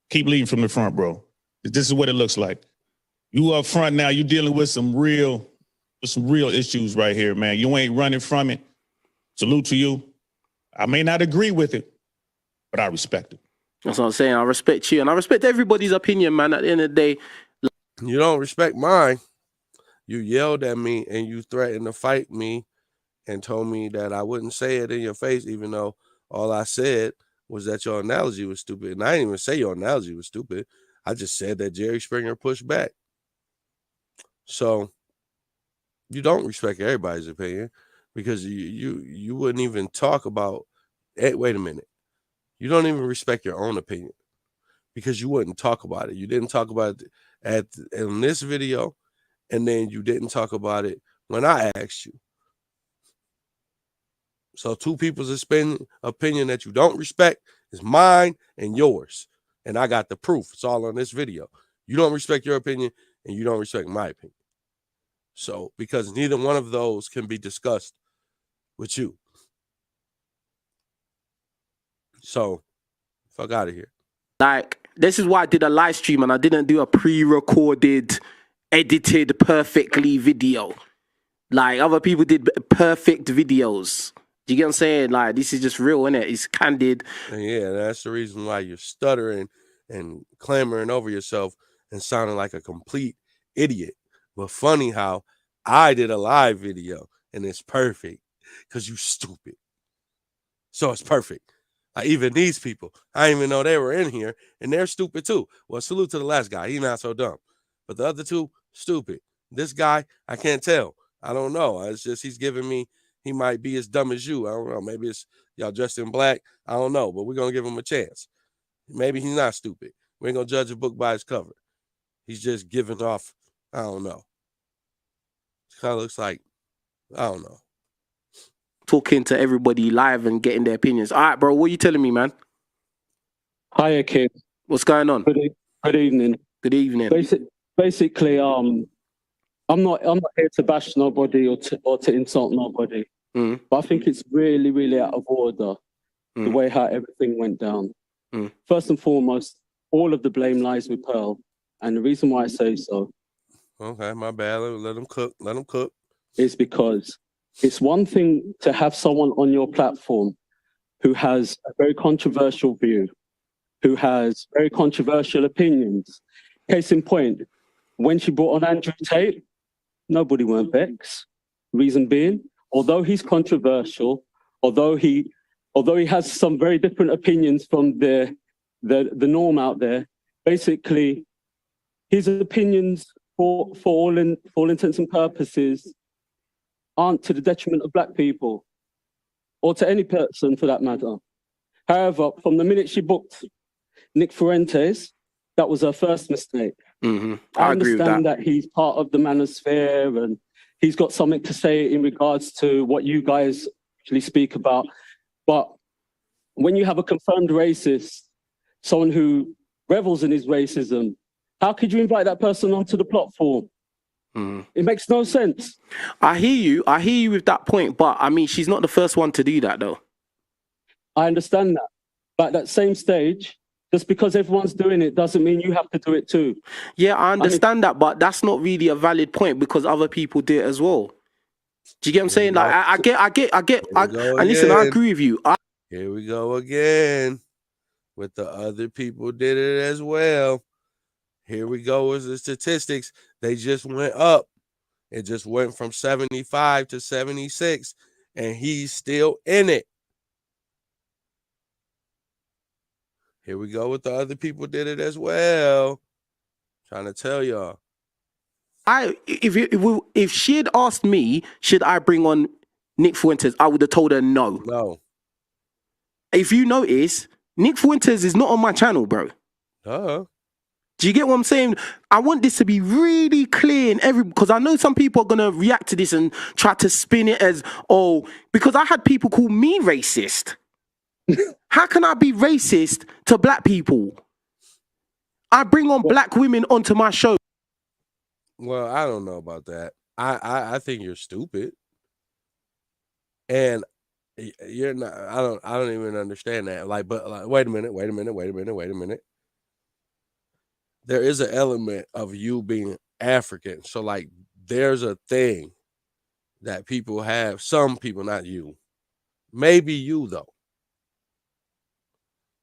Keep leading from the front, bro. This is what it looks like. You up front now, you dealing with some real issues right here, man. You ain't running from it. Salute to you. I may not agree with it, but I respect it. That's what I'm saying. I respect you, and I respect everybody's opinion, man. At the end of the day, you don't respect mine. You yelled at me and you threatened to fight me and told me that I wouldn't say it in your face, even though all I said was that your analogy was stupid. And I didn't even say your analogy was stupid. I just said that Jerry Springer pushed back. So you don't respect everybody's opinion because you wouldn't even talk about it. Wait a minute. You don't even respect your own opinion because you wouldn't talk about it. You didn't talk about it in this video, and then you didn't talk about it when I asked you. So two people's opinion that you don't respect is mine and yours. And I got the proof. It's all on this video. You don't respect your opinion and you don't respect my opinion. So because neither one of those can be discussed with you. So fuck out of here. Like, this is why I did a live stream and I didn't do a pre-recorded, edited perfectly video. Like other people did perfect videos. Do you get what I'm saying? Like, this is just real, innit? It's candid. And yeah, that's the reason why you're stuttering and clamoring over yourself and sounding like a complete idiot. But funny how I did a live video and it's perfect because you stupid. So it's perfect. Even these people, I didn't even know they were in here and they're stupid too. Well, salute to the last guy. He's not so dumb. But the other two, stupid. This guy, I can't tell. I don't know. It's just he's giving me, he might be as dumb as you. I don't know. Maybe it's y'all dressed in black. I don't know. But we're going to give him a chance. Maybe he's not stupid. We ain't going to judge a book by its cover. He's just giving off, I don't know. It kind of looks like, I don't know. Talking to everybody live and getting their opinions. All right, bro, what are you telling me, man? Hiya, kid. What's going on? Good evening. Good evening. Basically, I'm not here to bash nobody or to insult nobody. But I think it's really, really out of order the way how everything went down. First and foremost, all of the blame lies with Pearl, and the reason why I say so. Okay, my bad. Let them cook. Let them cook. Is because it's one thing to have someone on your platform who has a very controversial view, who has very controversial opinions. Case in point, when she brought on Andrew Tate, nobody weren't vexed. Reason being, although he's controversial, although he has some very different opinions from the norm out there, basically his opinions for all intents and purposes aren't to the detriment of black people or to any person for that matter. However, from the minute she booked Nick Fuentes, that was her first mistake. I understand that he's part of the manosphere and he's got something to say in regards to what you guys actually speak about. But when you have a confirmed racist, someone who revels in his racism, how could you invite that person onto the platform? It makes no sense. I hear you with that point, but I mean, she's not the first one to do that though. I understand that. But at that same stage, just because everyone's doing it doesn't mean you have to do it too. Yeah, I understand that, but that's not really a valid point because other people do it as well. Do you get what I'm saying? Like, I get. And listen, I agree with you. Here we go again with the other people did it as well. Here we go with the statistics. They just went up. It just went from 75 to 76, and he's still in it. Here we go with the other people did it as well. Trying to tell y'all. If she had asked me, should I bring on Nick Fuentes, I would have told her no. No. If you notice, Nick Fuentes is not on my channel, bro. Do you get what I'm saying? I want this to be really clear because I know some people are gonna react to this and try to spin it as, oh, because I had people call me racist. How can I be racist to black people? I bring on black women onto my show. Well, I don't know about that. I think you're stupid. And You're not. I don't even understand that. Like, but like, wait a minute. There is an element of you being African. So like, there's a thing that people have. Some people, not you. Maybe you though.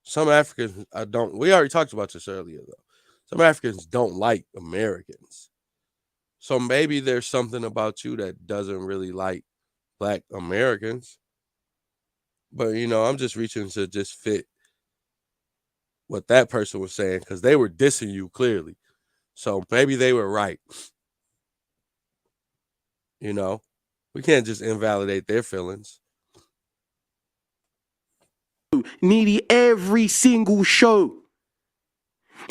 Some Africans don't. We already talked about this earlier though. Some Africans don't like Americans. So maybe there's something about you that doesn't really like Black Americans. But, you know, I'm just reaching to just fit what that person was saying because they were dissing you clearly. So maybe they were right. You know, we can't just invalidate their feelings. Nearly every single show.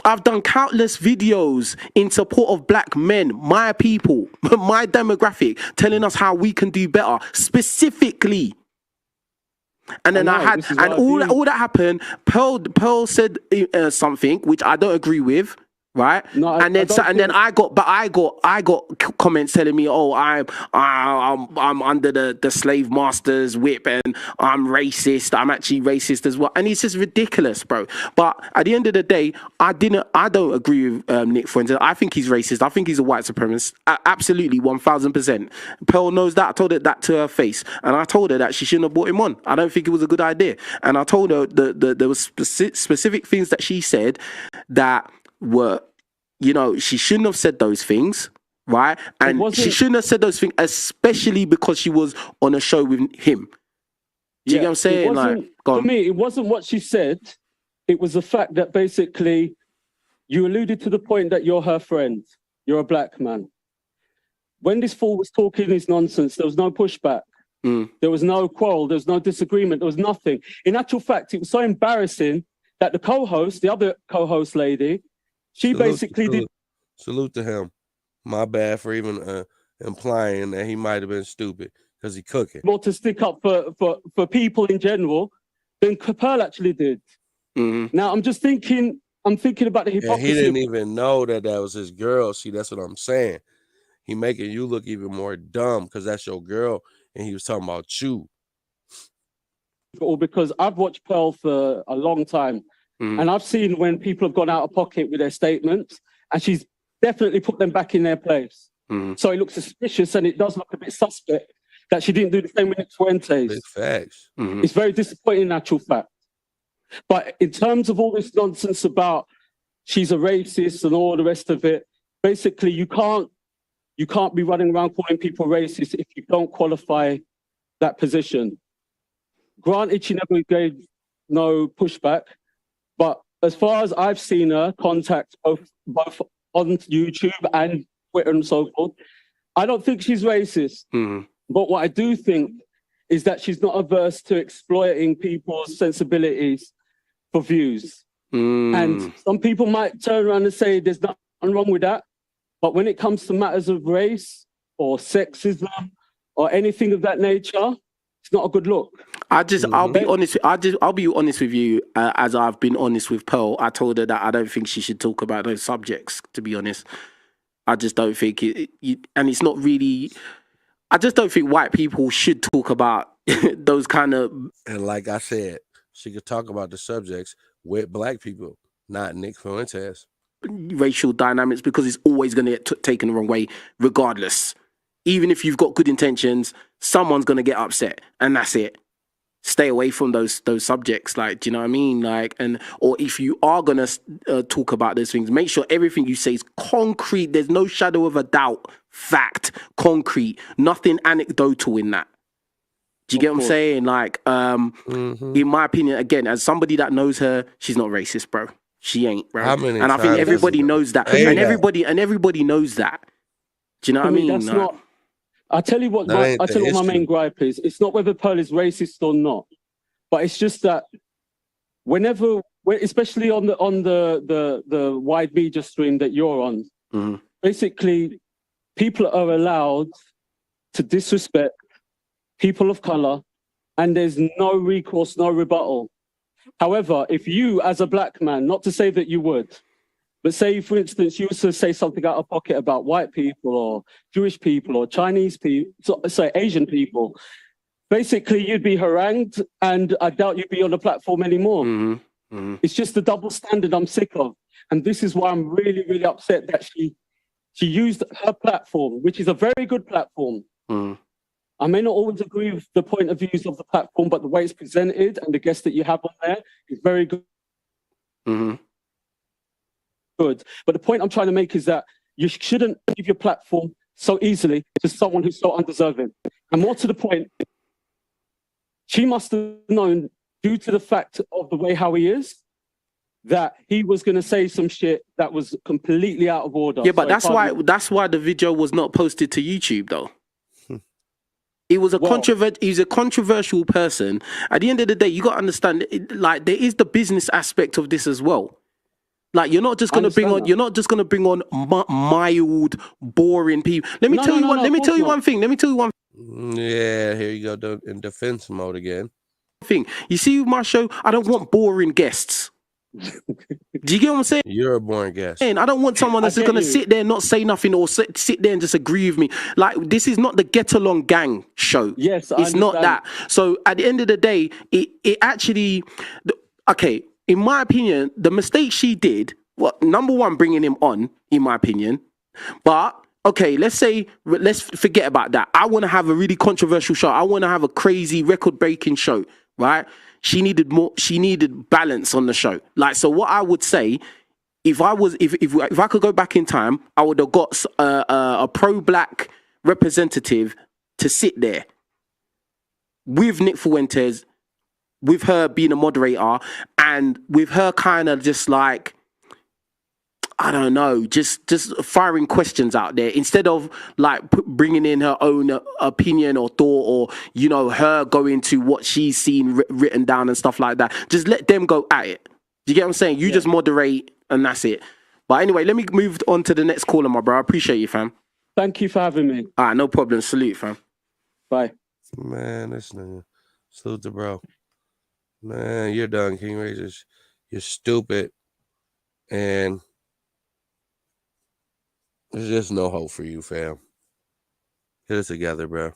I've done countless videos in support of Black men, my people, my demographic, telling us how we can do better, specifically. And then all that happened. Pearl said something which I don't agree with, right? No, then I got comments telling me, oh, I'm under the slave master's whip and I'm racist. I'm actually racist as well, and it's just ridiculous, bro. But at the end of the day, I don't agree with Nick Fuentes. I think he's racist. I think he's a white supremacist. Absolutely, 1000%. Pearl knows that. I told her that to her face, and I told her that she shouldn't have brought him on. I don't think it was a good idea, and I told her there was specific things that she said that were, you know, she shouldn't have said those things, right? And she shouldn't have said those things, especially because she was on a show with him. Do you get what I'm saying? Like, for me, it wasn't what she said. It was the fact that basically you alluded to the point that you're her friend. You're a Black man. When this fool was talking his nonsense, there was no pushback. There was no quarrel. There was no disagreement. There was nothing. In actual fact, it was so embarrassing that the co-host, the other co-host lady, she basically did. Salute to him. My bad for even implying that he might have been stupid because he cooking. More to stick up for people in general than Pearl actually did. Now I'm thinking about the hypocrisy. He didn't even know that was his girl. See, that's what I'm saying. He making you look even more dumb because that's your girl, and he was talking about you. Or because I've watched Pearl for a long time. And I've seen when people have gone out of pocket with their statements, and she's definitely put them back in their place. So it looks suspicious, and it does look a bit suspect that she didn't do the same with Nick Fuentes. Big facts. It's very disappointing in actual fact. But in terms of all this nonsense about she's a racist and all the rest of it, basically you can't be running around calling people racist if you don't qualify that position. Granted, she never gave no pushback. But as far as I've seen her contact both on YouTube and Twitter and so forth, I don't think she's racist. But what I do think is that she's not averse to exploiting people's sensibilities for views. And some people might turn around and say there's nothing wrong with that. But when it comes to matters of race or sexism or anything of that nature, it's not a good look. I'll be honest with you, as I've been honest with Pearl. I told her that I don't think she should talk about those subjects, to be honest. I just don't think and it's not really, I just don't think white people should talk about those kind of. And like I said, she could talk about the subjects with Black people, not Nick Fuentes. Racial dynamics, because it's always going to get taken the wrong way, regardless. Even if you've got good intentions, someone's going to get upset, and that's it. Stay away from those subjects, like, do you know what I mean? Like, or if you are gonna talk about those things, make sure everything you say is concrete. There's no shadow of a doubt, fact, concrete, nothing anecdotal in that. Do you get what I'm saying? Like, in my opinion, again, as somebody that knows her, she's not racist, bro. She ain't, bro. And I think everybody knows that, and everybody knows that. Do you know what I mean? That's not. I tell you what my main gripe is. It's not whether Pearl is racist or not, but it's just that especially on the wide media stream that you're on, basically people are allowed to disrespect people of color, and there's no recourse, no rebuttal. However, if you, as a Black man, not to say that you would, but say, for instance, you also say something out of pocket about white people or Jewish people or Chinese people, sorry, Asian people, basically you'd be harangued, and I doubt you'd be on the platform anymore. It's just the double standard I'm sick of. And this is why I'm really, really upset that she used her platform, which is a very good platform. I may not always agree with the point of views of the platform, but the way it's presented and the guests that you have on there is very good. But the point I'm trying to make is that you shouldn't give your platform so easily to someone who's so undeserving. And more to the point, she must have known, due to the fact of the way how he is, that he was going to say some shit that was completely out of order. Yeah, but that's why the video was not posted to YouTube, though. He was he's a controversial person. At the end of the day, you got to understand, like, there is the business aspect of this as well. Like, you're not just going to bring on mild, boring people. Let me tell you one thing. Yeah, here you go, in defense mode again. You see my show, I don't want boring guests. Do you get what I'm saying? You're a boring guest. I don't want someone that's just going to sit there and not say nothing, or sit there and just agree with me. Like, this is not the Get Along Gang show. Yes, it's not that. So at the end of the day, it actually, okay, in my opinion, the mistake she did, number one, bringing him on, in my opinion. But okay, let's forget about that. I want to have a really controversial show. I want to have a crazy record-breaking show, right? She needed balance on the show. Like, so what I would say, if I could go back in time, I would have got a pro-black representative to sit there with Nick Fuentes, with her being a moderator, and with her kind of just like, I don't know, just firing questions out there instead of like bringing in her own opinion or thought, or, you know, her going to what she's seen written down and stuff like that. Just let them go at it. Do you get what I'm saying? You just moderate and that's it. But anyway, let me move on to the next caller, my bro. I appreciate you, fam. Thank you for having me. All right, no problem. Salute, fam. Bye. Man, this nigga. Salute the bro. Man, you're done, King Richez. You're stupid. And there's just no hope for you, fam. Get it together, bro.